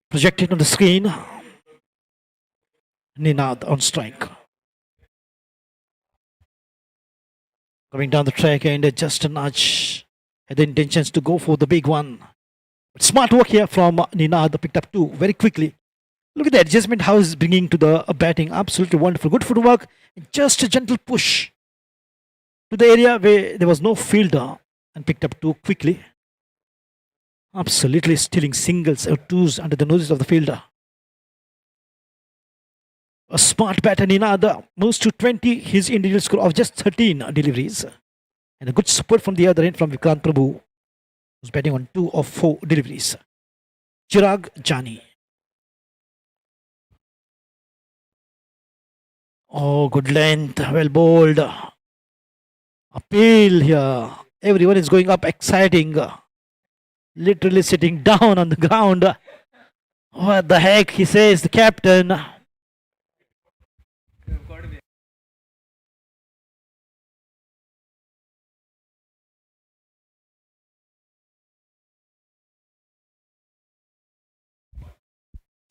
projected on the screen. Ninad on strike. Coming down the track and just a nudge. Had the intentions to go for the big one. But smart work here from Ninad, picked up 2 very quickly. Look at the adjustment, how he's bringing to the batting. Absolutely wonderful. Good footwork. Just a gentle push to the area where there was no fielder and picked up 2 quickly. Absolutely stealing singles or twos under the noses of the fielder. A smart batter Ninad moves to 20. His individual score of just 13 deliveries. And a good support from the other end from Vikrant Prabhu, who's batting on 2 of 4 deliveries. Chirag Jani. Oh, good length. Well bowled. Appeal here. Everyone is going up, exciting. Literally sitting down on the ground. What the heck, he says, the captain.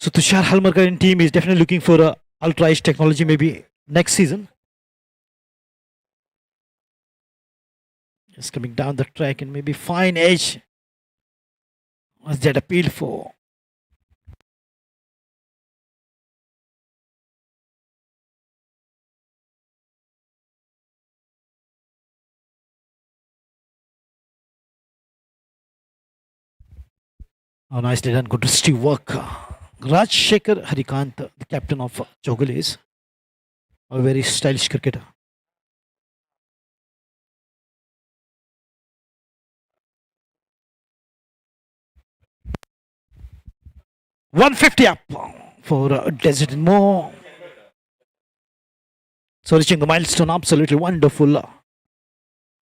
So Tushar Halmarkar and team is definitely looking for a ultra edge technology maybe next season. Just coming down the track and maybe fine edge. What's that appeal for? Oh, nicely done. Good steady work. Rajshekhar Harikant, the captain of Chowgule, is a very stylish cricketer. $150 up for Desert Moore. So reaching the milestone, absolutely wonderful.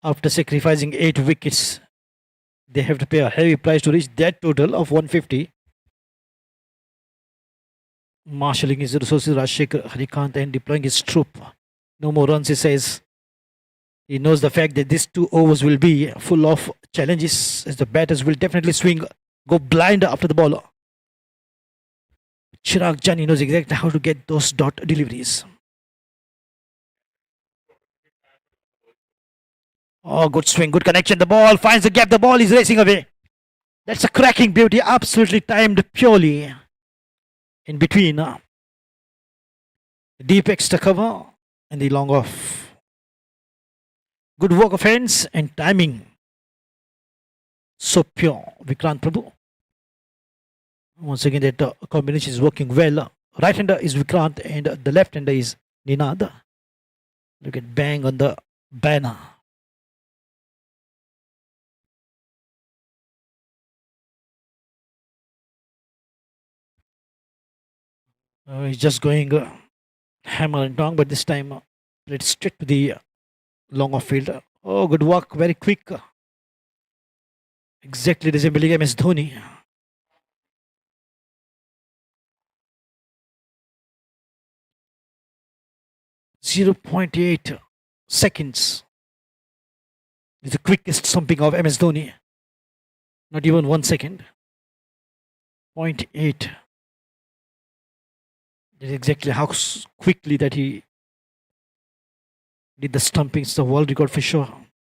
After sacrificing 8 wickets, they have to pay a heavy price to reach that total of 150. Marshalling his resources, Rajshekhar Harikant, and deploying his troop. No more runs, he says. He knows the fact that these 2 overs will be full of challenges, as the batters will definitely swing, go blind after the ball. Chirag Jani knows exactly how to get those dot deliveries. Oh, good swing, good connection. The ball finds the gap. The ball is racing away. That's a cracking beauty. Absolutely timed purely in between. Deep extra cover and the long off. Good work of hands and timing. So pure. Vikrant Prabhu. Once again, that combination is working well. Right hander is Vikrant and the left hander is Ninad. Look at bang on the banner. He's just going hammer and dong, but this time played straight to the long off field. Oh, good work, very quick. Exactly resembling MS Dhoni. .8 seconds is the quickest stumping of MS Dhoni. Not even 1 second. 0.8. That is exactly how quickly that he did the stumping. It's the world record for sure.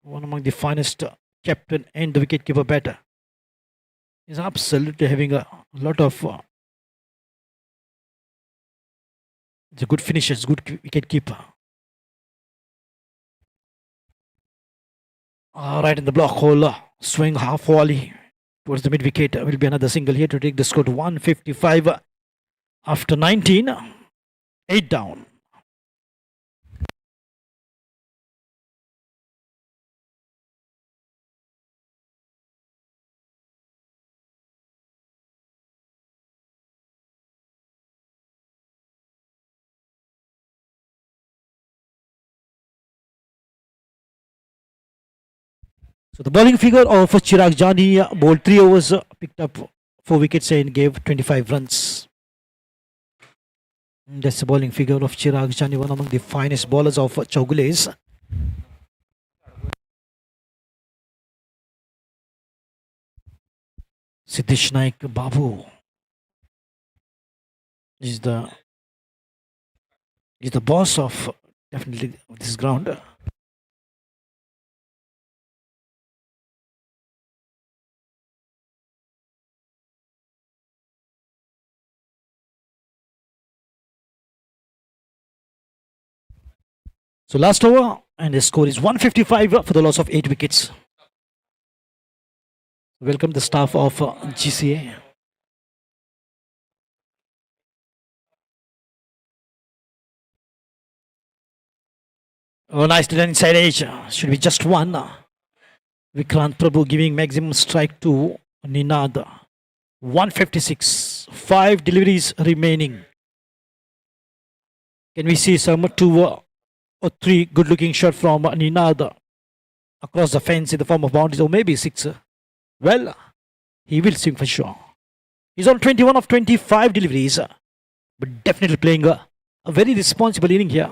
One among the finest captain and the wicketkeeper batter. He's absolutely having a lot of the good finishes, good wicketkeeper. Right in the block hole, swing half volley towards the mid wicket. Will be another single here to take the score to 155 after 19. 8 down. So the bowling figure of Chirag Jani bowled 3 overs, picked up 4 wickets and gave 25 runs. That's the bowling figure of Chirag Jani, one among the finest bowlers of Chowgule's. Siddesh Naik Babu is the boss of definitely this ground. So last over, and the score is 155 for the loss of 8 wickets. Welcome the staff of GCA. Oh, nice to inside edge. Should be just one. Vikrant Prabhu giving maximum strike to Ninad. 156. 5 deliveries remaining. Can we see some 2 or 3 good looking shot from Ninad across the fence in the form of boundaries, or maybe 6? Well, he will swing for sure. He's on 21 of 25 deliveries, but definitely playing a very responsible inning here.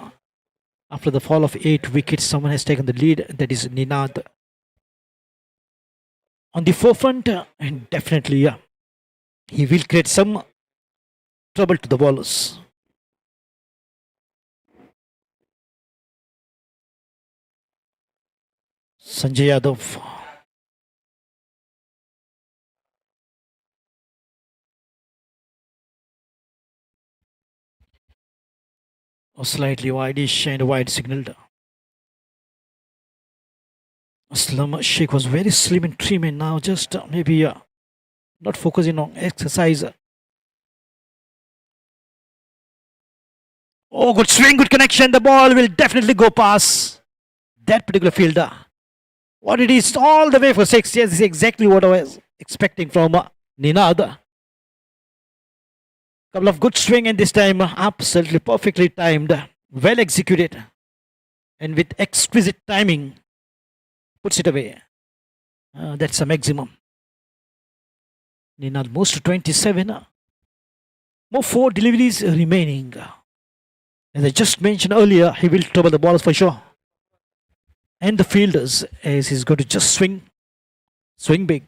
After the fall of 8 wickets, someone has taken the lead. That is Ninad. On the forefront, and definitely he will create some trouble to the bowlers. Sanjay Yadav. Slightly wideish and wide signaled. Aslam Sheikh was very slim and trim, and now just maybe not focusing on exercise. Oh, good swing, good connection. The ball will definitely go past that particular fielder. What it is all the way for 6 years is exactly what I was expecting from Ninad. Couple of good swing, and this time absolutely perfectly timed, well executed, and with exquisite timing puts it away. That's a maximum. Ninad moves to 27. More 4 deliveries remaining. As I just mentioned earlier, he will trouble the ballers for sure, and the fielders, as he's going to just swing big.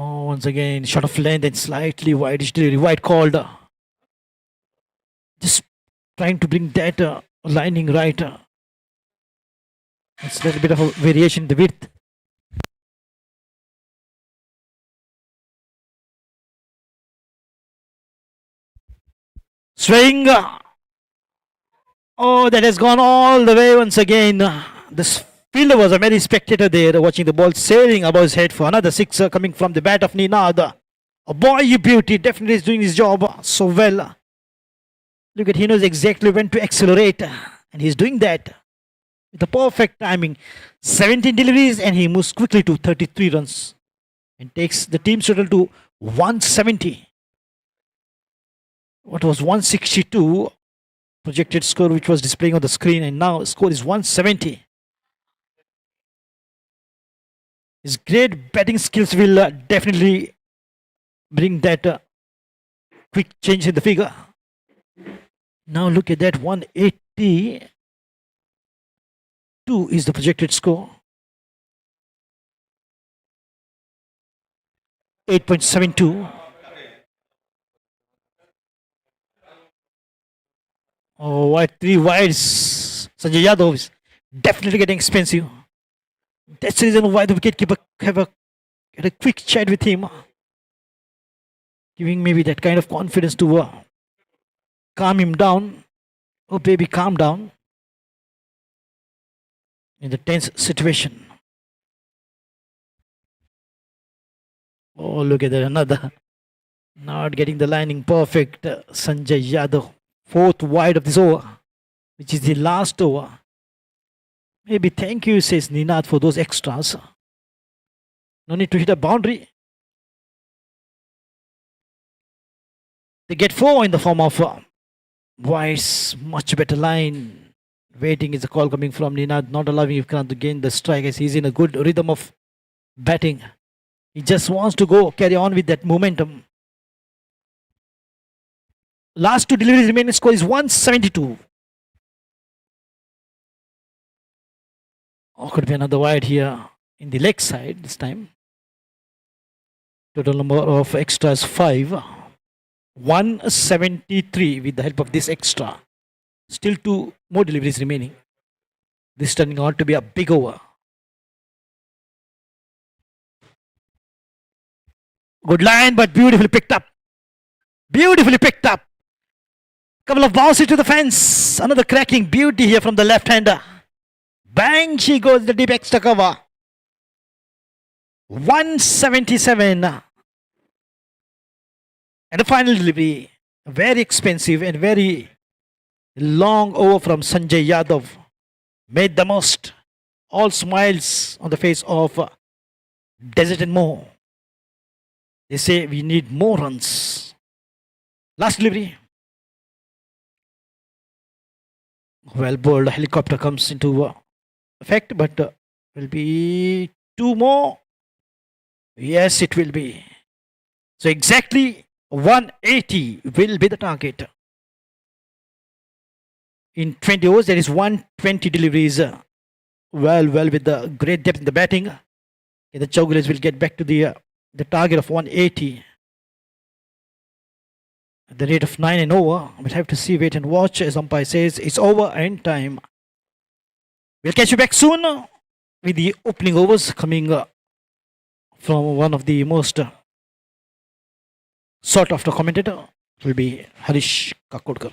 Oh, once again, shot of length and slightly wideish delivery, wide called. Just trying to bring that lining right. It's a little bit of a variation in the width. Swing. Oh, that has gone all the way once again. This fielder was a very spectator there, watching the ball sailing above his head for another 6 coming from the bat of Ninad. A boy, you beauty, definitely is doing his job so well. Look at, he knows exactly when to accelerate, and he's doing that with the perfect timing. 17 deliveries, and he moves quickly to 33 runs and takes the team's total to 170. What was 162 projected score, which was displaying on the screen, and now score is 170. His great batting skills will definitely bring that quick change in the figure. Now look at that, 182 is the projected score. 8.72. Oh, wide, 3 wides. Sanjay Yadav is definitely getting expensive. That's the reason why the wicketkeeper had a quick chat with him, giving maybe that kind of confidence to calm him down. Oh, baby, calm down. in the tense situation. Oh, look at that, another. Not getting the lining perfect. Sanjay Yadav, fourth wide of this over, which is the last over. Maybe thank you, says Ninad, for those extras. No need to hit a boundary. They get 4 in the form of Vice, much better line. Waiting is a call coming from Ninad, not allowing Vikrant to gain the strike as he's in a good rhythm of batting. He just wants to go carry on with that momentum. Last 2 deliveries remaining score is 172. Oh, could be another wide here in the leg side this time. Total number of extras 5. 173 with the help of this extra. Still 2 more deliveries remaining. This turning out to be a big over. Good line, but beautifully picked up. Beautifully picked up. Couple of bounces to the fence. Another cracking beauty here from the left-hander. Bang, she goes the deep extra cover. 177. And the final delivery. Very expensive and very long over from Sanjay Yadav. Made the most. All smiles on the face of Desert and Mo. They say we need more runs. Last delivery. Well bowled, helicopter comes into effect, but will be 2 more. Yes, it will be. So exactly 180 will be the target. In 20 overs, there is 120 deliveries. Well, with the great depth in the batting. The Chowgules will get back to the target of 180. At the rate of 9 and over, we'll have to see, wait and watch. As umpire says, it's over and time. We'll catch you back soon with the opening overs coming from one of the most sought after commentator. It will be Harish Kakodkar.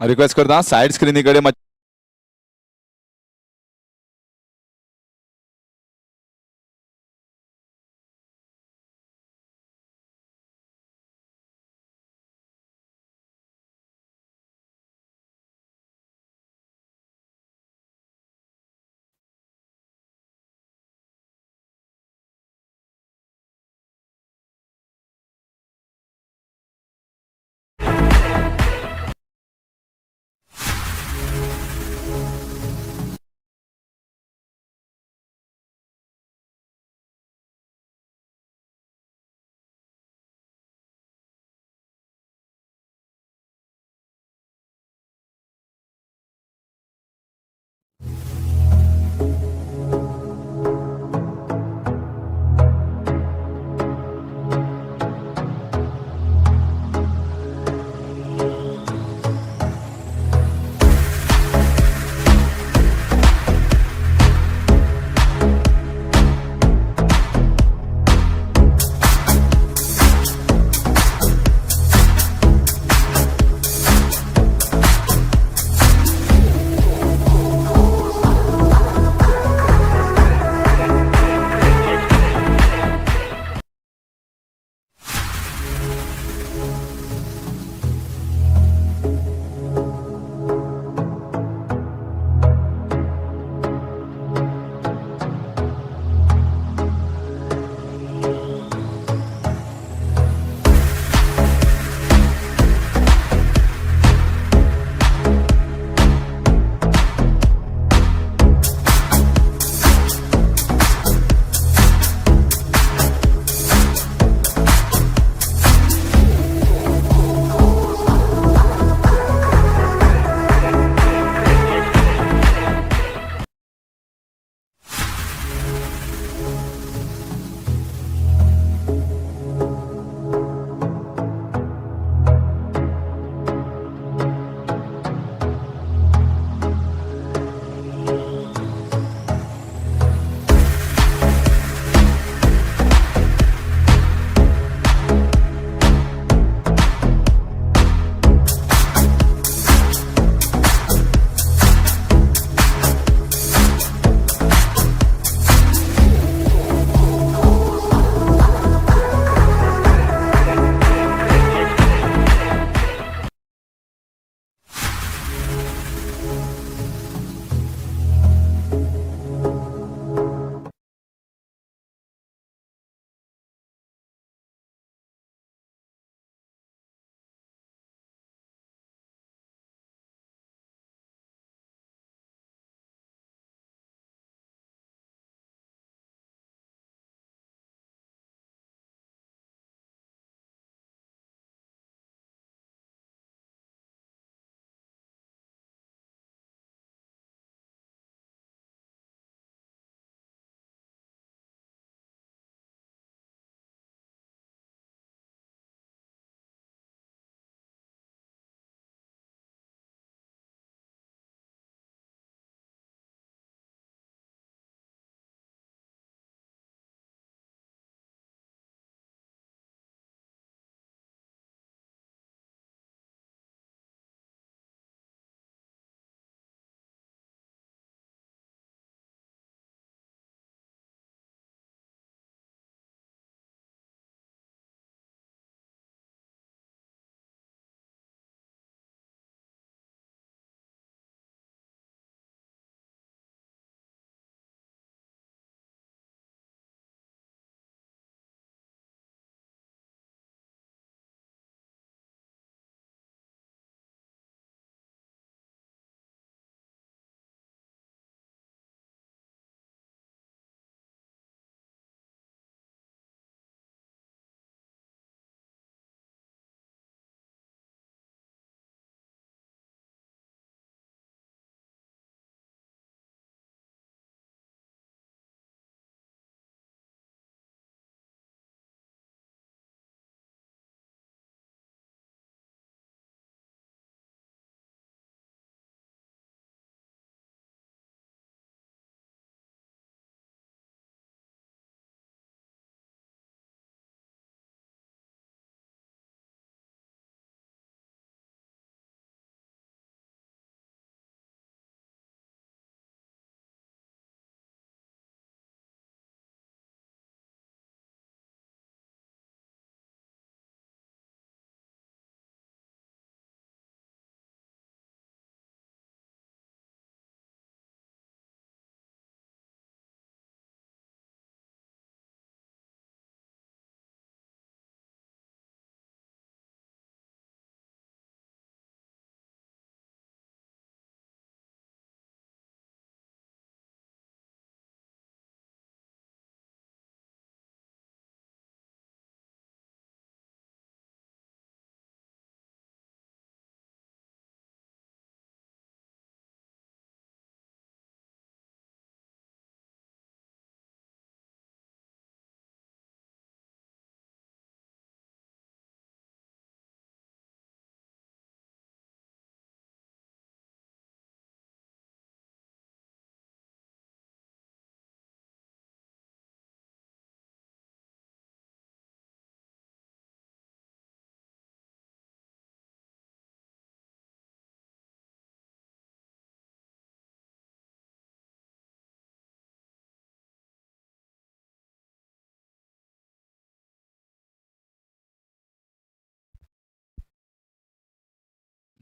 Request करता side स्क्रिनी कडेन मातशें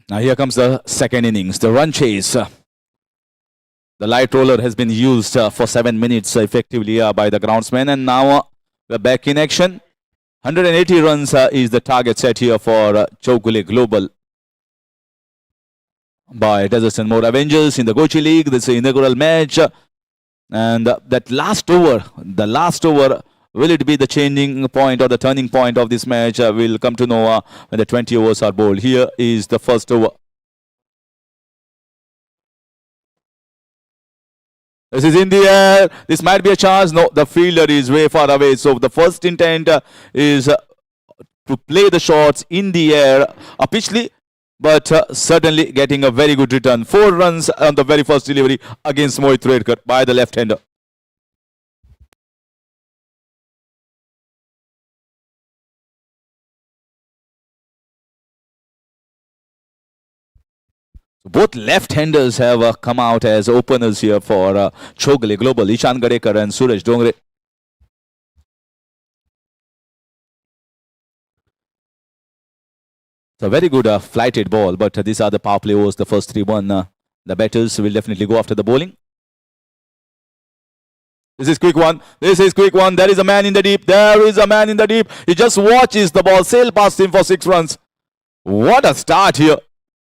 Now here comes the second innings, the run chase. The light roller has been used for 7 minutes effectively by the groundsman, and now we're back in action. 180 runs is the target set here for Chowgule Global by Desert and More Avengers in the Goichi League. This is the inaugural match, and that last over, will it be the changing point or the turning point of this match? We'll come to know when the 20 overs are bowled. Here is the first over. This is in the air. This might be a chance. No, the fielder is way far away. So the first intent is to play the shots in the air, pitchly, but certainly getting a very good return. 4 runs on the very first delivery against Mohit Redkar by the left-hander. Both left-handers have come out as openers here for Chowgule Global, Ishan Gadekar and Suraj Dongre. It's a very good flighted ball, but these are the power play overs, the first 3-1. The batters will definitely go after the bowling. This is quick one. This is quick one. There is a man in the deep. There is a man in the deep. He just watches the ball sail past him for 6 runs. What a start here.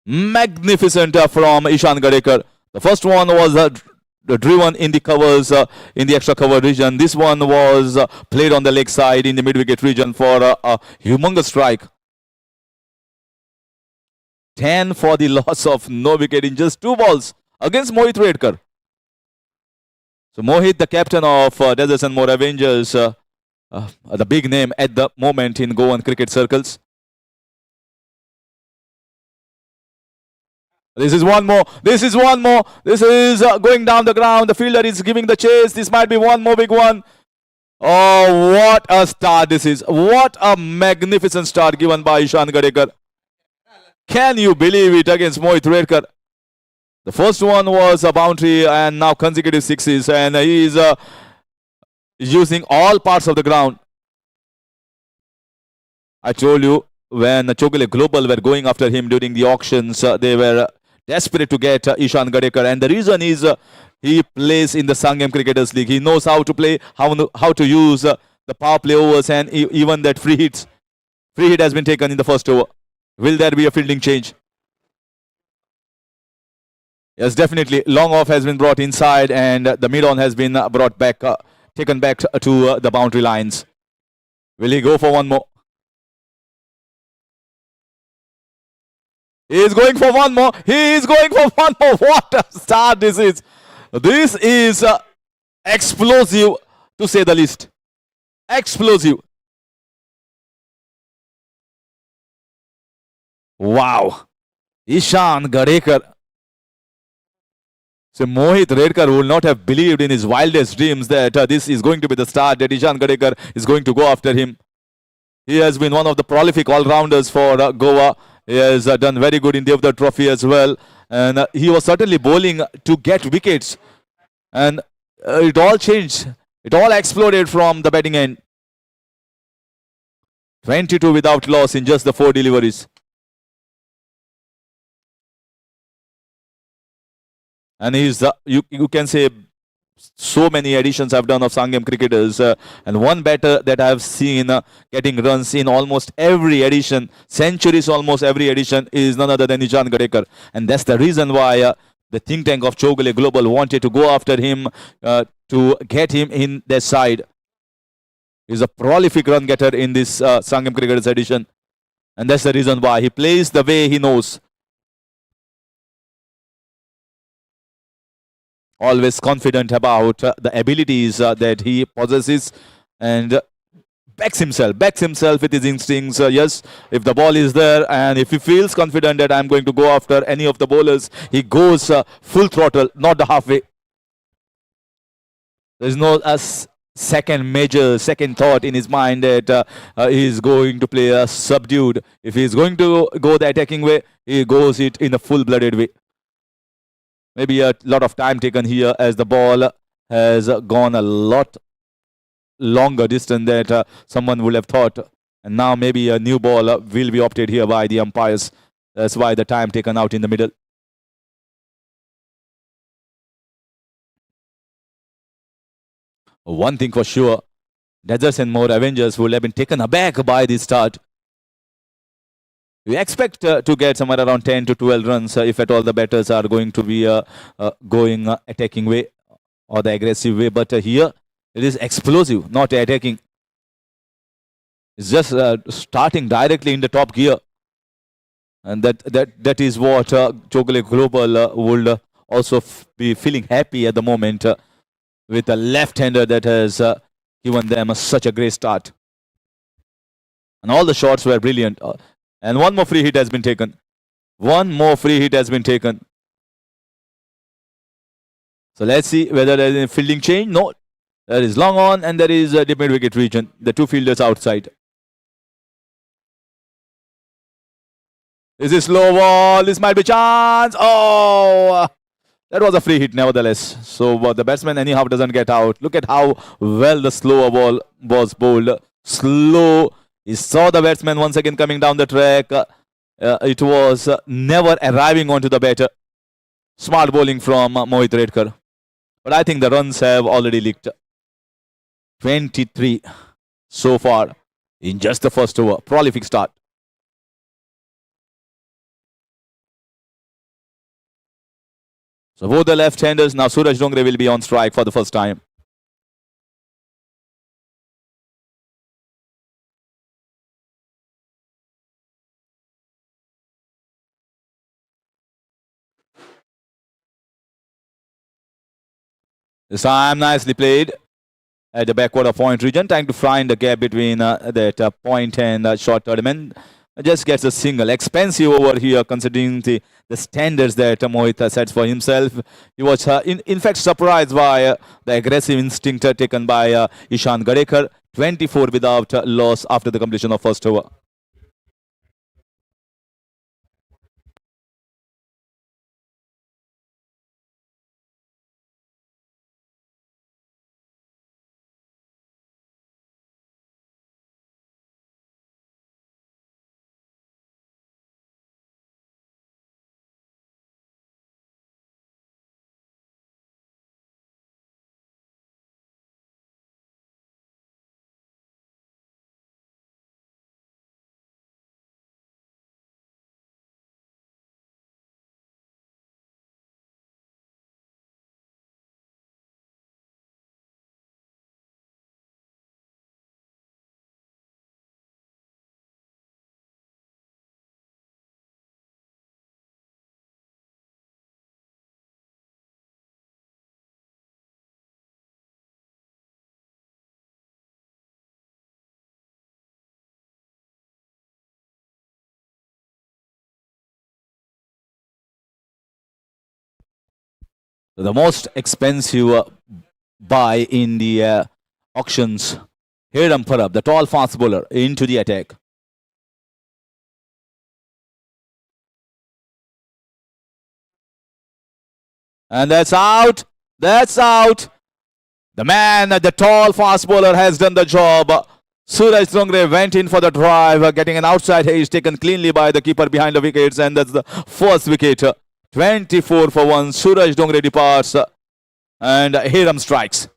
Magnificent from Ishan Gadekar. The first one was driven in the covers, in the extra cover region. This one was played on the leg side in the mid-wicket region for a humongous strike. 10 for the loss of no wicket in just 2 balls against Mohit Redkar. So Mohit, the captain of Desert and More Avengers, the big name at the moment in Goan cricket circles. This is one more. This is one more. This is going down the ground. The fielder is giving the chase. This might be one more big one. Oh, what a start this is. What a magnificent start given by Ishan Gadekar. Can you believe it against Mohit Redkar? The first one was a boundary and now consecutive 6s, and he is using all parts of the ground. I told you when Chowgule Global were going after him during the auctions, they were desperate to get Ishan Gadekar, and the reason is he plays in the Sanguem Cricketers League. He knows how to play, how to use the power play overs, and even that free hit has been taken in the first over. Will there be a fielding change? Yes, definitely. Long off has been brought inside, and the mid-on has been brought back, taken back to the boundary lines. Will he go for one more? He is going for one more. He is going for one more. What a start this is. This is explosive, to say the least. Explosive. Wow. Ishan Gadekar. So Mohit Redkar would not have believed in his wildest dreams that this is going to be the start, that Ishan Gadekar is going to go after him. He has been one of the prolific all-rounders for Goa. He has done very good in the Avda Trophy as well. And he was certainly bowling to get wickets. And it all changed. It all exploded from the batting end. 22 without loss in just the 4 deliveries. And he's, you can say, so many additions I've done of Sanguem cricketers, and one batter that I've seen getting runs in almost every edition, centuries almost every edition, is none other than Ishan Gadekar. And that's the reason why the think tank of Chowgule Global wanted to go after him to get him in their side. He's a prolific run getter in this Sanguem cricketers edition, and that's the reason why he plays the way he knows. Always confident about the abilities that he possesses, and backs himself with his instincts. Yes, if the ball is there and if he feels confident that I'm going to go after any of the bowlers, he goes full throttle, not the halfway. There's no second thought in his mind that he is going to play subdued. If he is going to go the attacking way, he goes it in a full-blooded way. Maybe a lot of time taken here as the ball has gone a lot longer distance than someone would have thought. And now maybe a new ball will be opted here by the umpires. That's why the time taken out in the middle. One thing for sure, Deserts and more Avengers will have been taken aback by the start. We expect to get somewhere around 10 to 12 runs if at all the batters are going to be going attacking way or the aggressive way. But here it is explosive, not attacking. It's just starting directly in the top gear. And that is what Chowgule Global would also be feeling happy at the moment with a left-hander that has given them such a great start. And all the shots were brilliant. And one more free hit has been taken. One more free hit has been taken. So let's see whether there is a fielding change. No, there is long on and there is the mid-wicket region. The two fielders outside. This is slow ball. This might be chance. Oh, that was a free hit nevertheless. So the batsman anyhow doesn't get out. Look at how well the slower ball was bowled. Slow. He saw the batsman once again coming down the track. It was never arriving onto the batter. Smart bowling from Mohit Redkar. But I think the runs have already leaked. 23 so far in just the first over. Prolific start. So both the left-handers, now Suraj Dongre will be on strike for the first time. This time nicely played at the backward of point region, trying to find the gap between that point and short tournament. Just gets a single. Expensive over here considering the standards that Mohit sets for himself. He was in fact surprised by the aggressive instinct taken by Ishan Gadekar. 24 without loss after the completion of first over. The most expensive buy in the auctions. Hiram Parab, the tall fast bowler, into the attack. And that's out. That's out. The man, the tall fast bowler, has done the job. Suraj Dongre went in for the drive, getting an outside edge taken cleanly by the keeper behind the wickets, and that's the first wicket. 24 for 1. Suraj Dongre departs, and Hiram strikes.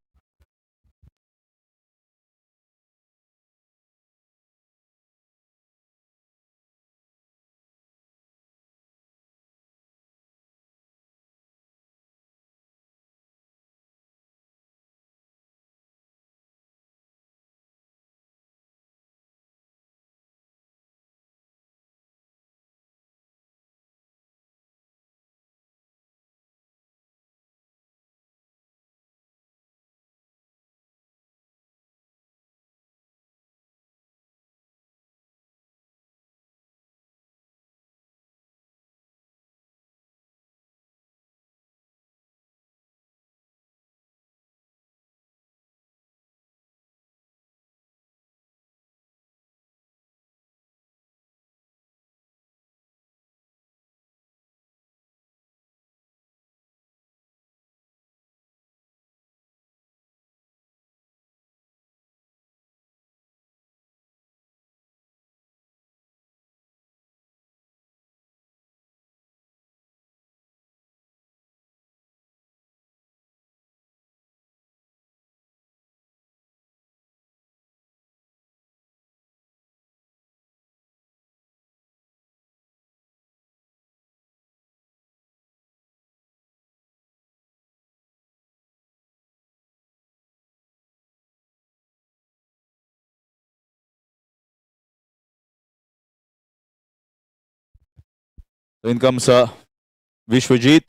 So in comes Vishwajit.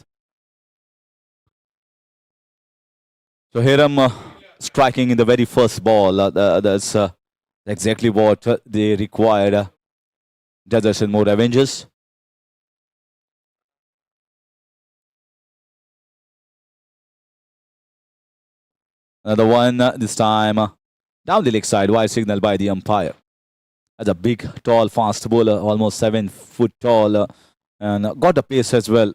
So Hiram striking in the very first ball. That's exactly what they required. Judges and more Avengers. Another one this time down the leg side, wide signal by the umpire. That's a big, tall, fast bowler, almost 7 foot tall, and got the pace as well.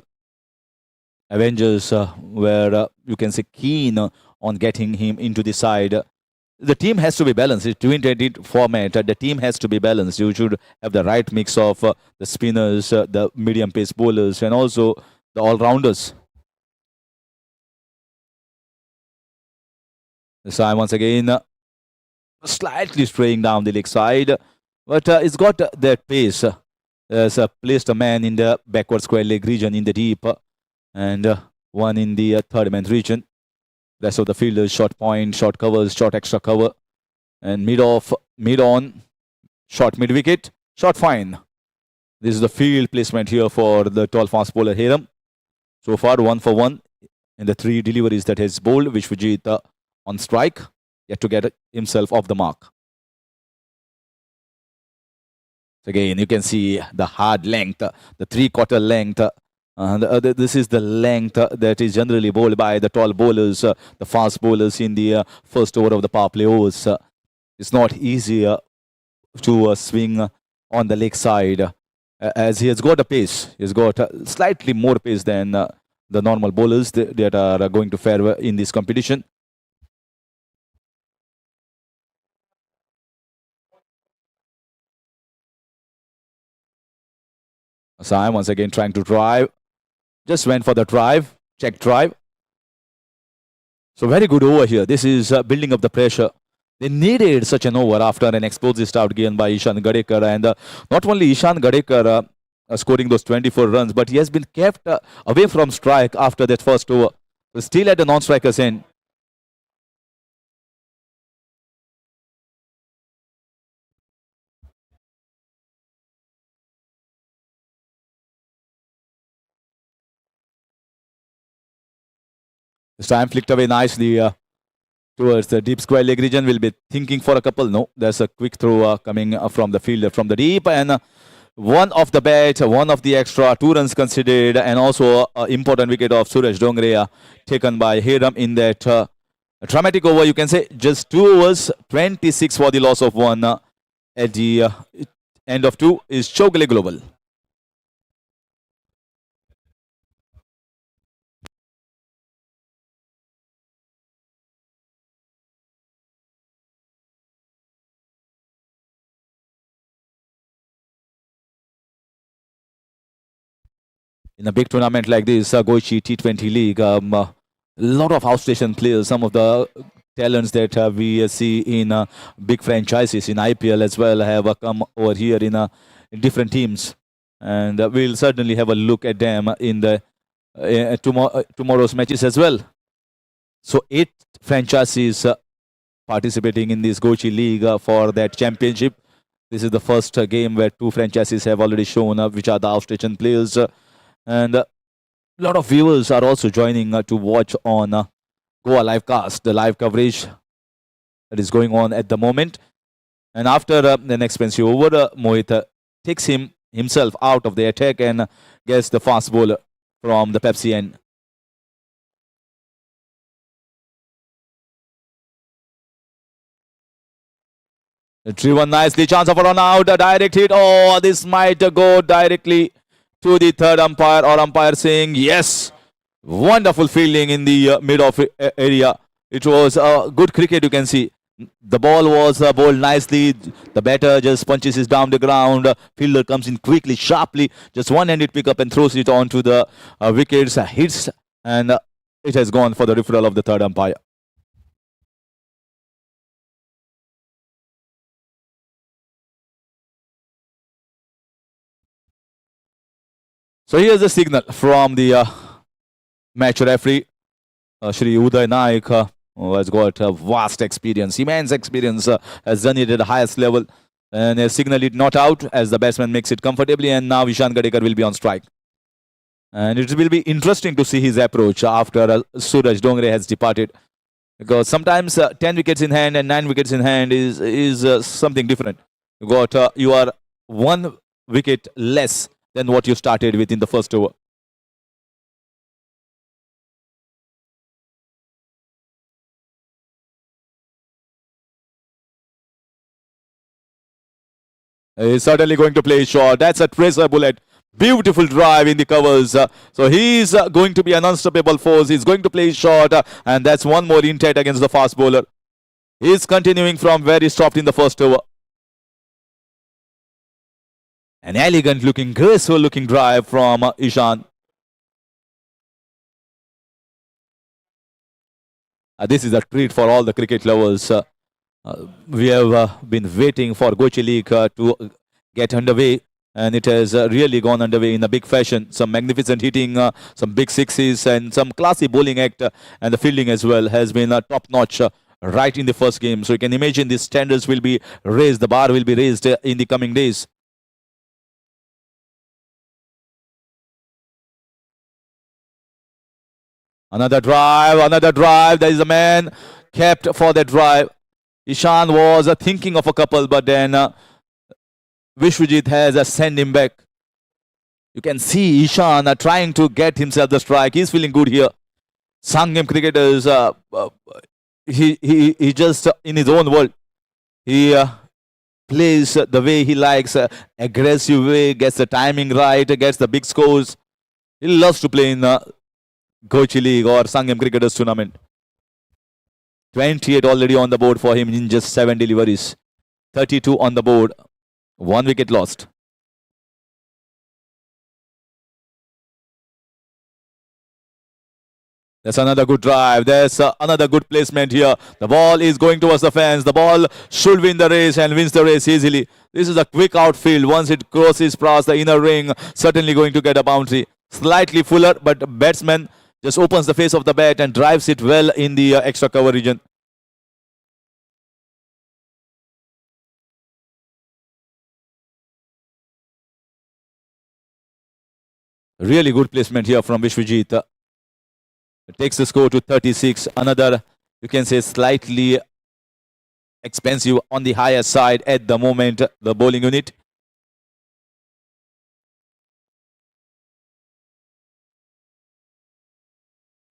Avengers were, you can say, keen on getting him into the side. The team has to be balanced. It's T20 format. The team has to be balanced. You should have the right mix of the spinners, the medium pace bowlers, and also the all-rounders. This time, once again, slightly straying down the leg side, but it's got that pace. Has placed a man in the backward square leg region in the deep, and one in the third man region. Rest of the fielders, short point, short covers, short extra cover, and mid off, mid on, short mid wicket, short fine. This is the field placement here for the tall fast bowler Hiram. So far, 1 for 1 in the 3 deliveries that has bowled. Vishwajit on strike, yet to get himself off the mark. So again, you can see the hard length, the 3/4 length. This is the length that is generally bowled by the tall bowlers, the fast bowlers in the first over of the power play overs. It's not easy to swing on the leg side, as he has got a pace. He's got slightly more pace than the normal bowlers that are going to fare in this competition. Sam once again trying to drive. Just went for the drive, check drive. So very good over here. This is building up the pressure. They needed such an over after an explosive start given by Ishan Gadekar. And not only Ishan Gadekar scoring those 24 runs, but he has been kept away from strike after that first over. So still at the non-striker's end. This time flicked away nicely towards the deep square leg region. Will be thinking for a couple. No, there's a quick throw coming from the fielder from the deep, and one off the bat, one of the extra, 2 runs considered, and also important wicket of Suresh Dongre taken by Hiram in that dramatic over. You can say just 2 overs, 26 for the loss of 1. At the end of 2 is Chowgule Global. In a big tournament like this, Goichi T20 League, a lot of outstation players, some of the talents that we see in big franchises in IPL as well have come over here in different teams. And we'll certainly have a look at them in the tomorrow's matches as well. So 8 franchises participating in this Goichi League for that championship. This is the first game where 2 franchises have already shown which are the outstation players. And a lot of viewers are also joining to watch on Goa Livecast, the live coverage that is going on at the moment. And after the next expensive over, Mohit takes himself out of the attack and gets the fast bowler from the Pepsi end. Driven nicely, chance of a run out, a direct hit. Oh, this might go directly to the third umpire, or umpire saying yes. Wonderful fielding in the mid-off area. It was good cricket, you can see. The ball was bowled nicely. The batter just punches it down the ground. Fielder comes in quickly, sharply. Just one-handed pickup and throws it onto the wickets. Hits, and it has gone for the referral of the third umpire. So here's the signal from the match referee, Shri Uday Naik, who has got vast experience, immense experience, has done it at the highest level, and has signaled it not out as the batsman makes it comfortably, and now Ishan Gadekar will be on strike. And it will be interesting to see his approach after Suraj Dongre has departed. Because sometimes 10 wickets in hand and 9 wickets in hand is something different. You are 1 wicket less than what you started with in the first over. He's certainly going to play a shot. That's a tracer bullet. Beautiful drive in the covers. So he's going to be an unstoppable force. He's going to play his shot. And that's one more intent against the fast bowler. He's continuing from where he stopped in the first over. An elegant looking, graceful looking drive from Ishan. This is a treat for all the cricket lovers. We have been waiting for Goichi League to get underway, and it has really gone underway in a big fashion. Some magnificent hitting, some big sixes, and some classy bowling act, and the fielding as well has been top notch right in the first game. So you can imagine the standards will be raised, the bar will be raised in the coming days. Another drive. There is a man kept for that drive. Ishan was thinking of a couple, but then Vishwajit has sent him back. You can see Ishan trying to get himself the strike. He's feeling good here. Sanguem cricketers, he just in his own world. He plays the way he likes, aggressive way, gets the timing right, gets the big scores. He loves to play in Goichi League or Sanguem Cricketers Tournament. 28 already on the board for him in just 7 deliveries. 32 on the board. 1 wicket lost. That's another good drive. There's another good placement here. The ball is going towards the fence. The ball should win the race and wins the race easily. This is a quick outfield. Once it crosses past the inner ring, certainly going to get a boundary. Slightly fuller, but batsman just opens the face of the bat and drives it well in the extra cover region. Really good placement here from Vishwajit. It takes the score to 36. Another, you can say, slightly expensive on the higher side at the moment, the bowling unit.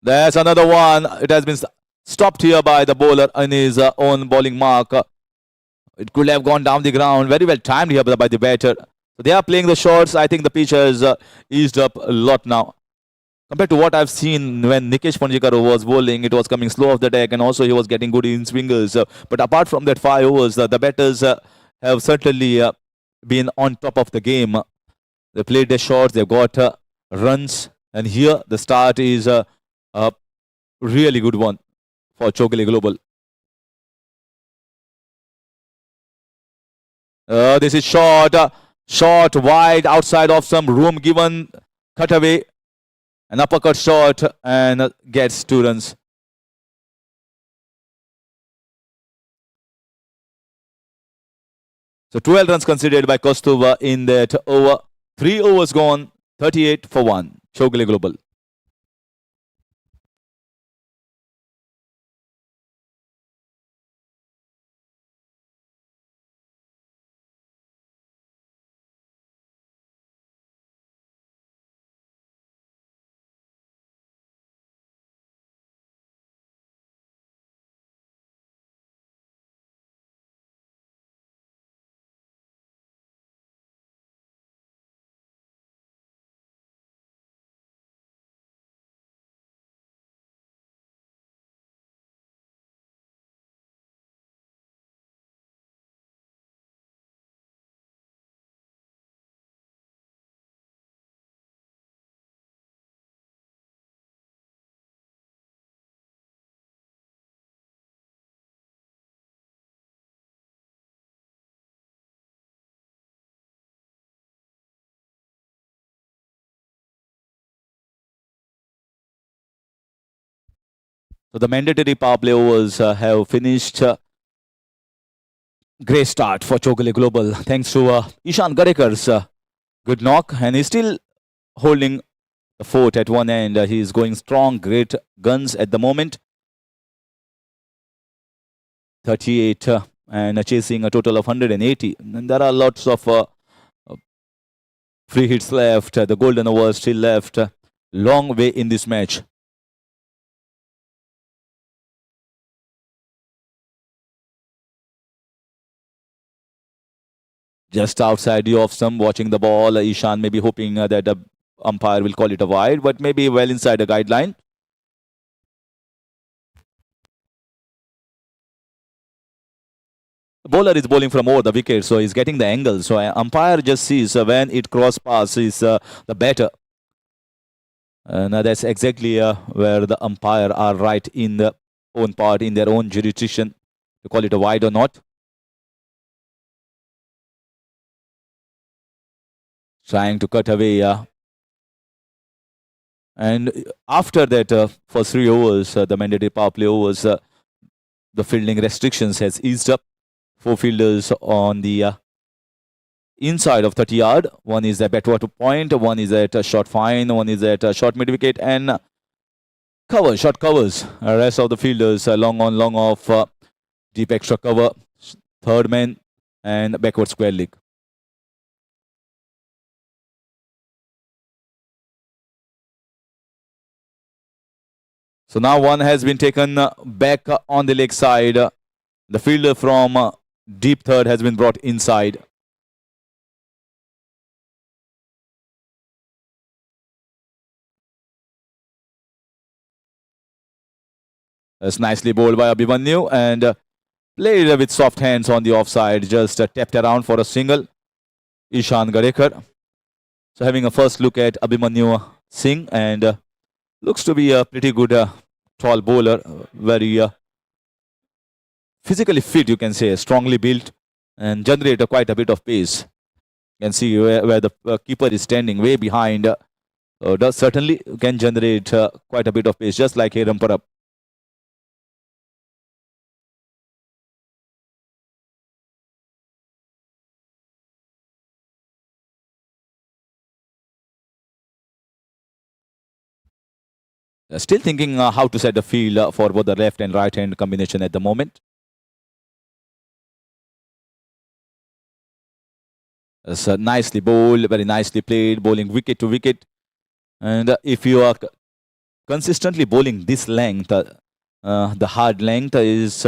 There's another one. It has been stopped here by the bowler in his own bowling mark. It could have gone down the ground. Very well timed here by the batter. So they are playing the shots. I think the pitch has eased up a lot now. Compared to what I've seen when Nikesh Panjikar was bowling, it was coming slow off the deck, and also he was getting good in swingers. But apart from that 5 overs, the batters have certainly been on top of the game. They played their shots, they've got runs, and here the start is a really good one for Chowgule Global. This is short wide outside of some room given, cut away. An uppercut shot and gets 2 runs. So 12 runs considered by Kostuva in that over. 3 overs gone, 38 for 1. Chowgule Global. So the mandatory power play overs have finished. Great start for Chowgule Global. Thanks to Ishan Garekar's good knock, and he's still holding the fort at one end. He is going strong, great guns at the moment. 38 and chasing a total of 180. And there are lots of free hits left. The golden over still left. Long way in this match. Just outside the off stump, watching the ball. Ishan may be hoping that the umpire will call it a wide, but maybe well inside the guideline. The bowler is bowling from over the wicket, so he's getting the angle. So umpire just sees when it cross passes the batter. And that's exactly where the umpire are right in the own part, in their own jurisdiction, to call it a wide or not. Trying to cut away. And after that, for 3 overs, the mandatory power play overs, the fielding restrictions has eased up. 4 fielders on the inside of 30 yard. One is at backwater point, one is at short fine, one is at short mid wicket, and cover, short covers. Rest of the fielders long on, long off, deep extra cover, third man, and backward square leg. So now one has been taken back on the leg side. The fielder from deep third has been brought inside. That's nicely bowled by Abhimanyu and played with soft hands on the offside. Just tapped around for a single. Ishan Gadekar. So having a first look at Abhimanyu Singh, and looks to be a pretty good tall bowler. Very physically fit, you can say, strongly built, and generate quite a bit of pace. You can see where the keeper is standing way behind. Does certainly can generate quite a bit of pace, just like Hiram Parab. Still thinking how to set the field for both the left and right hand combination at the moment. It's nicely bowled, very nicely played, bowling wicket to wicket. And if you are consistently bowling this length, the hard length is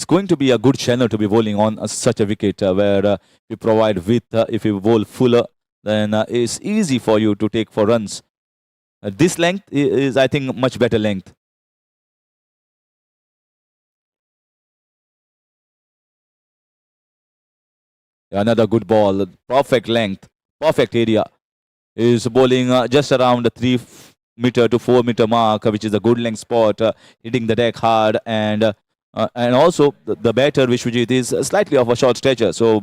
going to be a good channel to be bowling on such a wicket where you provide width. If you bowl fuller, then it's easy for you to take for runs. This length is, I think, much better length. Another good ball, perfect length, perfect area. Is bowling just around the 3 meter to 4 meter mark, which is a good length spot, hitting the deck hard, and also the batter Vishwajit is slightly of a short stature, so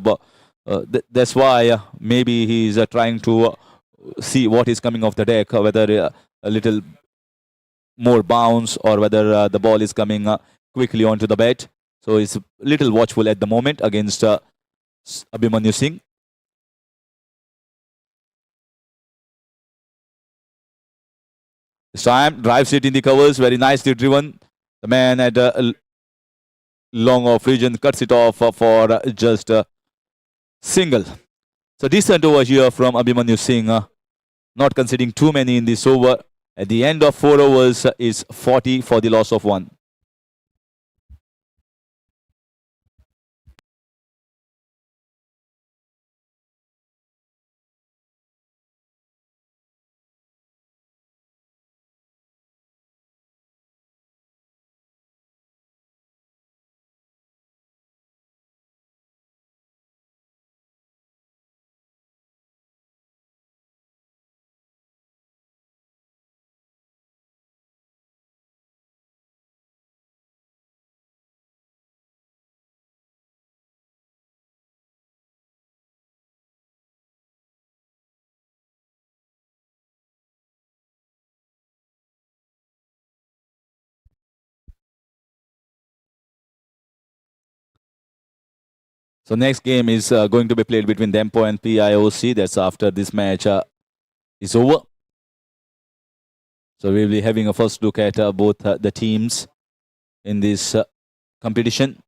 that's why maybe he's trying to see what is coming off the deck, whether a little more bounce or whether the ball is coming quickly onto the bat. So he's a little watchful at the moment against Abhimanyu Singh. This time drives it in the covers, very nicely driven. The man at a long off region cuts it off for just a single. So decent over here from Abhimanyu Singh, not conceding too many in this over. At the end of 4 overs is 40 for the loss of 1. So next game is going to be played between Dempo and PIOC. That's after this match is over. So we'll be having a first look at both the teams in this competition.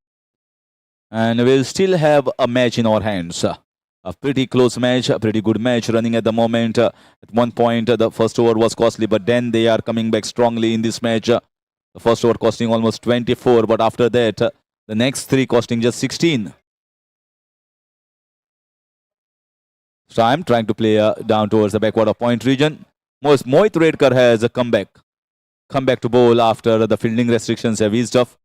And we'll still have a match in our hands. A pretty close match, a pretty good match running at the moment. At one point, the first over was costly, but then they are coming back strongly in this match. The first over costing almost 24, but after that, the next three costing just 16. So I'm trying to play down towards the backward of point region. Mohit Redkar has a comeback to bowl after the fielding restrictions have eased off.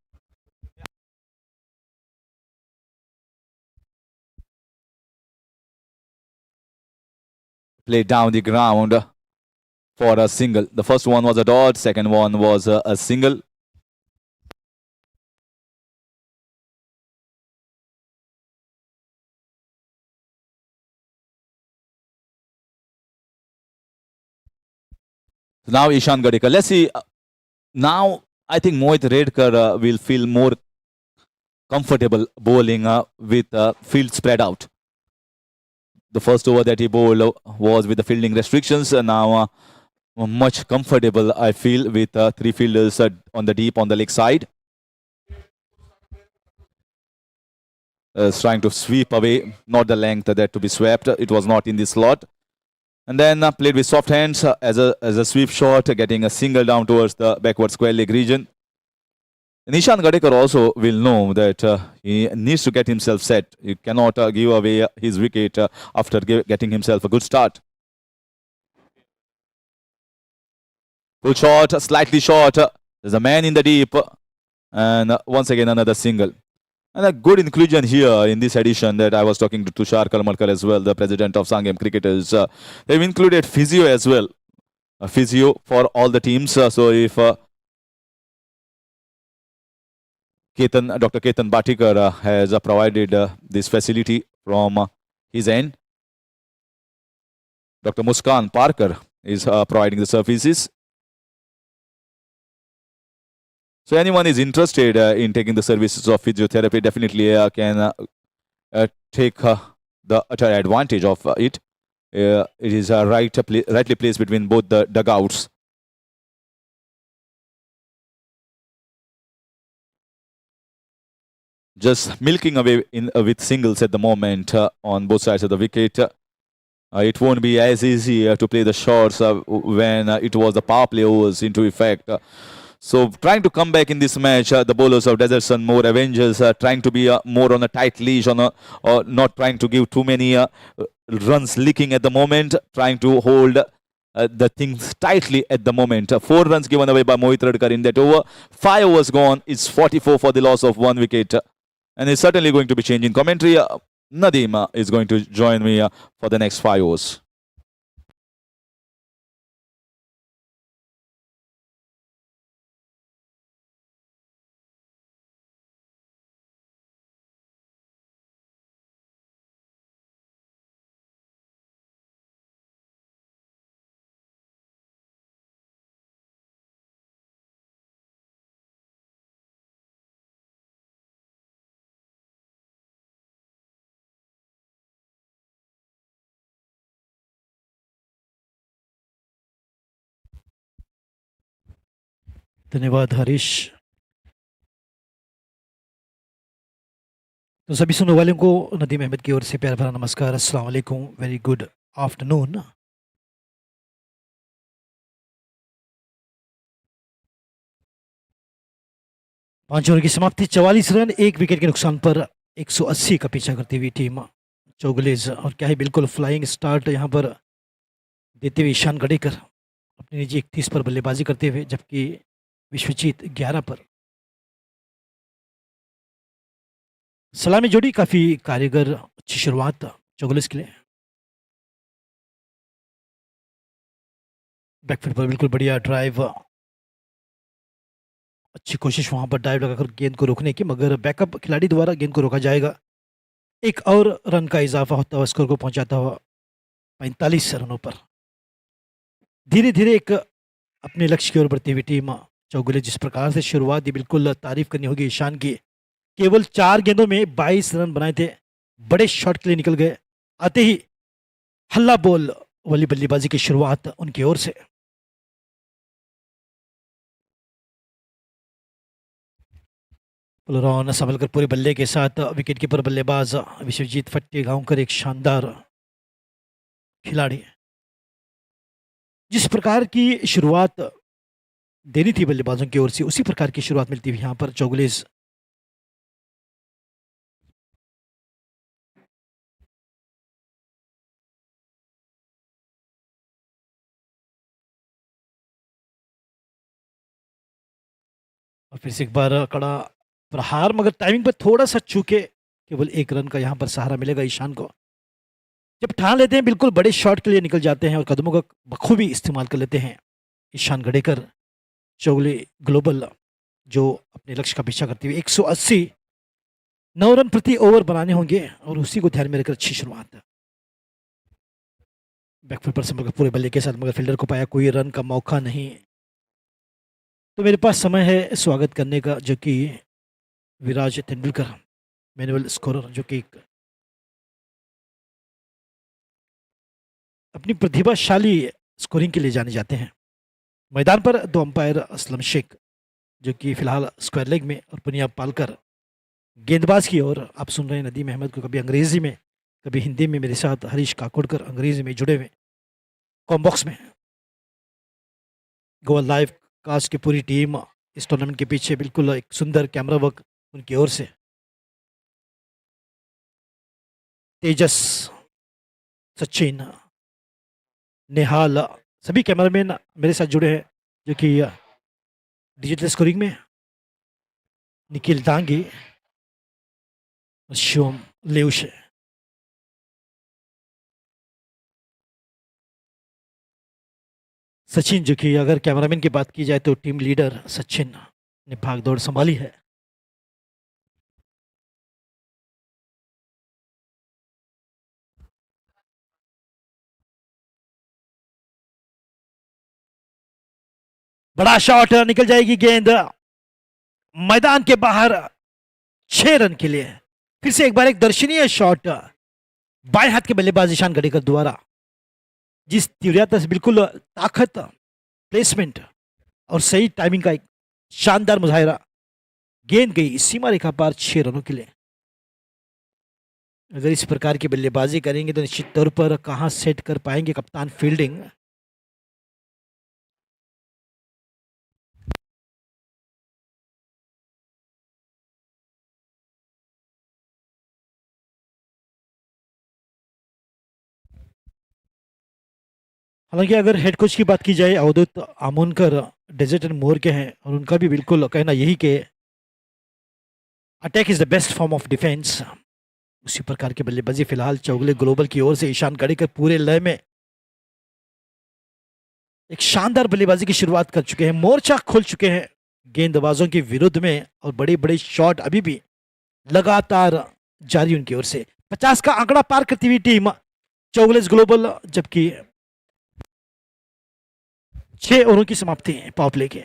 Played down the ground for a single. The first one was a dot, second one was a single. So now Ishan Gadekar. Let's see. Now I think Mohit Redkar will feel more comfortable bowling with field spread out. The first over that he bowled was with the fielding restrictions. Now much comfortable, I feel, with three fielders on the deep on the leg side. Trying to sweep away, not the length that to be swept. It was not in the slot. And then played with soft hands as a sweep shot, getting a single down towards the backward square leg region. Ishan Gadekar also will know that he needs to get himself set. He cannot give away his wicket after getting himself a good start. Full shot, slightly short. There's a man in the deep. And once again, another single. And a good inclusion here in this edition that I was talking to Tushar Kalmarkar as well, the president of Sanguem Cricketers. They've included physio as well. A physio for all the teams. So if Dr. Ketan Batikar has provided this facility from his end. Dr. Muskan Parker is providing the services. So anyone is interested in taking the services of physiotherapy, definitely can take the utter advantage of it. It is rightly placed between both the dugouts. Just milking away with singles at the moment on both sides of the wicket. It won't be as easy to play the shots when it was the power play overs into effect. So trying to come back in this match, the bowlers of Desert Sun, more Avengers, trying to be more on a tight leash, or not trying to give too many runs leaking at the moment, trying to hold the things tightly at the moment. 4 runs given away by Mohit Redkar in that over. 5 overs gone. It's 44 for the loss of 1 wicket. And it's certainly going to be changing commentary. Nadeem is going to join me for the next 5 overs. धन्यवाद हरीश। तो सभी सुनने वालों को नदीम अहमद की ओर से प्यार भरा नमस्कार, अस्सलाम वालेकुम, वेरी गुड आफ्टरनून। पांच ओवर की समाप्ति, 44 रन 1 विकेट के नुकसान पर 180 का पीछा करती हुई टीम चौगुलेज, और क्या है बिल्कुल फ्लाइंग स्टार्ट यहाँ पर देते हुए ईशान गडेकर अपनी निजी 31 पर बल्लेबाजी करते हुए, जबकि विश्वजीत 11 पर। सलामी जोड़ी काफी कारीगर, अच्छी शुरुआत चौगुलेज के लिए। बैकफुट पर बिल्कुल बढ़िया ड्राइव, अच्छी कोशिश वहां पर डाइव लगाकर गेंद को रोकने की, मगर बैकअप खिलाड़ी द्वारा गेंद को रोका जाएगा। एक और रन का इजाफा होता हुआ स्कोर को पहुंचाता हुआ 45 रनों पर। धीरे धीरे एक अपने लक्ष्य की ओर बढ़ती हुई टीम चौगुले जिस प्रकार से शुरुआत दी, बिल्कुल तारीफ करनी होगी ईशान की। केवल 4 गेंदों में 22 रन बनाए थे, बड़े शॉट के लिए निकल गए। आते ही हल्ला बोल वाली बल्लेबाजी की शुरुआत उनकी ओर से। ऑलराउंड संभल कर पूरे बल्ले के साथ विकेट कीपर बल्लेबाज विश्वजीत फट्टेगांवकर एक शानदार खिलाड़ी है। जिस प्रकार की शुरुआत देनी थी बल्लेबाजों की ओर से उसी प्रकार की शुरुआत मिलती हुई यहाँ पर चौगुलेज और फिर से एक बार कड़ा प्रहार, मगर टाइमिंग पर थोड़ा सा चूके, केवल एक रन का यहाँ पर सहारा मिलेगा ईशान को। जब ठान लेते हैं बिल्कुल बड़े शॉट के लिए निकल जाते हैं और कदमों का बखूबी इस्तेमाल कर लेते हैं ईशान गडेकर। चौगुले ग्लोबल जो अपने लक्ष्य का पीछा करते हुए 180 9 रन प्रति ओवर बनाने होंगे और उसी को ध्यान में रखकर अच्छी शुरुआत। बैकफुट पर संभल कर पूरे बल्ले के साथ, मगर फील्डर को पाया कोई रन का मौका नहीं। तो मेरे पास समय है स्वागत करने का, जो कि विराज तेंदुलकर, मैनुअल स्कोरर, जो कि अपनी प्रतिभाशाली स्कोरिंग के लिए जाने जाते हैं। मैदान पर दो अंपायर असलम शेख, जो कि फिलहाल स्क्वायर लेग में, और पुनिया पालकर गेंदबाज की ओर। आप सुन रहे हैं नदीम अहमद को, कभी अंग्रेजी में कभी हिंदी में, मेरे साथ हरीश काकोड़कर अंग्रेजी में जुड़े हुए कॉम्बॉक्स में। गोवा लाइव कास्ट की पूरी टीम इस टूर्नामेंट के पीछे, बिल्कुल एक सुंदर कैमरा वर्क उनकी ओर से। तेजस, सचिन, नेहाल, सभी कैमरामैन मेरे साथ जुड़े हैं, जो कि डिजिटल स्कोरिंग में निखिल दांगी, शिवम लेउश। सचिन, जो कि अगर कैमरामैन की बात की जाए तो टीम लीडर सचिन ने भाग दौड़ संभाली है। बड़ा शॉट, निकल जाएगी गेंद मैदान के बाहर 6 रन के लिए। फिर से एक बार एक दर्शनीय शॉट बाएं हाथ के बल्लेबाज ईशान गडेकर द्वारा, जिस तीव्रता से, बिल्कुल ताकत, प्लेसमेंट और सही टाइमिंग का एक शानदार मुजाहिरा। गेंद गई सीमा रेखा पार 6 रनों के लिए। अगर इस प्रकार की बल्लेबाजी करेंगे तो निश्चित तौर पर कहां सेट कर पाएंगे कप्तान फील्डिंग। हालांकि अगर हेड कोच की बात की जाए, अवधूत आमोनकर डेजर्ट एंड मोर के हैं, और उनका भी बिल्कुल कहना यही कि attack is the best form of defence. उसी प्रकार की बल्लेबाजी फिलहाल चौगुले ग्लोबल की ओर से ईशान गडेकर पूरे लय में एक शानदार बल्लेबाजी की शुरुआत कर चुके हैं, मोर्चा खोल चुके हैं गेंदबाजों के विरुद्ध में, और बड़े बड़े शॉट अभी भी लगातार जारी उनकी ओर से। 50 का आंकड़ा पार करती हुई टीम चौगुले ग्लोबल, जबकि 6 ओवरों की समाप्ति है पावर प्ले के।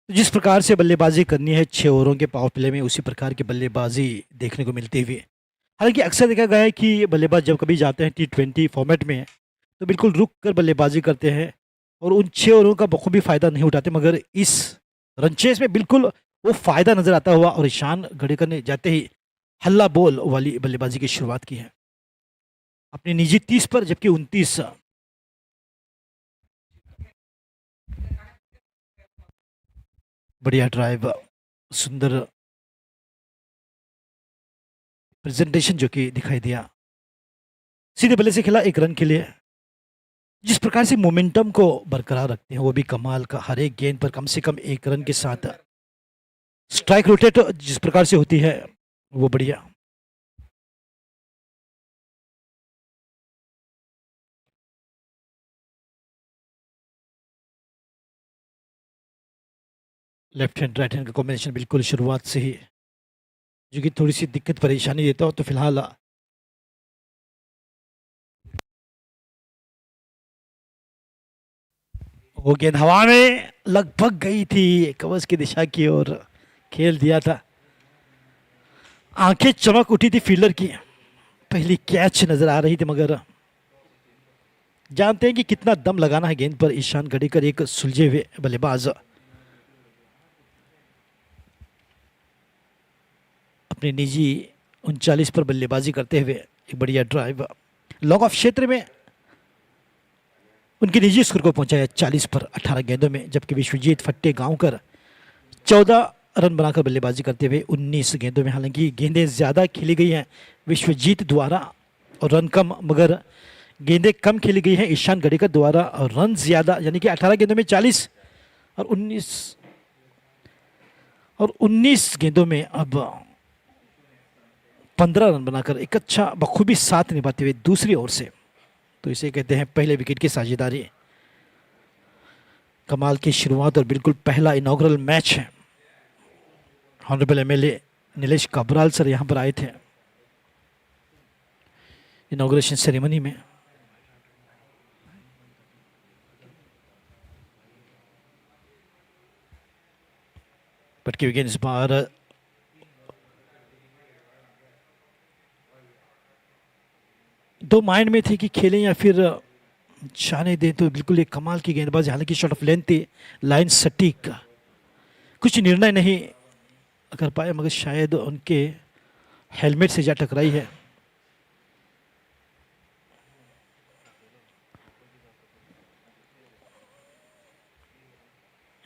तो जिस प्रकार से बल्लेबाजी करनी है 6 ओवरों के पावर प्ले में, उसी प्रकार की बल्लेबाजी देखने को मिलती हुई। हालांकि अक्सर देखा गया है कि बल्लेबाज जब कभी जाते हैं T20 फॉर्मेट में, तो बिल्कुल रुक कर बल्लेबाजी करते हैं और उन 6 ओवरों का बखूबी फ़ायदा नहीं उठाते, मगर इस रनचेस में बिल्कुल वो फ़ायदा नज़र आता हुआ, और ईशान गडेकर ने जाते ही हल्ला बोल वाली बल्लेबाजी की शुरुआत की है अपनी निजी 30 पर, जबकि 29 बढ़िया ड्राइव, सुंदर प्रेजेंटेशन जो कि दिखाई दिया। सीधे बल्ले से खेला 1 रन के लिए। जिस प्रकार से मोमेंटम को बरकरार रखते हैं वो भी कमाल का, हर एक गेंद पर कम से कम 1 रन के साथ स्ट्राइक रोटेट जिस प्रकार से होती है वो बढ़िया। लेफ्ट हैंड राइट हैंड का कॉम्बिनेशन बिल्कुल शुरुआत से ही जो कि थोड़ी सी दिक्कत परेशानी देता हो, तो फिलहाल वो गेंद हवा में लगभग गई थी, कवच की दिशा की ओर खेल दिया था। आंखें चमक उठी थी फील्डर की, पहली कैच नजर आ रही थी, मगर जानते हैं कि कितना दम लगाना है गेंद पर ईशान गढ़ीकर, एक सुलझे हुए बल्लेबाज। अपने निजी 39 पर बल्लेबाजी करते हुए एक बढ़िया ड्राइव लॉन्ग ऑफ क्षेत्र में उनके निजी स्कोर को पहुंचाया 40 पर 18 गेंदों में, जबकि विश्वजीत फट्टे गांवकर 14 रन बनाकर बल्लेबाजी करते हुए 19 गेंदों में। हालांकि गेंदें ज़्यादा खेली गई हैं विश्वजीत द्वारा और रन कम, मगर गेंदें कम खेली गई हैं ईशान गढ़ीकर द्वारा और रन ज़्यादा, यानी कि 18 गेंदों में 40 और 19 गेंदों में अब 15 रन बनाकर एक अच्छा बखूबी साथ निभाते हुए दूसरी ओर से, तो इसे कहते हैं पहले विकेट की साझेदारी। कमाल की शुरुआत और बिल्कुल पहला इनॉग्रल मैच है। Honourable MLA Nilesh Cabral sir यहां पर आए थे इनॉग्रेशन सेरेमनी में। पटकी विकेट इस बार दो माइंड में थे कि खेलें या फिर जाने दें, तो बिल्कुल एक कमाल की गेंदबाजी, हालांकि शॉट ऑफ लेंथ थी, लाइन सटीक, कुछ निर्णय नहीं कर पाए, मगर शायद उनके हेलमेट से जा टकराई है।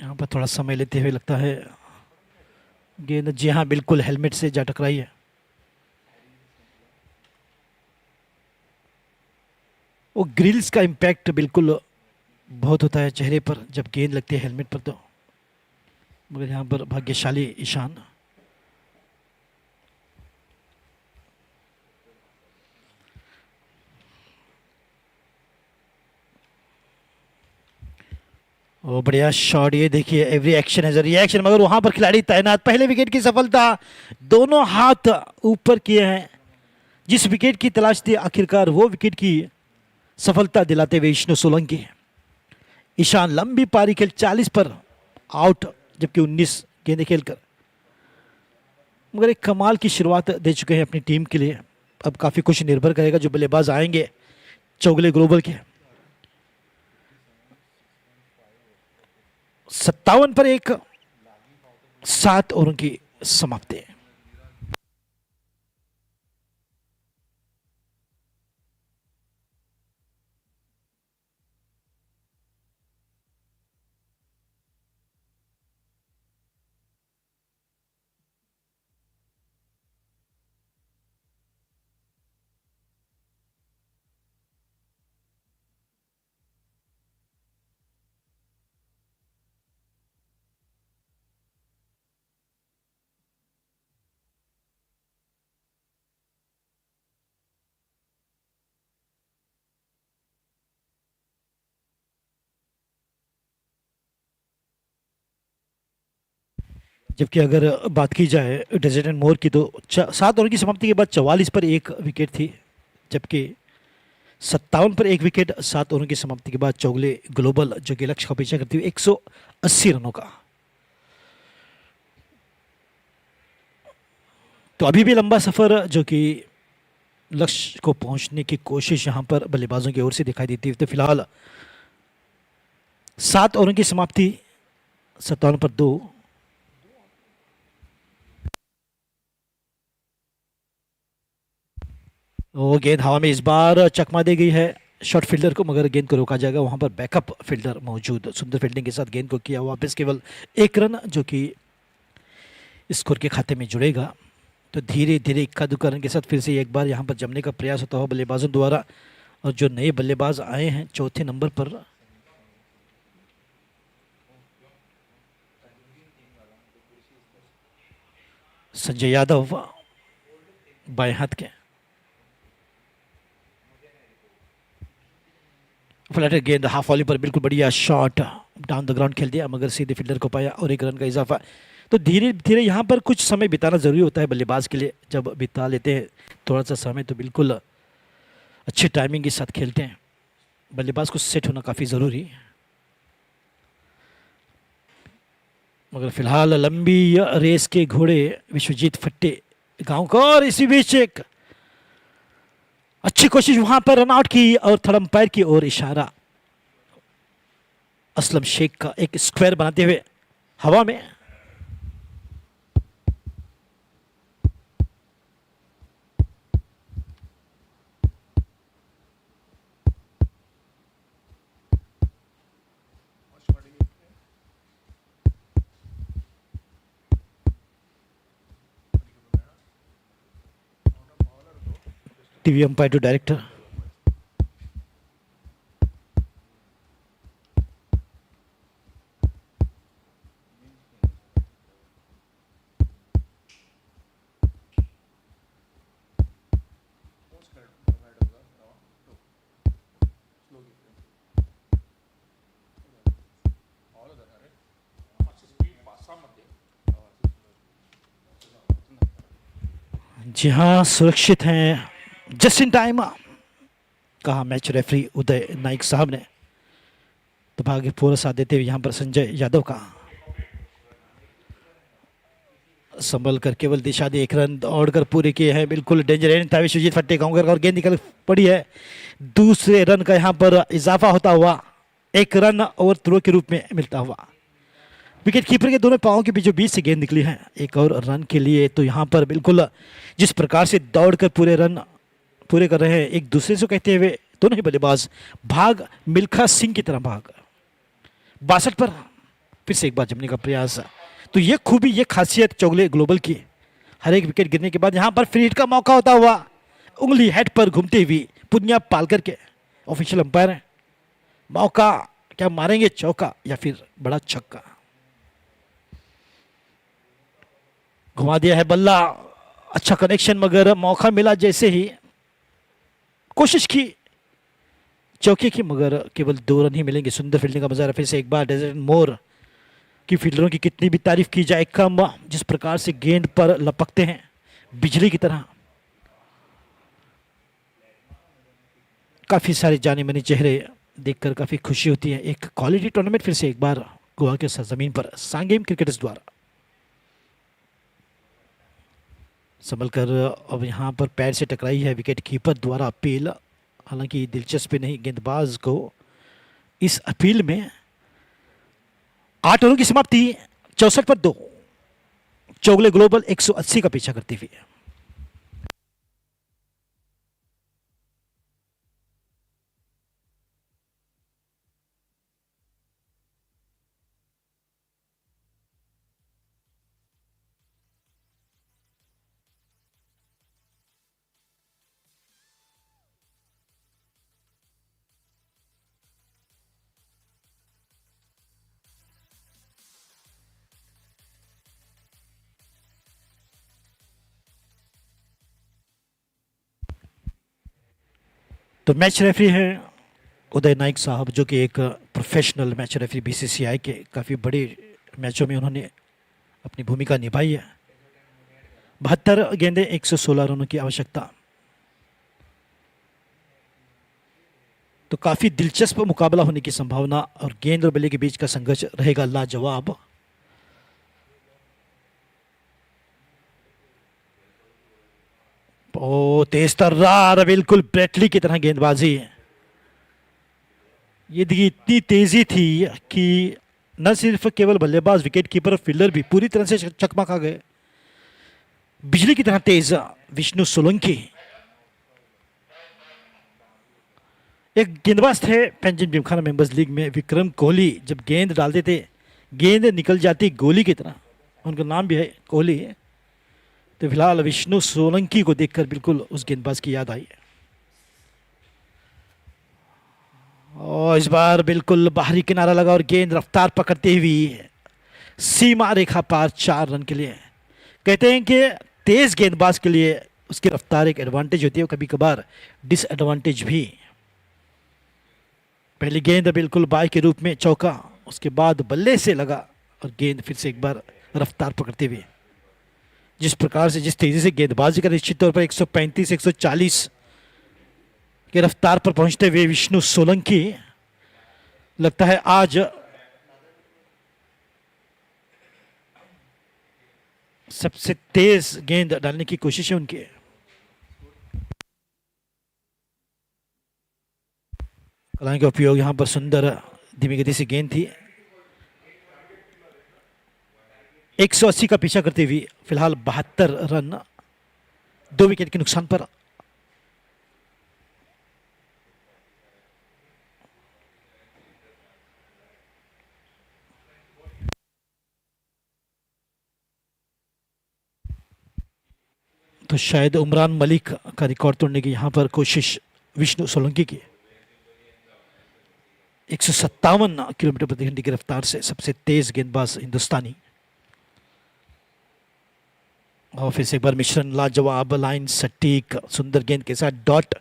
यहाँ पर थोड़ा समय लेते हुए लगता है गेंद, जी हाँ बिल्कुल हेलमेट से जा टकराई है। वो ग्रिल्स का इम्पैक्ट बिल्कुल बहुत होता है चेहरे पर जब गेंद लगती है हेलमेट पर, तो मगर यहाँ पर भाग्यशाली ईशान। वो बढ़िया शॉट, ये देखिए every action as a reaction, मगर वहां पर खिलाड़ी तैनात। पहले विकेट की सफलता, दोनों हाथ ऊपर किए हैं, जिस विकेट की तलाश थी आखिरकार वो विकेट की सफलता दिलाते हुए विष्णु सोलंकी। ईशान लंबी पारी खेल 40 पर आउट, जबकि 19 गेंदें खेलकर, मगर एक कमाल की शुरुआत दे चुके हैं अपनी टीम के लिए। अब काफी कुछ निर्भर करेगा जो बल्लेबाज आएंगे चौगले ग्लोबल के। 57 पर एक, 7 ओवरों की समाप्ति। जबकि अगर बात की जाए डेजर्ट एंड मोर की, तो 7 ओवर की समाप्ति के बाद 44 पर एक विकेट थी, जबकि 57 पर एक विकेट 7 ओवरों की समाप्ति के बाद चौगले ग्लोबल जो कि लक्ष्य का पीछा करती हुई 180 रनों का। तो अभी भी लंबा सफर जो कि लक्ष्य को पहुंचने की कोशिश यहां पर बल्लेबाजों की ओर से दिखाई देती है। तो फिलहाल 7 ओवरों की समाप्ति, 57 पर 2। वो गेंद हवा में इस बार चकमा दी गई है शॉर्ट फील्डर को, मगर गेंद को रोका जाएगा। वहां पर बैकअप फील्डर मौजूद, सुंदर फील्डिंग के साथ गेंद को किया वापस, केवल 1 रन जो कि स्कोर के खाते में जुड़ेगा। तो धीरे धीरे इक्का दुक्का रन के साथ फिर से एक बार यहां पर जमने का प्रयास होता हुआ बल्लेबाजों द्वारा, और जो नए बल्लेबाज आए हैं चौथे नंबर पर, संजय यादव बाएं हाथ के, फ्लैटर गेंद हाफ वॉली पर बिल्कुल बढ़िया शॉट डाउन द ग्राउंड खेल दिया, मगर सीधे फील्डर को पाया और 1 रन का इजाफा। तो धीरे धीरे यहाँ पर कुछ समय बिताना ज़रूरी होता है बल्लेबाज के लिए। जब बिता लेते हैं थोड़ा सा समय तो बिल्कुल अच्छी टाइमिंग के साथ खेलते हैं। बल्लेबाज को सेट होना काफ़ी ज़रूरी है। मगर फिलहाल लंबी रेस के घोड़े विश्वजीत फट्टे गांव को, और इसी बीच एक अच्छी कोशिश वहां पर रन आउट की और थर्ड अंपायर की ओर इशारा। असलम शेख का एक स्क्वायर बनाते हुए हवा में। TV umpire to director. जी हाँ, सुरक्षित हैं जस्ट इन टाइम कहा मैच रेफरी उदय नाइक साहब ने। तो भाग्य पूरा साथ देते हुए यहाँ पर संजय यादव का संभल कर केवल दिशा दी, 1 रन दौड़कर पूरे किए हैं। बिल्कुल डेंजर एंड था विश्वजीत फट्टे गांवकर और गेंद निकल पड़ी है। दूसरे रन का यहाँ पर इजाफा होता हुआ 1 रन ओवर थ्रो के रूप में मिलता हुआ। विकेट कीपर के दोनों पाँव के बीच से गेंद निकली है 1 और रन के लिए। तो यहाँ पर बिल्कुल जिस प्रकार से दौड़कर पूरे रन पूरे कर रहे हैं एक दूसरे से कहते हुए दोनों ही बल्लेबाज, भाग मिल्खा सिंह की तरह भाग। 62 पर फिर से एक बार जमने का प्रयास। तो ये खूबी, ये खासियत चौगले ग्लोबल की, हर एक विकेट गिरने के बाद यहाँ पर फ्री हिट का मौका होता हुआ उंगली हेड पर घूमती हुई पुनिया पालकर के ऑफिशियल अंपायर है। मौका क्या मारेंगे, चौका या फिर बड़ा छक्का। घुमा दिया है बल्ला, अच्छा कनेक्शन, मगर मौका मिला जैसे ही कोशिश की चौके की, मगर केवल 2 रन ही मिलेंगे। सुंदर फील्डिंग का मजा फिर से एक बार। डेजर्ट मोर की फील्डरों की कितनी भी तारीफ की जाए कम, जिस प्रकार से गेंद पर लपकते हैं बिजली की तरह। काफी सारे जाने माने चेहरे देखकर काफी खुशी होती है। एक क्वालिटी टूर्नामेंट फिर से एक बार गोवा के सरजमीन पर सांगेम क्रिकेटर्स द्वारा। संभल कर अब यहाँ पर पैर से टकराई है विकेट कीपर द्वारा अपील। हालांकि दिलचस्पी नहीं गेंदबाज को इस अपील में। 8 रनों की समाप्ति 64 पर 2। चौगले ग्लोबल 180 का पीछा करती हुई। तो मैच रेफरी है उदय नाइक साहब, जो कि एक प्रोफेशनल मैच रेफरी बीसीसीआई के। काफ़ी बड़े मैचों में उन्होंने अपनी भूमिका निभाई है। 72 गेंदें 116 रनों की आवश्यकता। तो काफ़ी दिलचस्प मुकाबला होने की संभावना और गेंद और बल्ले के बीच का संघर्ष रहेगा लाजवाब। ओ तेज तर्रार, बिल्कुल ब्रेटली की तरह गेंदबाजी। ये देखिए इतनी तेजी थी कि न सिर्फ केवल बल्लेबाज, विकेट कीपर और फील्डर भी पूरी तरह से चकमा खा गए। बिजली की तरह तेज विष्णु सोलंकी। एक गेंदबाज थे पंजाब जिमखाना मेंबर्स लीग में विक्रम कोहली, जब गेंद डालते थे गेंद निकल जाती गोली की तरह। उनका नाम भी है कोहली। तो फिलहाल विष्णु सोलंकी को देखकर बिल्कुल उस गेंदबाज की याद आई। और इस बार बिल्कुल बाहरी किनारा लगा और गेंद रफ्तार पकड़ते हुई सीमा रेखा पार 4 रन के लिए। कहते हैं कि तेज गेंदबाज के लिए उसकी रफ्तार एक एडवांटेज होती है, कभी कभार डिसएडवांटेज भी। पहली गेंद बिल्कुल बाय के रूप में चौका, उसके बाद बल्ले से लगा और गेंद फिर से एक बार रफ्तार पकड़ते हुए, जिस प्रकार से जिस तेजी से गेंदबाजी का निश्चित तौर पर 135 140 की रफ्तार पर पहुंचते हुए विष्णु सोलंकी लगता है आज सबसे तेज गेंद डालने की कोशिश है उनकी। कलाई का उपयोग यहां पर सुंदर धीमी गति से गेंद थी। 180 का पीछा करते हुए फिलहाल 72 रन 2 विकेट के नुकसान पर। तो शायद उमरान मलिक का रिकॉर्ड तोड़ने की यहां पर कोशिश विष्णु सोलंकी की। 157 किलोमीटर प्रति घंटे की रफ्तार से सबसे तेज गेंदबाज हिंदुस्तानी। और फिर से एक बार मिश्रण लाजवाब, लाइन सटीक सुंदर गेंद के साथ डॉट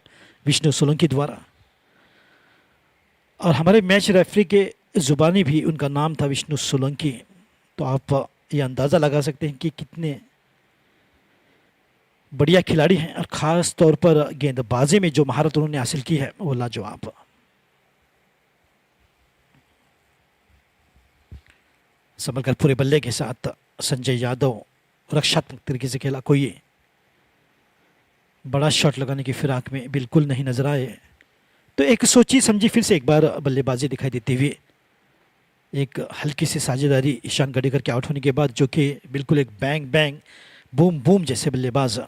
विष्णु सोलंकी द्वारा। और हमारे मैच रेफरी के जुबानी भी उनका नाम था विष्णु सोलंकी। तो आप ये अंदाज़ा लगा सकते हैं कि कितने बढ़िया खिलाड़ी हैं, और ख़ास तौर पर गेंदबाजी में जो महारत उन्होंने हासिल की है वो लाजवाब। संभलकर पूरे बल्ले के साथ संजय यादव रक्षात्मक तरीके से खेला, कोई बड़ा शॉट लगाने की फिराक में बिल्कुल नहीं नजर आए। तो एक सोची समझी फिर से एक बार बल्लेबाजी दिखाई देती हुई एक हल्की सी साझेदारी ईशान गडेकर के आउट होने के बाद, जो कि बिल्कुल एक बैंग बैंग बूम बूम जैसे बल्लेबाज।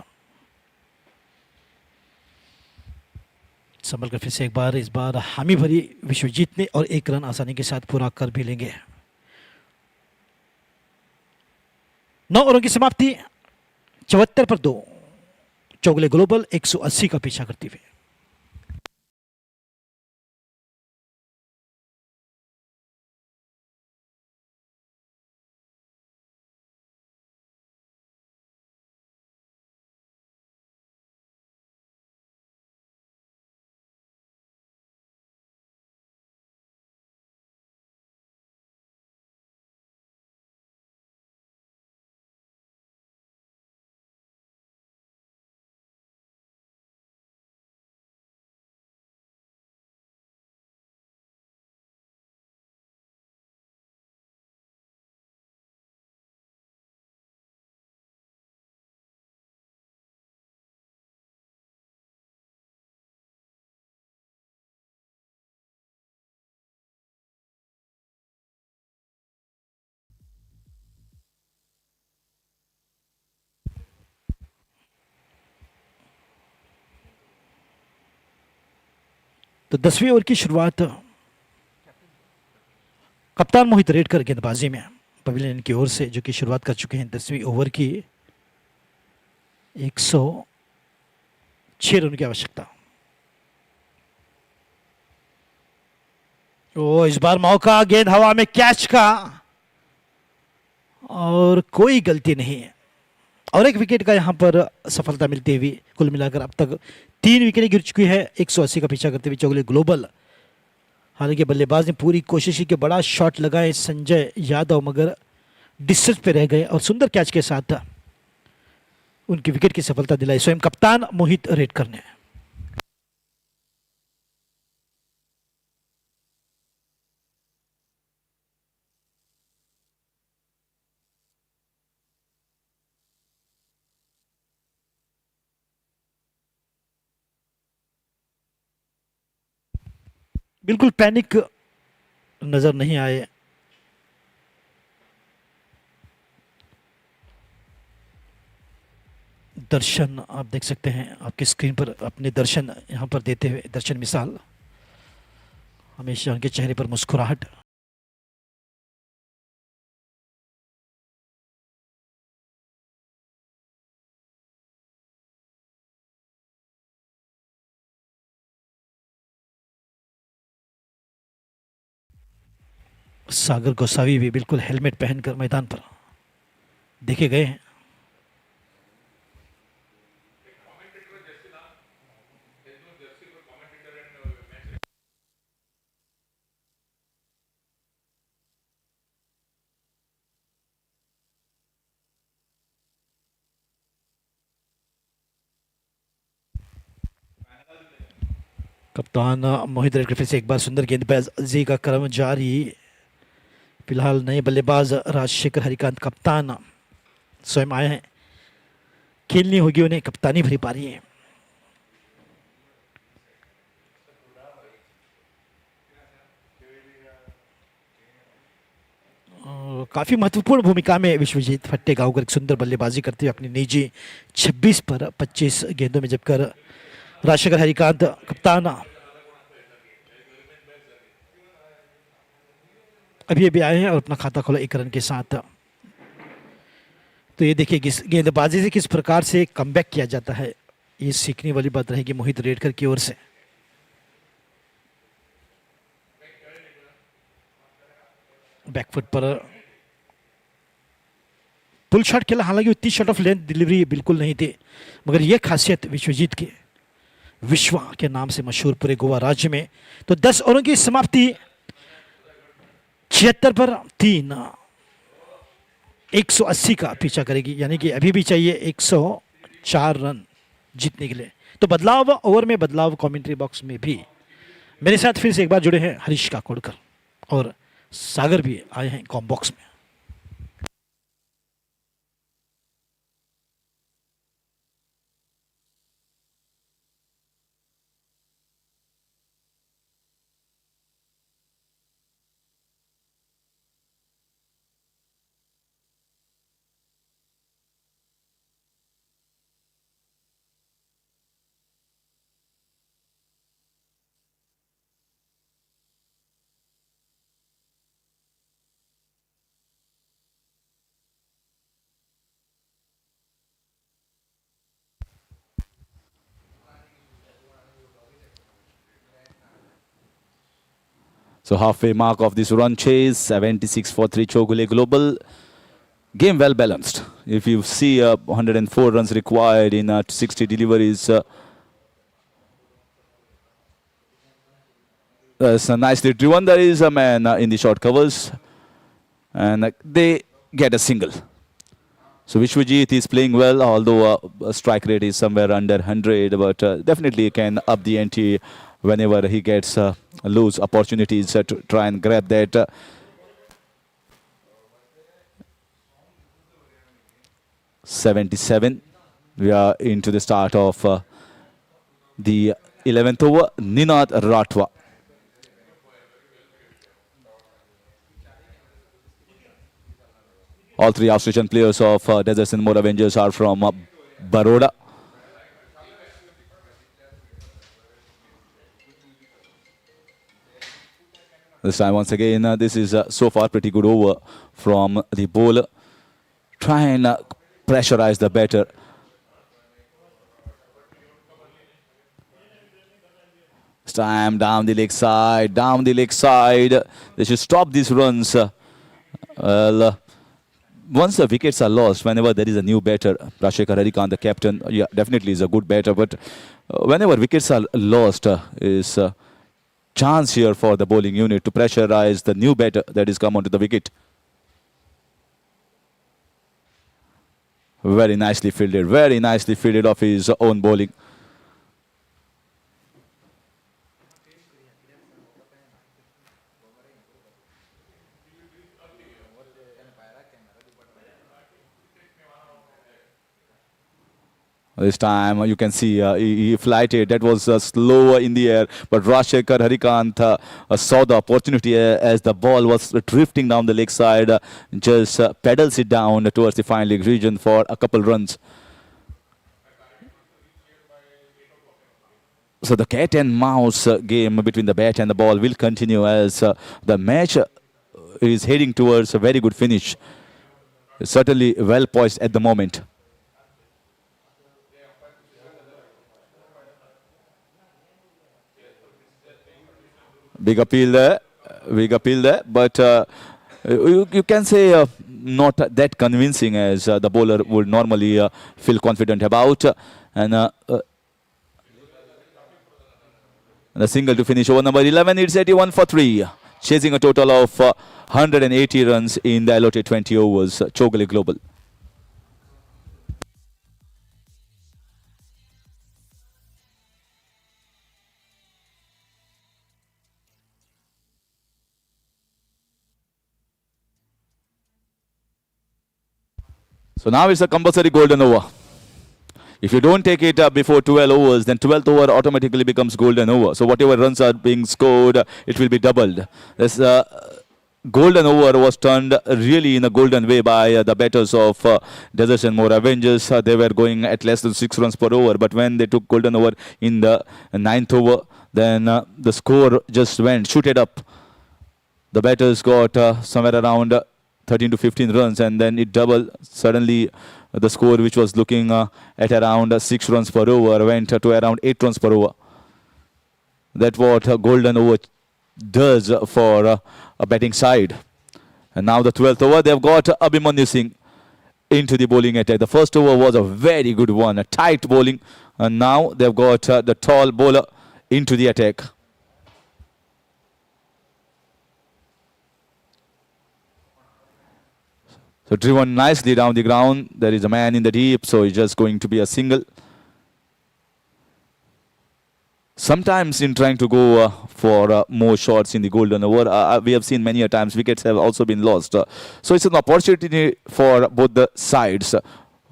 संभल कर फिर से एक बार, इस बार हामी भरी विश्वजीत ने, और 1 रन आसानी के साथ पूरा कर भी लेंगे। 9 ओवरों की समाप्ति 74 पर 2। चौगले ग्लोबल 180 का पीछा करती हुई। तो 10वीं ओवर की शुरुआत कप्तान मोहित रेडकर गेंदबाजी में पवेलियन की ओर से, जो कि शुरुआत कर चुके हैं 10वीं ओवर की। 106 रन की आवश्यकता। ओ इस बार मौका, गेंद हवा में कैच का, और कोई गलती नहीं है, और 1 विकेट का यहां पर सफलता मिलती हुई। कुल मिलाकर अब तक 3 विकेटें गिर चुकी है 180 का पीछा करते हुए चौगले ग्लोबल। हालांकि बल्लेबाज ने पूरी कोशिश की कि बड़ा शॉट लगाए संजय यादव, मगर डिस्टेंस पे रह गए, और सुंदर कैच के साथ उनकी विकेट की सफलता दिलाई स्वयं कप्तान मोहित रेडकर ने। बिल्कुल पैनिक नजर नहीं आए। दर्शन आप देख सकते हैं आपकी स्क्रीन पर, अपने दर्शन यहां पर देते हुए दर्शन मिसाल, हमेशा उनके चेहरे पर मुस्कुराहट। सागर गोसावी भी बिल्कुल हेलमेट पहनकर मैदान पर देखे गए हैं। कप्तान मोहित रेडकर फिर से एक बार सुंदर गेंदबाजी का क्रम जारी। फिलहाल नए बल्लेबाज राजशेखर हरिकांत कप्तान स्वयं आए हैं, खेलनी होगी उन्हें कप्तानी भरी पारी है। काफी महत्वपूर्ण भूमिका में विश्वजीत फट्टेगांवकर सुंदर बल्लेबाजी करते हुए अपनी निजी 26 पर 25 गेंदों में जबकर राजशेखर हरिकांत कप्तान अभी अभी आए हैं और अपना खाता खोला 1 रन के साथ। तो ये देखिए किस गेंदबाजी से किस प्रकार से कमबैक किया जाता है, ये सीखने वाली बात रहेगी मोहित रेडकर की ओर से। बैकफुट पर पुल शॉट खेला, हालांकि उतनी शॉट ऑफ लेंथ डिलीवरी बिल्कुल नहीं थी, मगर यह खासियत विश्वजीत के विश्व के नाम से मशहूर पूरे गोवा राज्य में। तो 10 ओवरों की समाप्ति 76 पर 3, 180 का पीछा करेगी, यानी कि अभी भी चाहिए 104 रन जीतने के लिए। तो बदलाव, ओवर में बदलाव कमेंट्री बॉक्स में भी। मेरे साथ फिर से एक बार जुड़े हैं हरीश काकोड़कर और सागर भी आए हैं कॉम बॉक्स में। So halfway mark of this run chase, 76 for 3 Chowgule Global. Game well balanced. If you see 104 runs required in 60 deliveries. So nicely driven. There is a man in the short covers. And they get a single. So Vishwajit is playing well, although strike rate is somewhere under 100. But definitely can up the ante whenever he gets loose opportunities to try and grab that. $77. We are into the start of the 11th over. Ninad Ratwa. All 3 Australian players of Desert and More Avengers are from Baroda. This time once again, this is so far pretty good over from the bowler. Try and pressurize the batter. This time down the leg side, down the leg side. They should stop these runs. Well, once the wickets are lost, whenever there is a new batter, Rajshekar Harikant, the captain, yeah, definitely is a good batter. But whenever wickets are lost, is chance here for the bowling unit to pressurize the new batter that is come onto the wicket. Very nicely fielded off his own bowling. This time you can see he flighted. That was slower in the air, but Rajshekar Harikant saw the opportunity as the ball was drifting down the leg side. Just pedals it down towards the fine leg region for a couple runs. So the cat and mouse game between the bat and the ball will continue as the match is heading towards a very good finish. Certainly well poised at the moment. Big appeal there, but you can say not that convincing as the bowler would normally feel confident about. And the single to finish over number 11. It's 81 for 3, chasing a total of 180 runs in the allotted 20 overs. Chowgule Global. So now it's a compulsory golden over. If you don't take it before 12 overs, then 12th over automatically becomes golden over. So whatever runs are being scored, it will be doubled. This golden over was turned really in a golden way by the batters of Desert and More Avengers. They were going at less than 6 runs per over, but when they took golden over in the 9th over, then the score just went, shooted up. The batters got somewhere around 13 to 15 runs, and then it doubled. Suddenly, the score, which was looking at around 6 runs per over, went to around 8 runs per over. That's what golden over does for a batting side. And now the 12th over, they've got Abhimanyu Singh into the bowling attack. The first over was a very good one, a tight bowling. And now they've got the tall bowler into the attack. So driven nicely down the ground. There is a man in the deep, so it's just going to be a single. Sometimes in trying to go for more shots in the golden over, we have seen many a times wickets have also been lost. So it's an opportunity for both the sides.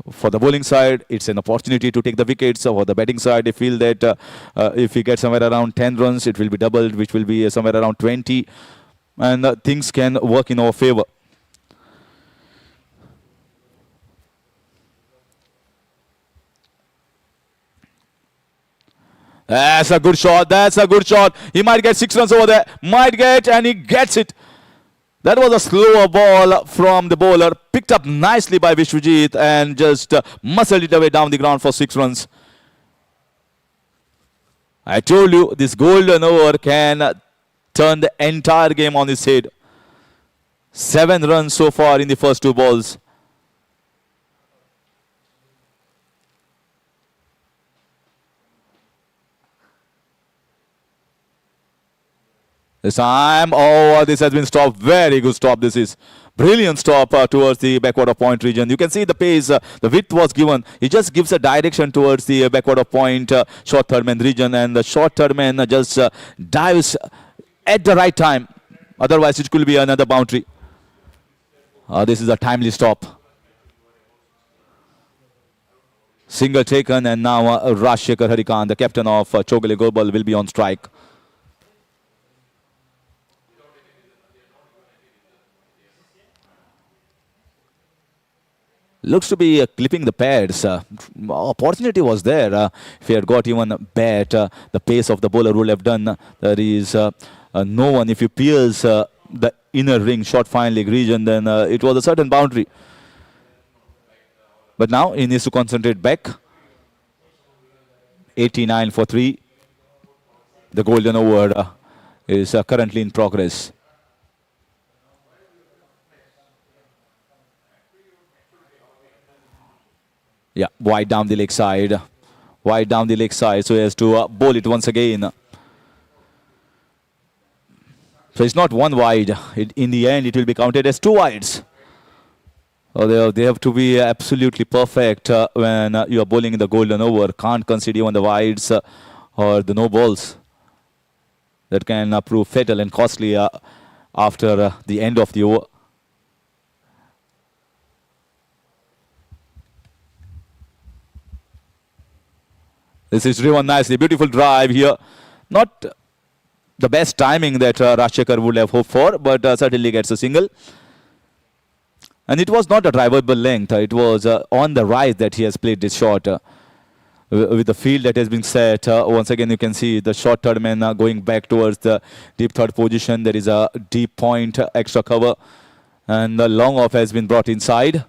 For the bowling side, it's an opportunity to take the wickets. For the batting side, they feel that if we get somewhere around 10 runs, it will be doubled, which will be somewhere around 20. And things can work in our favor. That's a good shot. That's a good shot. He might get 6 runs over there. Might get, and he gets it. That was a slower ball from the bowler. Picked up nicely by Vishwajit and just muscled it away down the ground for 6 runs. I told you this golden over can turn the entire game on its head. 7 runs so far in the first 2 balls. This time, oh, this has been stopped. Very good stop. This is brilliant stop towards the backward of point region. You can see the pace, the width was given. He just gives a direction towards the backward of point short third man region, and the short third man just dives at the right time. Otherwise, it could be another boundary. This is a timely stop. Single taken, and now Rajshekhar Harikant, the captain of Chowgule Global, will be on strike. Looks to be clipping the pads. Opportunity was there. If he had got even a bat, the pace of the bowler would have done. There is no one. If you pierce the inner ring, short fine leg region, then it was a certain boundary. But now he needs to concentrate back. 89 for 3. The golden over is currently in progress. Yeah, wide down the leg side. Wide down the leg side, so he has to bowl it once again. So it's not one wide. In the end, it will be counted as 2 wides. So they have to be absolutely perfect when you are bowling in the golden over. Can't concede even the wides or the no balls. That can prove fatal and costly after the end of the over. This is driven nicely. Beautiful drive here. Not the best timing that Rajshekhar would have hoped for, but certainly gets a single. And it was not a drivable length. It was on the right that he has played this shot. With the field that has been set, once again you can see the short third man going back towards the deep third position. There is a deep point, extra cover. And the long off has been brought inside.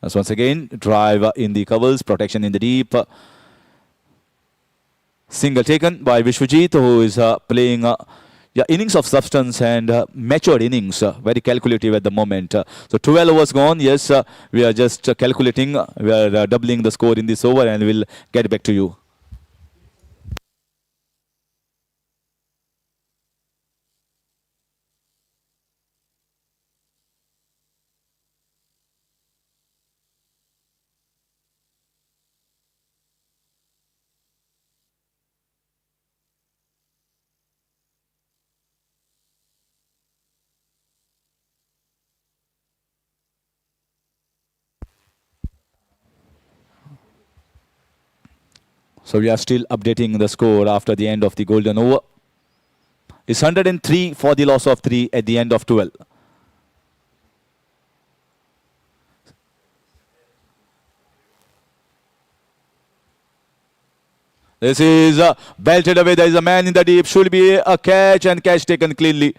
As once again, drive in the covers, protection in the deep. Single taken by Vishwajit, who is playing innings of substance and matured innings, very calculative at the moment. So 12 overs gone. Yes, we are just calculating. We are doubling the score in this over, and we'll get back to you. So we are still updating the score after the end of the golden over. It's 103 for the loss of 3 at the end of 12. This is belted away. There is a man in the deep. Should be a catch, and catch taken cleanly.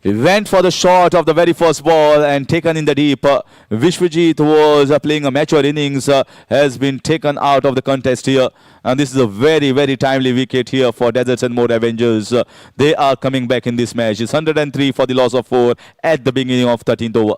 He went for the shot of the very first ball and taken in the deep. Vishwajit was playing a mature innings, has been taken out of the contest here. And this is a very, very timely wicket here for Deserts and More Avengers. They are coming back in this match. It's 103 for the loss of 4 at the beginning of 13th over.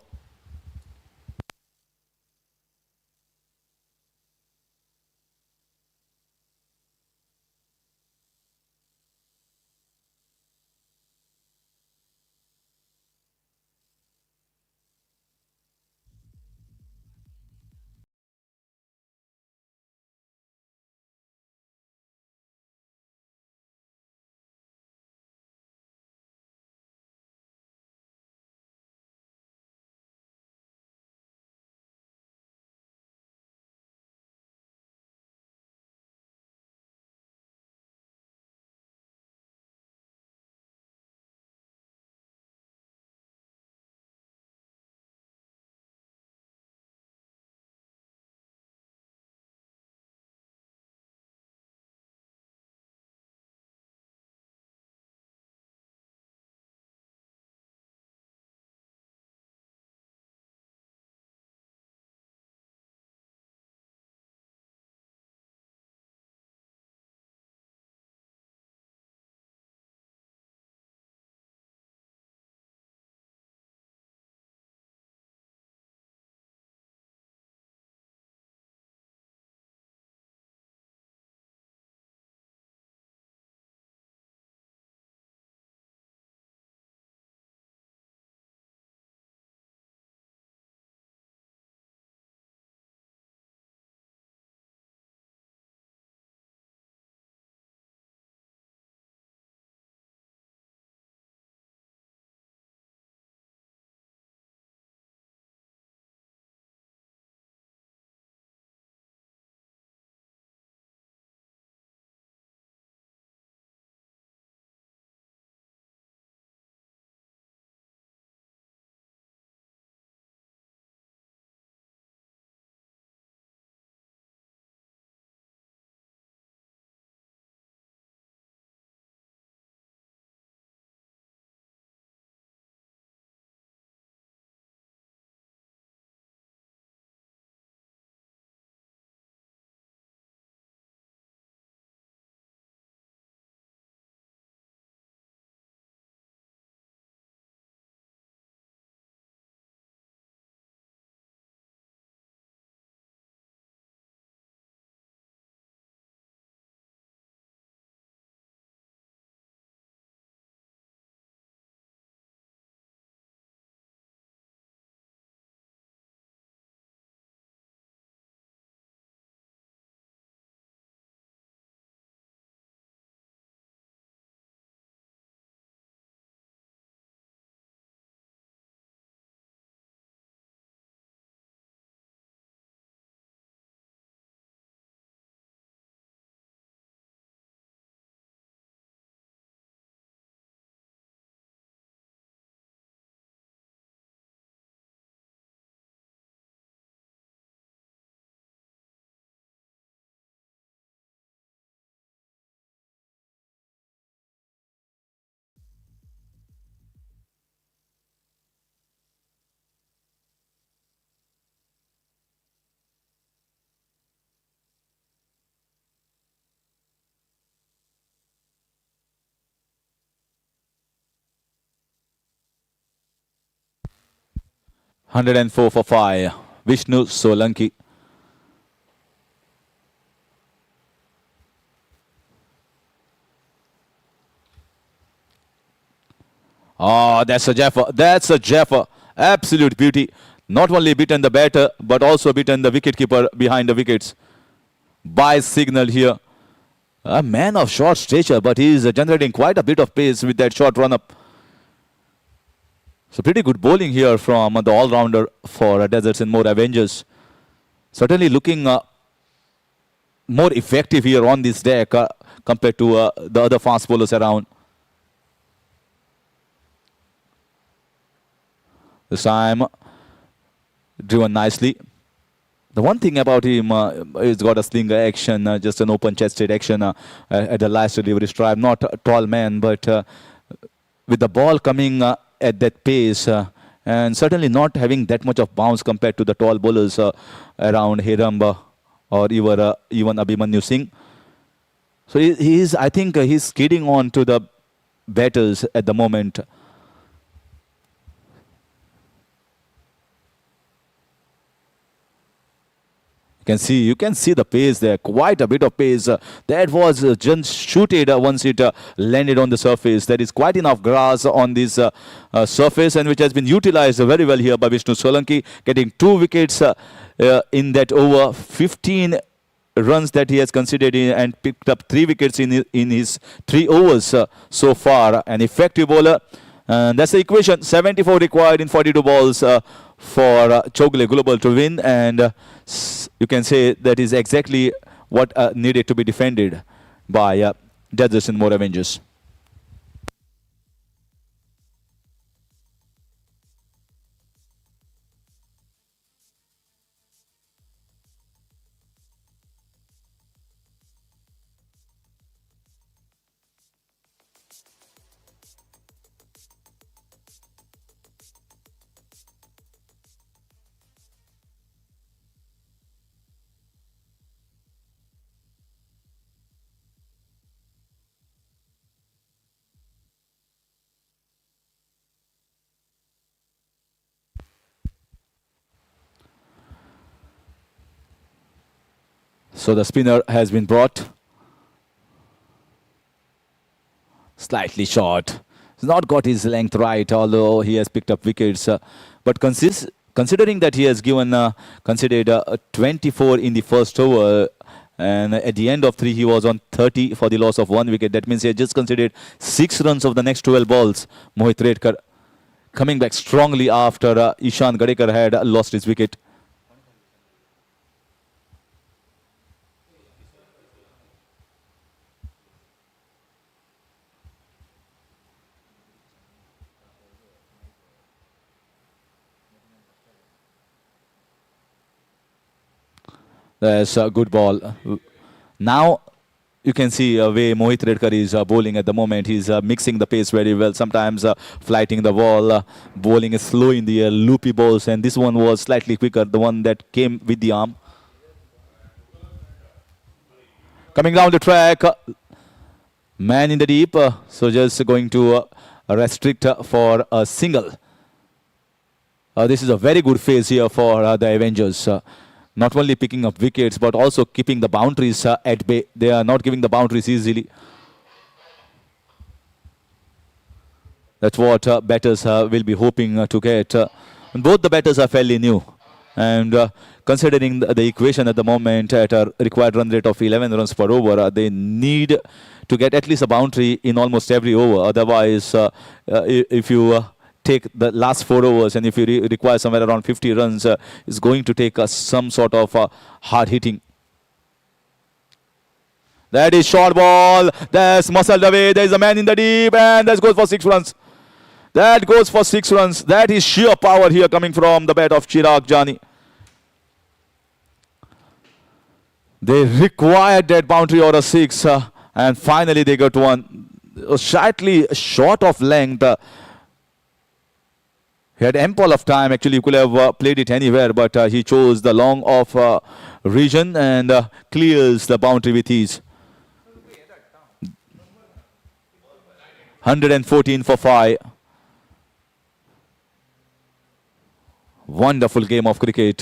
Hundred and four for 5. Vishnu Solanki. Oh, that's a Jaffa. That's a Jaffa. Absolute beauty. Not only beaten the batter, but also beaten the wicketkeeper behind the wickets. By signal here. A man of short stature, but he is generating quite a bit of pace with that short run-up. So pretty good bowling here from the all-rounder for Deserts and More Avengers. Certainly looking more effective here on this deck compared to the other fast bowlers around. This time driven nicely. The one thing about him, he's got a slinger action, just an open-chested action at the last delivery stripe. Not a tall man, but with the ball coming at that pace and certainly not having that much of bounce compared to the tall bowlers around Hiramba or even Abhimanyu Singh. So I think he's skidding on to the batters at the moment. You can see the pace there, quite a bit of pace. That was just shooted once it landed on the surface. There is quite enough grass on this surface, and which has been utilized very well here by Vishnu Solanki, getting 2 wickets in that over. 15 runs that he has considered and picked up 3 wickets in his 3 overs so far. An effective bowler. And that's the equation. 74 required in 42 balls for Chowgule Global to win, and you can say that is exactly what needed to be defended by judges in more Avengers. So the spinner has been brought. Slightly short. He's not got his length right, although he has picked up wickets. But considering that he has considered 24 in the first over, and at the end of 3 he was on 30 for the loss of 1 wicket. That means he has just considered 6 runs of the next 12 balls. Mohit Redkar coming back strongly after Ishan Gadekar had lost his wicket. That's a good ball. Now you can see way Mohit Redkar is bowling at the moment. He's mixing the pace very well. Sometimes flighting the ball, bowling is slow in the loopy balls, and this one was slightly quicker, the one that came with the arm. Coming down the track, man in the deep, so just going to restrict for a single. This is a very good phase here for the Avengers. Not only picking up wickets, but also keeping the boundaries at bay. They are not giving the boundaries easily. That's what batters will be hoping to get. And both the batters are fairly new. And considering the equation at the moment at a required run rate of 11 runs per over, they need to get at least a boundary in almost every over. Otherwise, if you take the last 4 overs and if you require somewhere around 50 runs, it's going to take some sort of hard hitting. That is short ball. That's muscled away. There is a man in the deep, and that goes for 6 runs. That goes for 6 runs. That is sheer power here coming from the bat of Chirag Jani. They required that boundary or a 6, and finally they got one. Slightly short of length. He had ample of time. Actually, he could have played it anywhere, but he chose the long off region and clears the boundary with ease. 114 for 5. Wonderful game of cricket.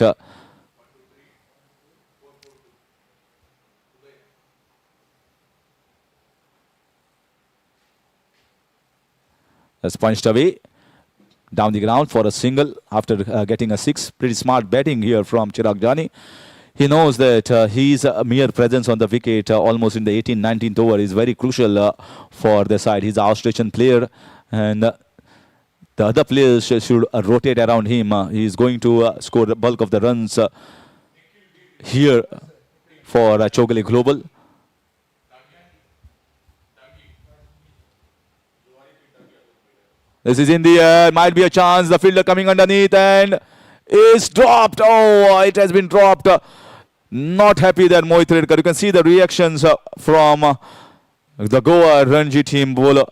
That's punched away. Down the ground for a single after getting a 6. Pretty smart batting here from Chirag Jani. He knows that his mere presence on the wicket almost in the 18th, 19th over is very crucial for the side. He's an Australian player, and the other players should rotate around him. He's going to score the bulk of the runs here for Chowgule Global. This is in the air, might be a chance. The fielder coming underneath and is dropped. Oh, it has been dropped. Not happy there, Mohit Redkar. You can see the reactions from the Goa Ranji team bowler.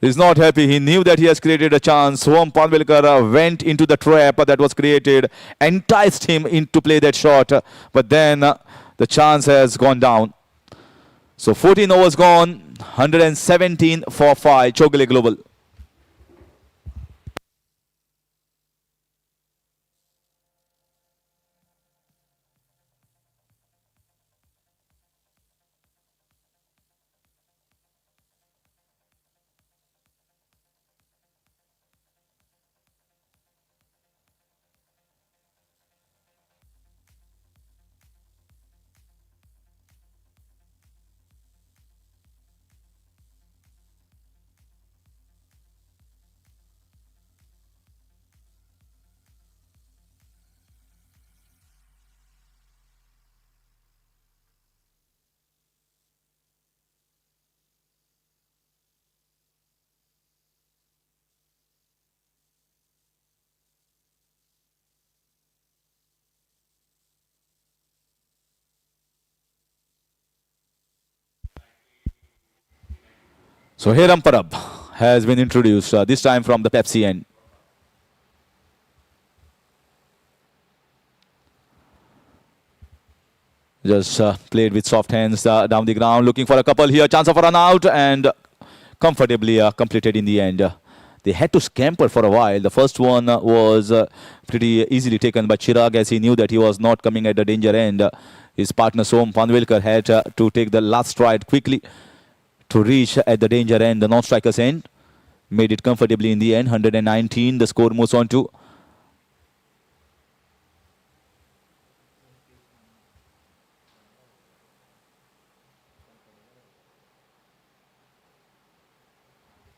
He's not happy. He knew that he has created a chance. Swam Panvelkar went into the trap that was created, enticed him into play that shot, but then the chance has gone down. So 14 overs gone, 117 for 5, Chowgule Global. So Heram Parab has been introduced, this time from the Pepsi end. Just played with soft hands down the ground, looking for a couple here. Chance of a run out and comfortably completed in the end. They had to scamper for a while. The first one was pretty easily taken by Chirag, as he knew that he was not coming at the danger end. His partner Som Panvelkar had to take the last stride quickly to reach at the danger end, the non-striker's end. Made it comfortably in the end. 119, the score moves on to.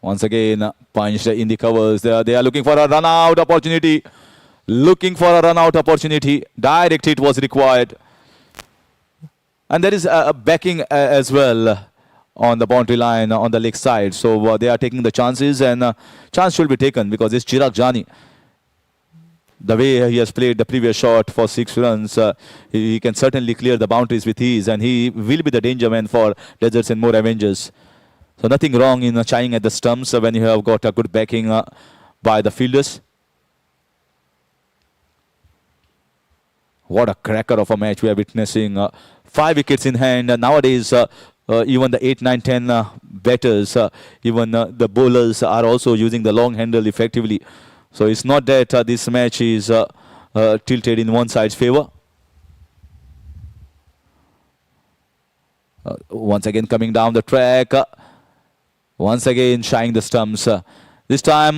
Once again, punched in the covers. They are looking for a run-out opportunity. Looking for a run-out opportunity. Direct hit was required. And there is a backing as well on the boundary line on the leg side. So they are taking the chances, and chance should be taken because it's Chirag Jani. The way he has played the previous shot for 6 runs, he can certainly clear the boundaries with ease, and he will be the danger man for Deserts and more Avengers. So nothing wrong in shying at the stumps when you have got a good backing by the fielders. What a cracker of a match we are witnessing. 5 wickets in hand. Nowadays, even the 8, 9, 10 batters, even the bowlers are also using the long handle effectively. So it's not that this match is tilted in one side's favor. Once again coming down the track. Once again shying the stumps. This time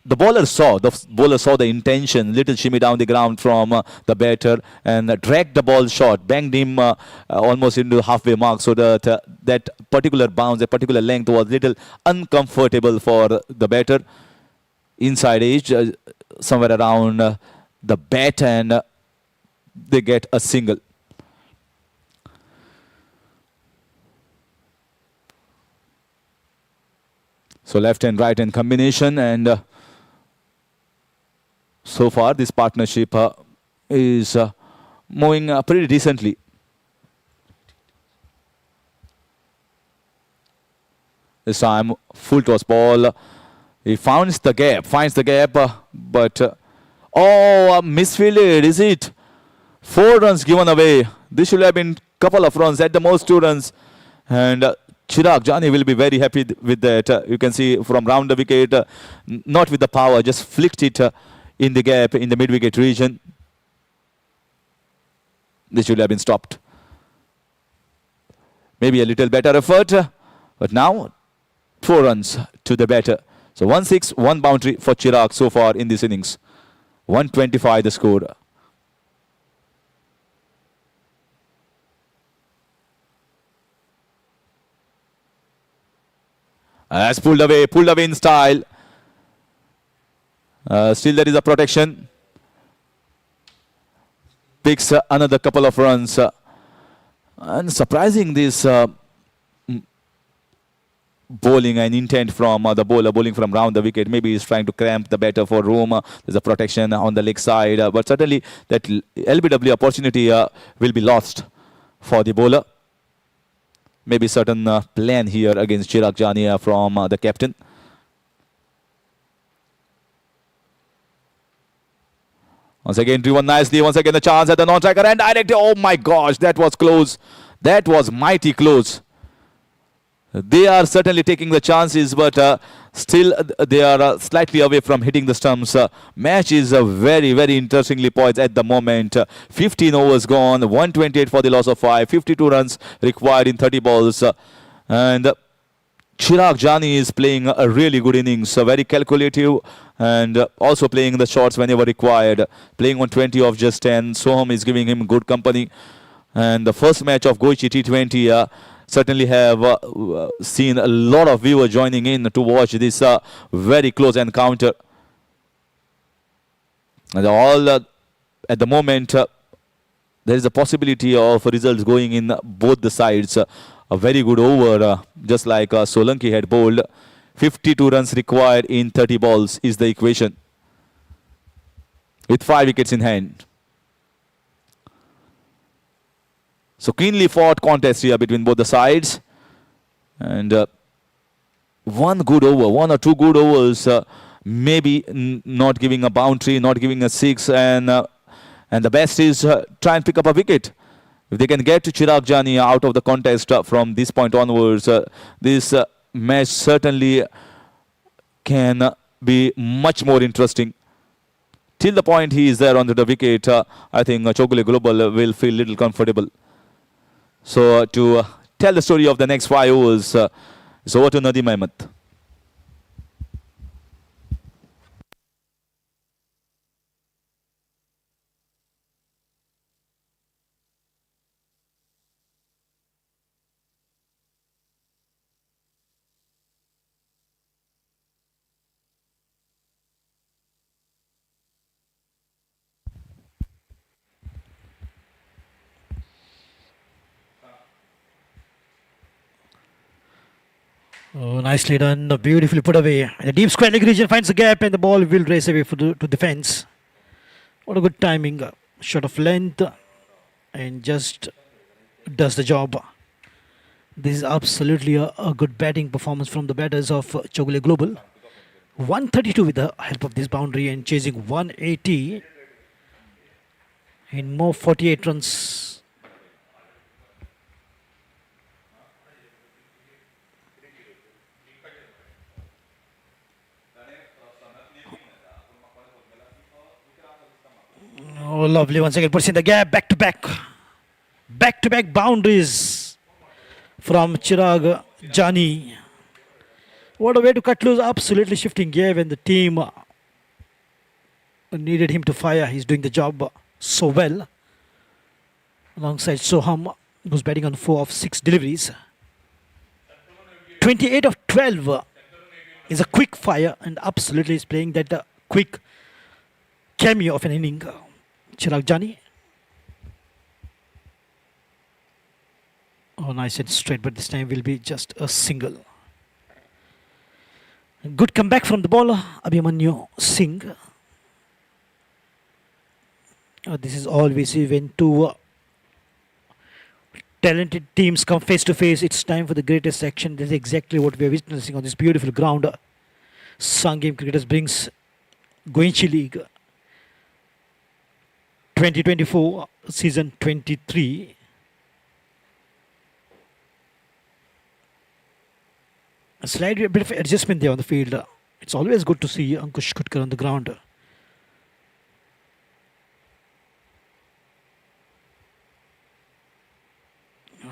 the bowler saw the intention, little shimmy down the ground from the batter, and dragged the ball short, banged him almost into the halfway mark, so that that particular bounce, that particular length was little uncomfortable for the batter. Inside edge, somewhere around the bat, and they get a single. So left and right hand combination, and so far this partnership is moving pretty decently. This time full toss ball. He finds the gap, but misfielded, is it? 4 runs given away. This should have been couple of runs, at the most 2 runs, and Chirag Jani will be very happy with that. You can see from round the wicket, not with the power, just flicked it in the gap in the mid-wicket region. This should have been stopped. Maybe a little better effort, but now 4 runs to the batter. So 1-6, 1 boundary for Chirag so far in this innings. 125 the score. Has pulled away in style. Still there is a protection. Picks another couple of runs And surprising this bowling and intent from the bowler bowling from round the wicket. Maybe he's trying to cramp the batter for room. There's a protection on the leg side. But certainly that LBW opportunity will be lost for the bowler. Maybe certain plan here against Chirag Jani from the captain. Once again driven nicely. Once again the chance at the non-striker and direct. Oh my gosh, that was close. That was mighty close. They are certainly taking the chances, but still they are slightly away from hitting the stumps. Match is very, very interestingly poised at the moment. 15 overs gone, 128 for the loss of 5, 52 runs required in 30 balls. And Chirag Jani is playing a really good innings, very calculative and also playing the shots whenever required. Playing on 20 of just 10. Soham is giving him good company. And the first match of Goichi T20 certainly have seen a lot of viewers joining in to watch this very close encounter. And all at the moment there is a possibility of results going in both the sides. A very good over, just like Solanki had bowled. 52 runs required in 30 balls is the equation, with 5 wickets in hand. So keenly fought contest here between both the sides. And one good over, 1 or 2 good overs, maybe not giving a boundary, not giving a 6. And the best is try and pick up a wicket. If they can get to Chirag Jani out of the contest from this point onwards, this match certainly can be much more interesting. Till the point he is there under the wicket, I think Chowgule Global will feel little comfortable. So to tell the story of the next 5 overs, it's over to Nadeem Ahmed. Oh, nicely done, beautifully put away. The deep square leg region finds a gap and the ball will race away to defense. What a good timing. Shot of length and just does the job. This is absolutely a good batting performance from the batters of Chowgule Global. 132 with the help of this boundary and chasing 180 in more 48 runs. Oh, lovely. Once again, puts in the gap. Back to back. Back to back boundaries from Chirag Jani. What a way to cut loose. Absolutely shifting gear when the team needed him to fire. He's doing the job so well. Alongside Soham, who's batting on 4 of 6 deliveries. 28 of 12 is a quick fire and absolutely is playing that quick cameo of an inning. Chirag Jani. Oh, nice and straight, but this time will be just a single. Good comeback from the bowler, Abhimanyu Singh. This is always when two talented teams come face to face. It's time for the greatest action. This is exactly what we are witnessing on this beautiful ground. Sanguem Cricketers brings Goichi League 2024 season 23. A slight bit of adjustment there on the field. It's always good to see Ankush Kutkar on the ground.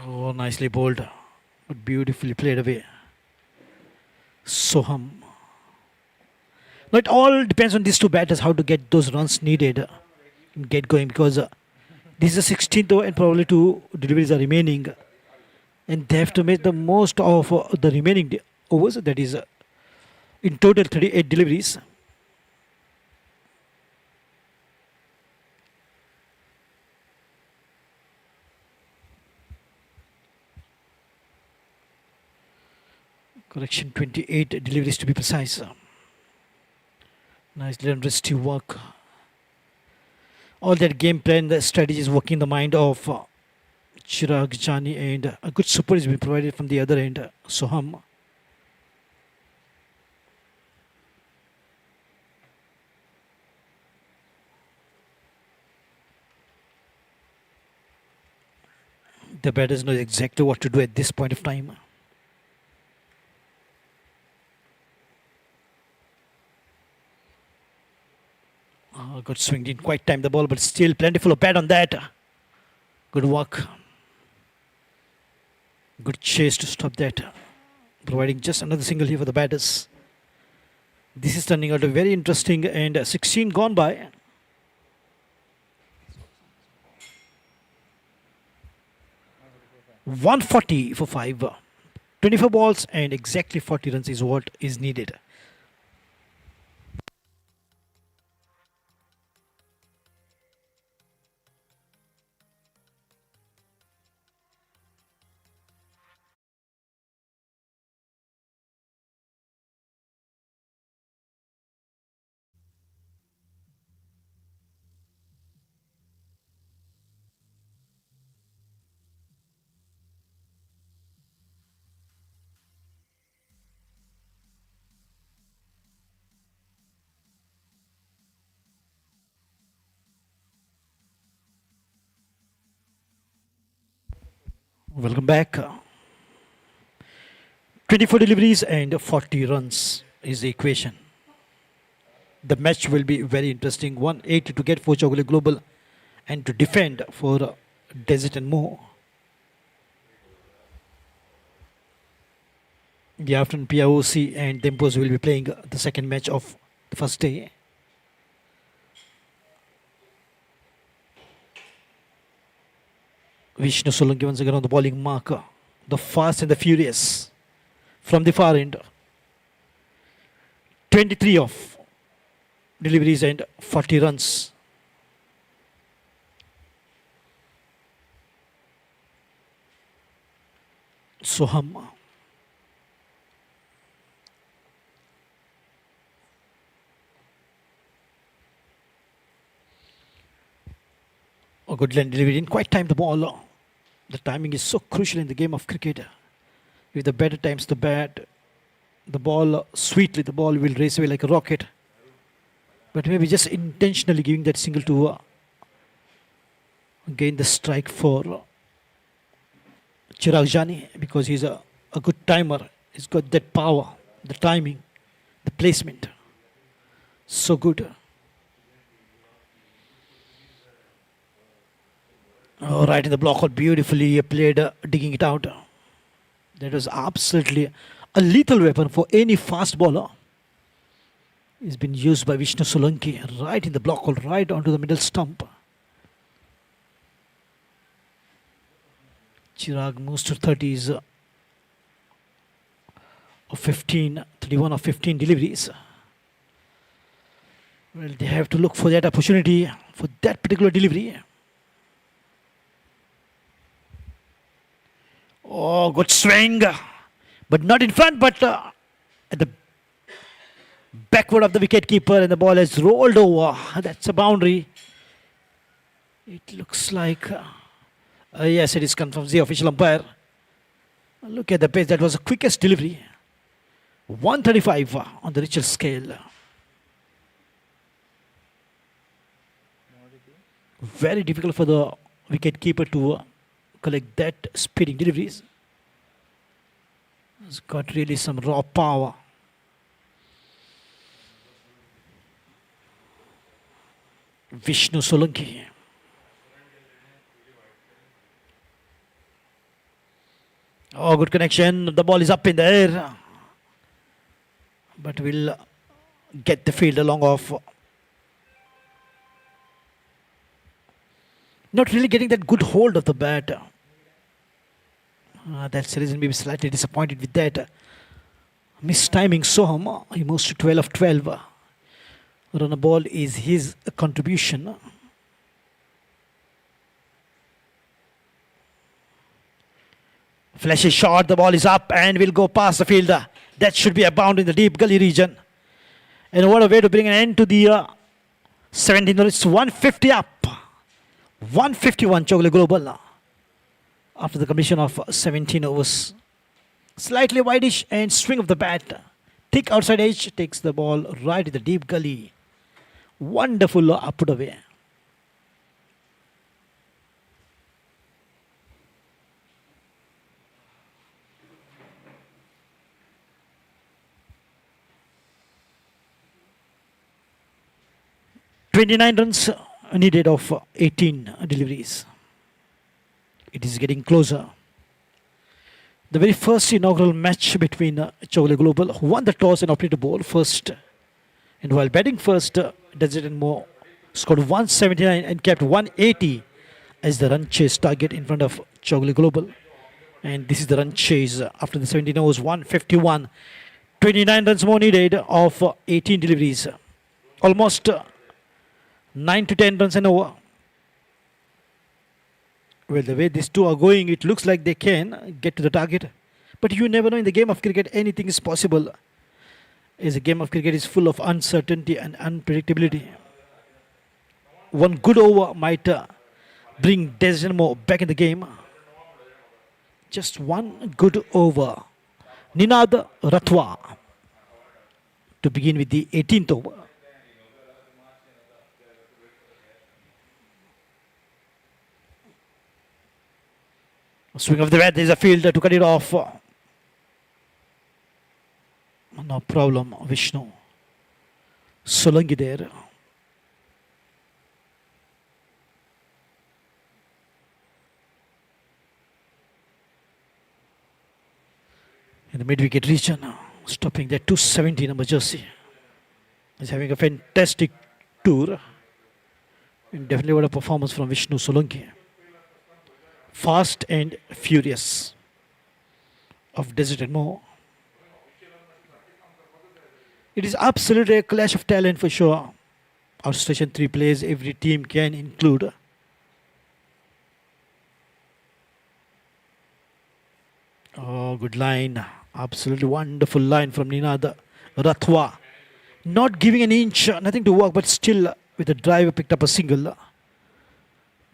Oh, nicely bowled, but beautifully played away. Soham. Now it all depends on these two batters how to get those runs needed and get going, because this is the 16th over and probably 2 deliveries are remaining, and they have to make the most of the remaining overs. That is in total 38 deliveries. Correction, 28 deliveries to be precise. Nicely done restive work. All that game plan, the strategy is working in the mind of Chirag Jani, and a good support has been provided from the other end, Soham. The batters know exactly what to do at this point of time. Good swing, didn't quite time the ball, but still plentiful of bat on that. Good work. Good chase to stop that. Providing just another single here for the batters. This is turning out a very interesting, and 16 gone by. .140 for 5. 24 balls and exactly 40 runs is what is needed. Welcome back. 24 deliveries and 40 runs is the equation. The match will be very interesting. 180 to get for Chowgule Global and to defend for Desert and Mo. In the afternoon, PIOC and Dempos will be playing the second match of the first day. Vishnu Solanki once again on the bowling marker. The fast and the furious from the far end. 23 of deliveries and 40 runs. Soham. A good line delivery, didn't quite time the ball. The timing is so crucial in the game of cricket. If the batter times the bat, the ball sweetly, the ball will race away like a rocket. But maybe just intentionally giving that single to gain the strike for Chirag Jani, because he's a good timer. He's got that power, the timing, the placement. So good. Oh, right in the block hole, beautifully played, digging it out. That was absolutely a lethal weapon for any fast bowler. It's been used by Vishnu Solanki right in the block hole, right onto the middle stump. Chirag moves to 30s of 15, 31 of 15 deliveries. Well, they have to look for that opportunity for that particular delivery. Oh, good swing, but not in front, but at the backward of the wicket keeper, and the ball has rolled over. That's a boundary. It looks like, yes, it is confirmed, the official umpire. Look at the pace, that was the quickest delivery. 135 on the Richard scale. Very difficult for the wicket keeper to collect that speeding deliveries. It's got really some raw power. Vishnu Solanki. Oh, good connection. The ball is up in the air. But will get the field along off. Not really getting that good hold of the bat. That's the reason maybe slightly disappointed with that. Missed timing Soham. He moves to 12 of 12. Run a ball is his contribution. Flashy shot, the ball is up and will go past the fielder. That should be a bound in the deep gully region. And what a way to bring an end to the 17 overs. It's 150 up. 151 Chowgule Global after the completion of 17 overs. Slightly wideish and swing of the bat. Thick outside edge takes the ball right in the deep gully. Wonderful put away. "29 runs needed of 18 deliveries. It is getting closer. The very first inaugural match between Chowgule Global, who won the toss and opted to bowl first. And while batting first, Desert and Moore scored 179 and kept 180 as the run chase target in front of Chowgule Global. And this is the run chase after the 17 overs, 151. 29 runs more needed of 18 deliveries. Almost 9 to 10 runs an over. Well, the way these two are going, it looks like they can get to the target. But you never know, in the game of cricket, anything is possible. As a game of cricket is full of uncertainty and unpredictability. One good over might bring Desmond back in the game. Just one good over. Ninad Rathwa to begin with the 18th over. Swing of the bat, there is a fielder to cut it off. No problem, Vishnu. Solanki there. In the mid-wicket region, stopping there, 270 number jersey. He's having a fantastic tour. And definitely what a performance from Vishnu Solanki. Fast and furious of Desert and Moore. It is absolutely a clash of talent for sure. Our station 3 players, every team can include. Oh, good line. Absolutely wonderful line from Ninad Rathwa. Not giving an inch, nothing to work, but still with a driver picked up a single.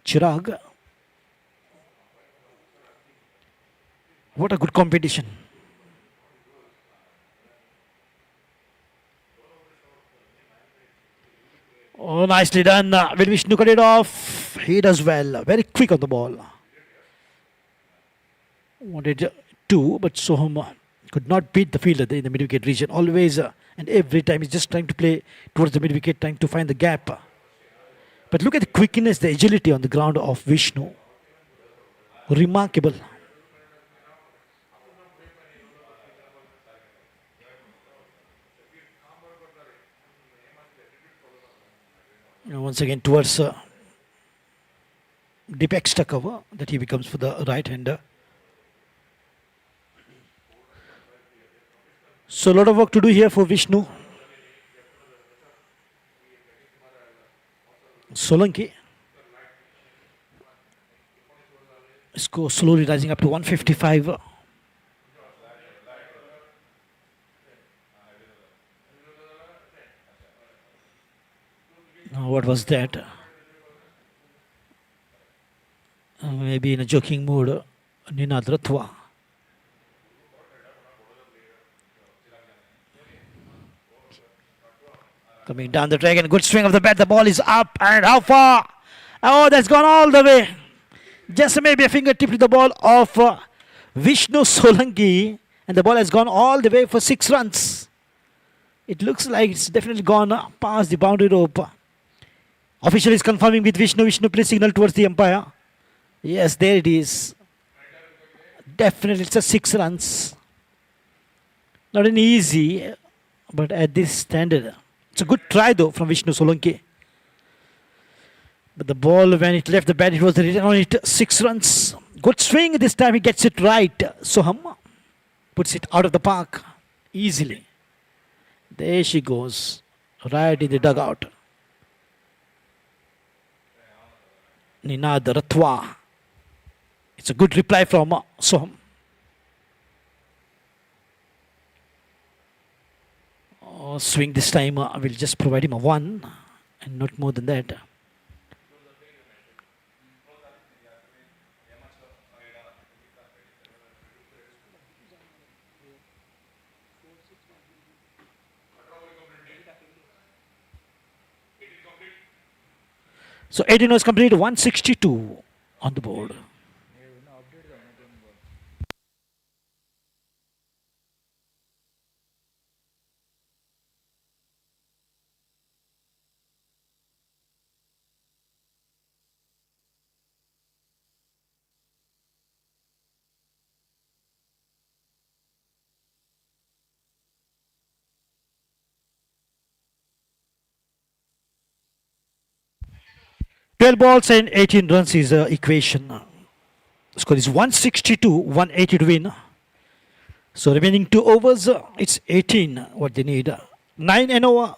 Chirag. What a good competition. Oh, nicely done. Will Vishnu cut it off? He does well. Very quick on the ball. Wanted 2, but Soham could not beat the fielder in the mid-wicket region. Always and every time he's just trying to play towards the mid-wicket, trying to find the gap. But look at the quickness, the agility on the ground of Vishnu. Remarkable. Once again towards deep extra cover that he becomes for the right-hander. So a lot of work to do here for Vishnu. Solanki. Score slowly rising up to 155. Now what was that? Maybe in a joking mood, Ninad Rathwa. Coming down the track and good swing of the bat. The ball is up and how far? Oh, that's gone all the way. Just maybe a fingertip to the ball of Vishnu Solanki. And the ball has gone all the way for 6 runs. It looks like it's definitely gone past the boundary rope. Official is confirming with Vishnu. Vishnu, please signal towards the umpire. Yes, there it is. Definitely it's a 6 runs. Not an easy, but at this standard. It's a good try though from Vishnu Solanki. But the ball, when it left the bat, it was written on it 6 runs. Good swing. This time he gets it right. Soham puts it out of the park easily. There she goes. Right in the dugout. Ninad Rathwa. It's a good reply from Soham. Swing this time, will just provide him a 1 and not more than that. So 18 was complete, 162 on the board. Twelve balls and 18 runs is the equation. Score is 162, 180 to win. So remaining 2 overs, it's 18 what they need. 9 and over.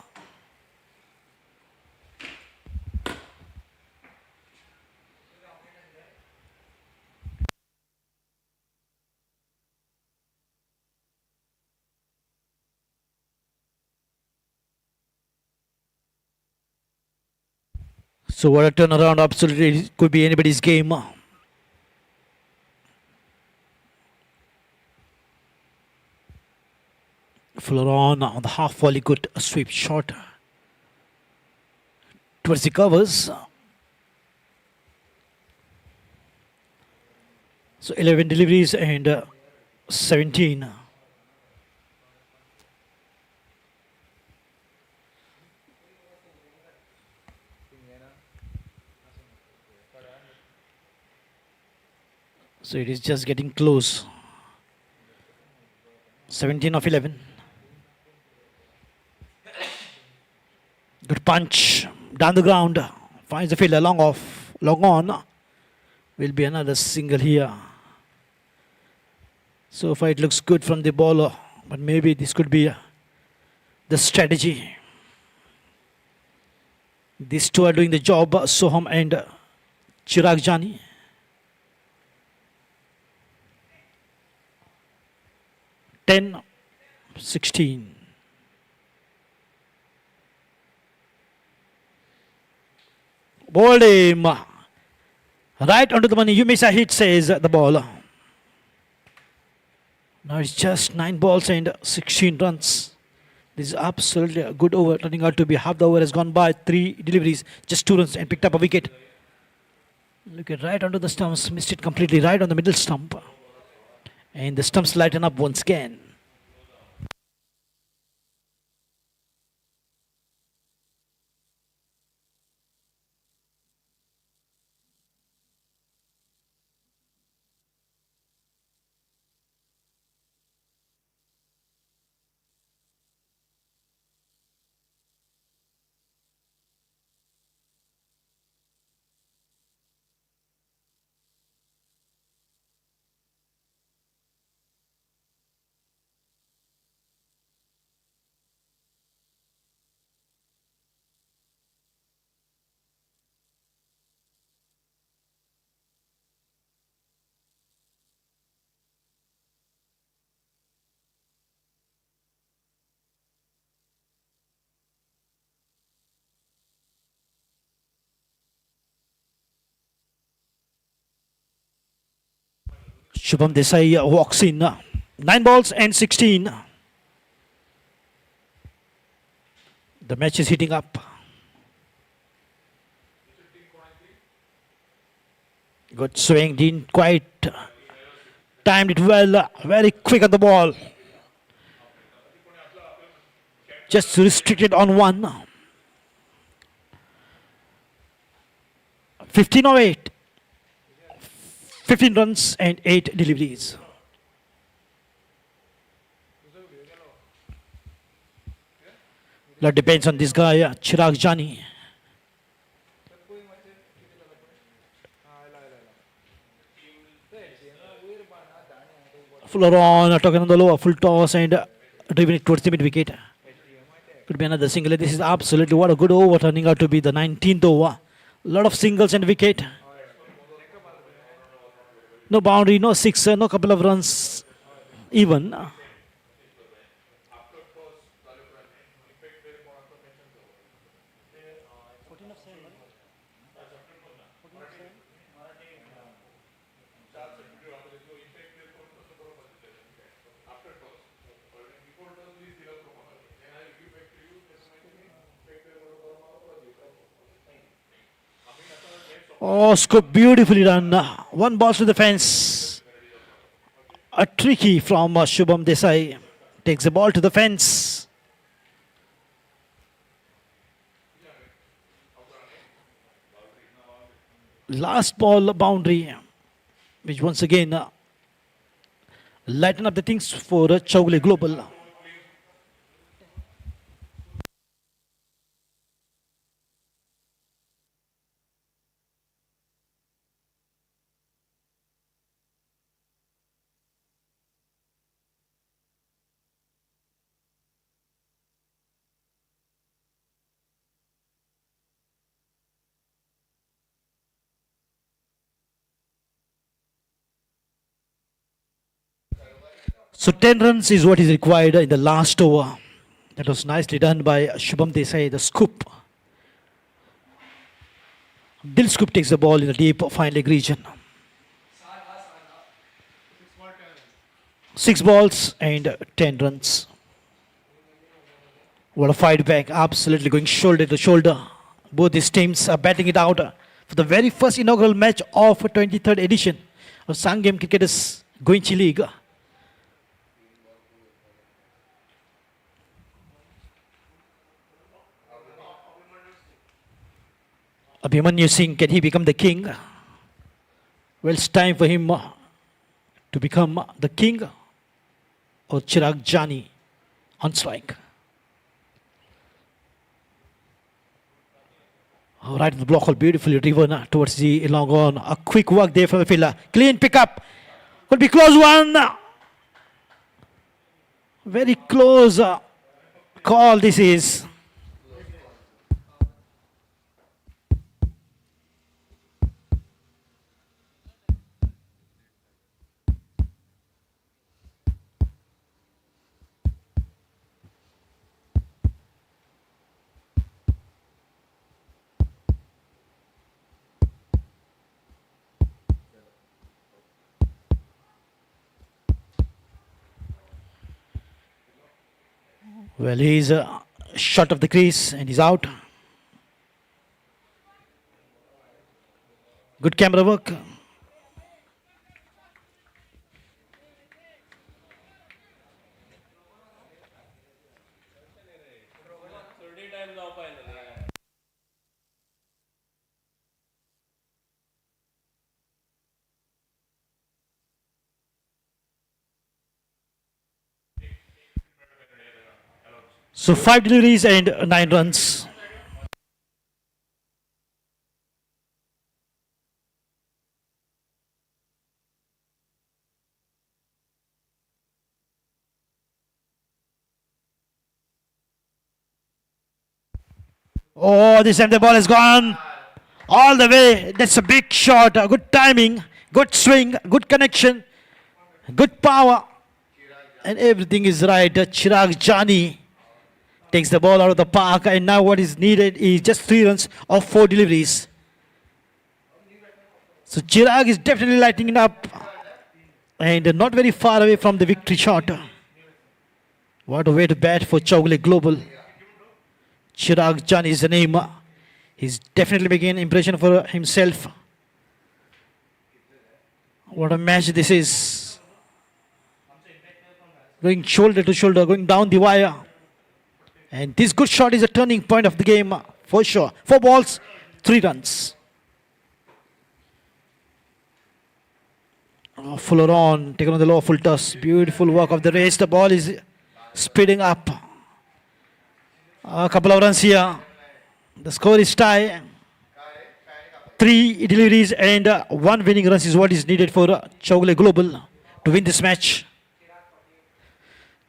So what a turnaround, absolutely it could be anybody's game. Fuller on the half volley, good sweep shot towards the covers. So 11 deliveries and 17. So it is just getting close. 17 of 11. Good punch down the ground. Finds the fielder long off, long on. Will be another single here. So far it looks good from the bowler, but maybe this could be the strategy. These two are doing the job, Soham and Chirag Jani. Ten, 16. Bowled him right onto the money. You miss a hit, says the bowler. Now it's just 9 balls and 16 runs. This is absolutely a good over, turning out to be half the over has gone by. 3 deliveries, just 2 runs and picked up a wicket. Look at right onto the stumps, missed it completely right on the middle stump. And the stumps lighten up once again. Shubham Desai walks in. 9 balls and 16. The match is heating up. Good swing, didn't quite timed it well. Very quick on the ball. Just restricted on 1. 15 of 8. 15 runs and 8 deliveries. That depends on this guy, Chirag Jani. Fuller on, talking on the lower, full toss and driven it towards the mid wicket. Could be another single. This is absolutely what a good over, turning out to be the 19th over. A lot of singles and wicket. No boundary, no sixer, no couple of runs even. Oh, scoop beautifully done. One ball to the fence. A tricky from Shubham Desai. Takes the ball to the fence. Last ball boundary, which once again lighten up the things for Chowgule Global. So 10 runs is what is required in the last over. That was nicely done by Shubham Desai, the scoop. Dil Scoop takes the ball in the deep fine leg region. 6 balls and 10 runs. What a fight back, absolutely going shoulder to shoulder. Both these teams are batting it out for the very first inaugural match of 23rd edition of Sanguem Cricketers Goichi League. Abhimanyu Singh, can he become the king? Well, it's time for him to become the king, or Chirag Jani on strike. All right, the block hole beautifully driven towards the long on. A quick work there from the fielder. Clean pickup. Could be close one. Very close call this is. Well, he's short of the crease and he's out. Good camera work. So 5 deliveries and 9 runs. Oh, this time the ball is gone all the way. That's a big shot. Good timing, good swing, good connection, good power, and everything is right. Chirag Jani takes the ball out of the park, and now what is needed is just 3 runs of 4 deliveries. So Chirag is definitely lighting it up and not very far away from the victory shot. What a way to bat for Chowgule Global. Chirag Jani is the name. He's definitely making an impression for himself. What a match this is. Going shoulder to shoulder, going down the wire. And this good shot is a turning point of the game for sure. 4 balls, 3 runs. Oh, Fuller on, taken on the low full toss. Beautiful work of the race. The ball is speeding up. A couple of runs here. The score is tie. 3 deliveries and 1 winning runs is what is needed for Chowgule Global to win this match.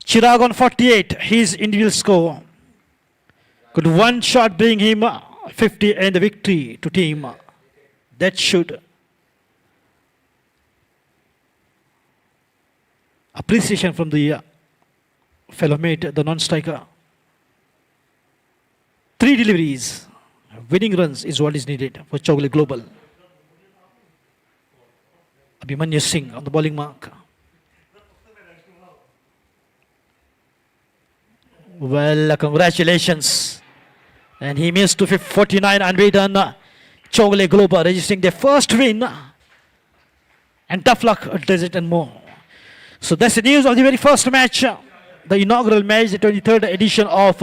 Chirag on 48, his individual score. Could one shot bring him 50 and the victory to team? That should appreciation from the fellow mate, the non-striker. 3 deliveries, winning runs is what is needed for Chowgule Global. Abhimanyu Singh on the bowling mark. Well, congratulations. And he missed to 49 unbeaten. Chowgule Global registering their first win. And tough luck does it and more. So that's the news of the very first match. The inaugural match, the 23rd edition of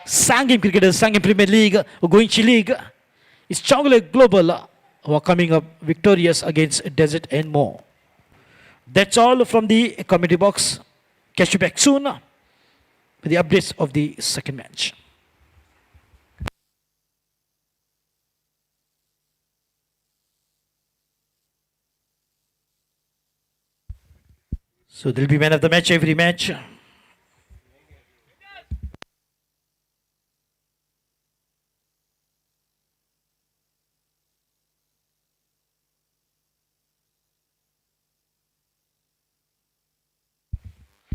Sanguem Cricketers, Sanguem Premier League, Goichi League. It's Chowgule Global who are coming up victorious against Desert and more. That's all from the committee box. Catch you back soon with the updates of the second match. So there'll be man of the match every match.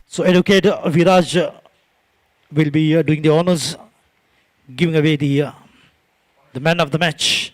So Advocate Viraj will be doing the honors, giving away the man of the match.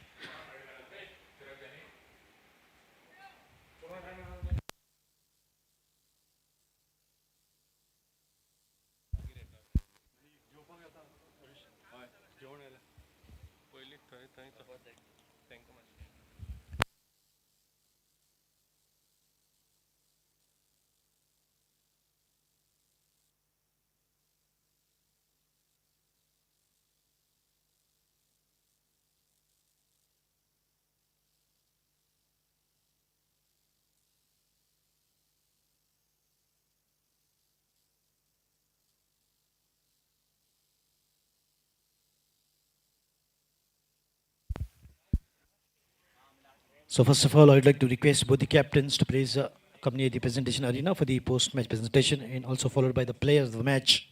So first of all, I'd like to request both the captains to please accompany the presentation arena for the post-match presentation, and also followed by the players of the match.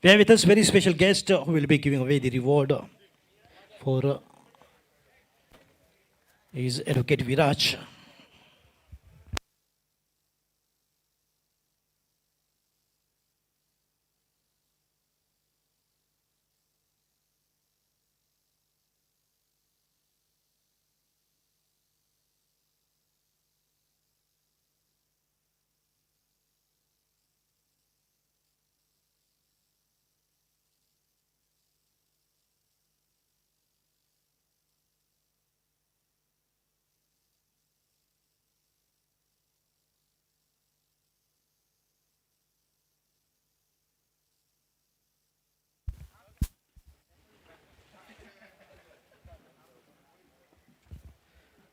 We have with us very special guest who will be giving away the reward for is Advocate Viraj.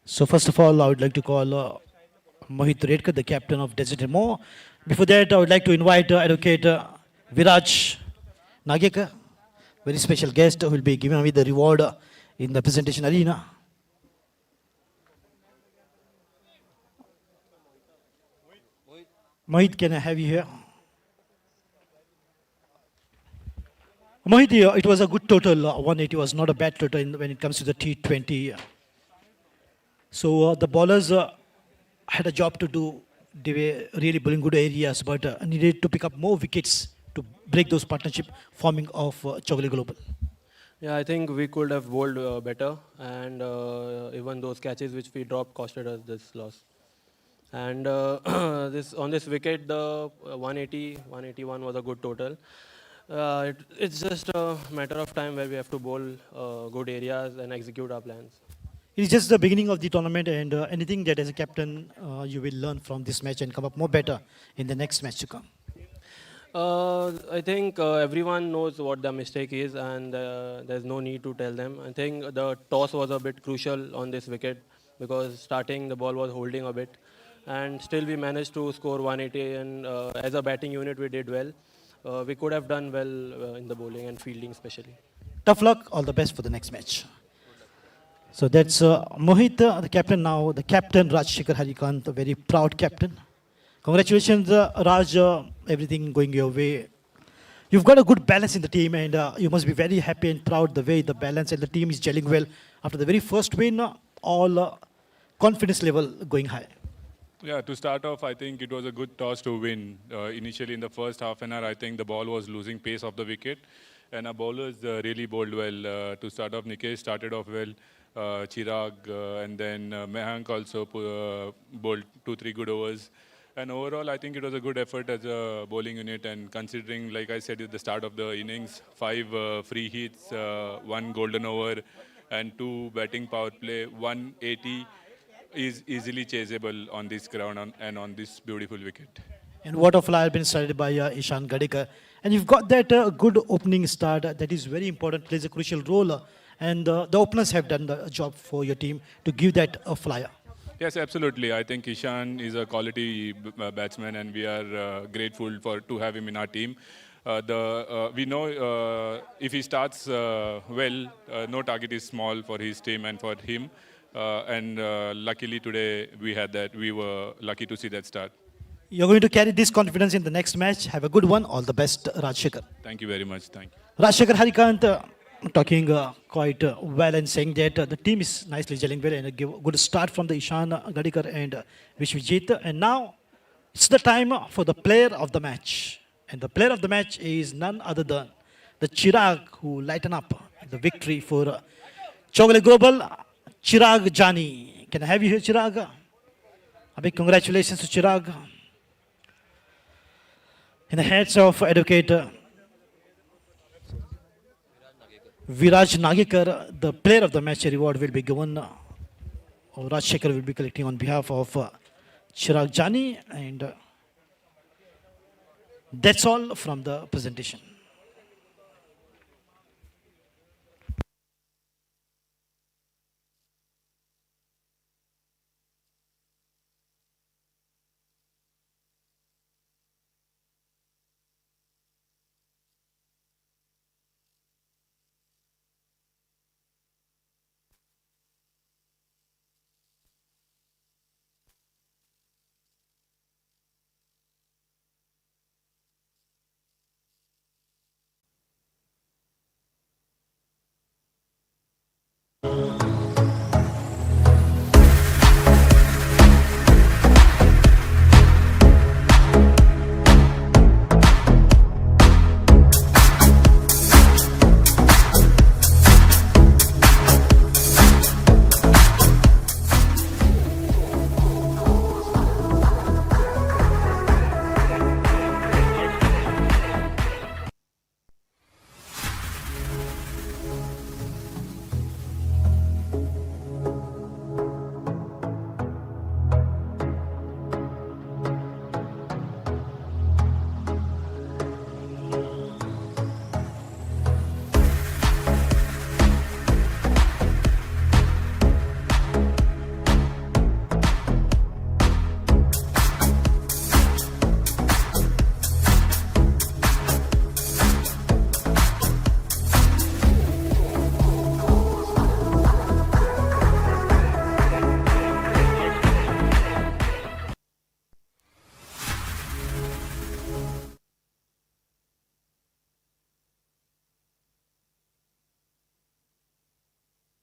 So first of all, I would like to call Mohit Redkar, the captain of Desert and More. Before that, I would like to invite Advocate Viraj Nagekar, very special guest who will be giving away the reward in the presentation arena. Mohit, can I have you here? Mohit, it was a good total. 180 was not a bad total when it comes to the T20. So the bowlers had a job to do. They were really bowling good areas, but needed to pick up more wickets to break those partnership forming of Chowgule Global. Yeah, I think we could have bowled better, and even those catches which we dropped costed us this loss. And this on this wicket, the 180, 181 was a good total. It's just a matter of time where we have to bowl good areas and execute our plans. It's just the beginning of the tournament, and anything that as a captain you will learn from this match and come up more better in the next match to come. I think everyone knows what the mistake is, and there's no need to tell them. I think the toss was a bit crucial on this wicket because starting the ball was holding a bit, and still we managed to score 180. And as a batting unit, we did well. We could have done well in the bowling and fielding, especially. Tough luck, all the best for the next match. So that's Mohit, the captain now, the captain Rajshekhar Harikant, a very proud captain. Congratulations, Raj, everything going your way. You've got a good balance in the team, and you must be very happy and proud the way the balance and the team is gelling well. After the very first win, all confidence level going high. Yeah, to start off, I think it was a good toss to win. Initially, in the first half an hour, I think the ball was losing pace off the wicket, and our bowlers really bowled well. To start off, Nikesh started off well. Chirag, and then Mehank also bowled 2-3 good overs. And overall, I think it was a good effort as a bowling unit. And considering, like I said at the start of the innings, 5 free hits, 1 golden over, and 2 batting power play. 180 is easily chaseable on this ground and on this beautiful wicket. And what a flyer been started by Ishan Gadikar. And you've got that good opening start that is very important, plays a crucial role. And the openers have done the job for your team to give that a flyer. Yes, absolutely. I think Ishan is a quality batsman, and we are grateful to have him in our team. We know if he starts well, no target is small for his team and for him. Luckily today we were lucky to see that start. You're going to carry this confidence in the next match. Have a good one. All the best, Rajshekhar. Thank you very much. Thank you. Rajshekhar Harikant talking quite well and saying that the team is nicely gelling well and a good start from the Ishan Gadikar and Vishwajit. And now it's the time for the player of the match. And the player of the match is none other than the Chirag who lighten up the victory for Chowgule Global, Chirag Jani. Can I have you here, Chirag? A big congratulations to Chirag. In the heads of Advocate Viraj Nagekar, the player of the match reward will be given. Rajshekhar will be collecting on behalf of Chirag Jani. And that's all from the presentation.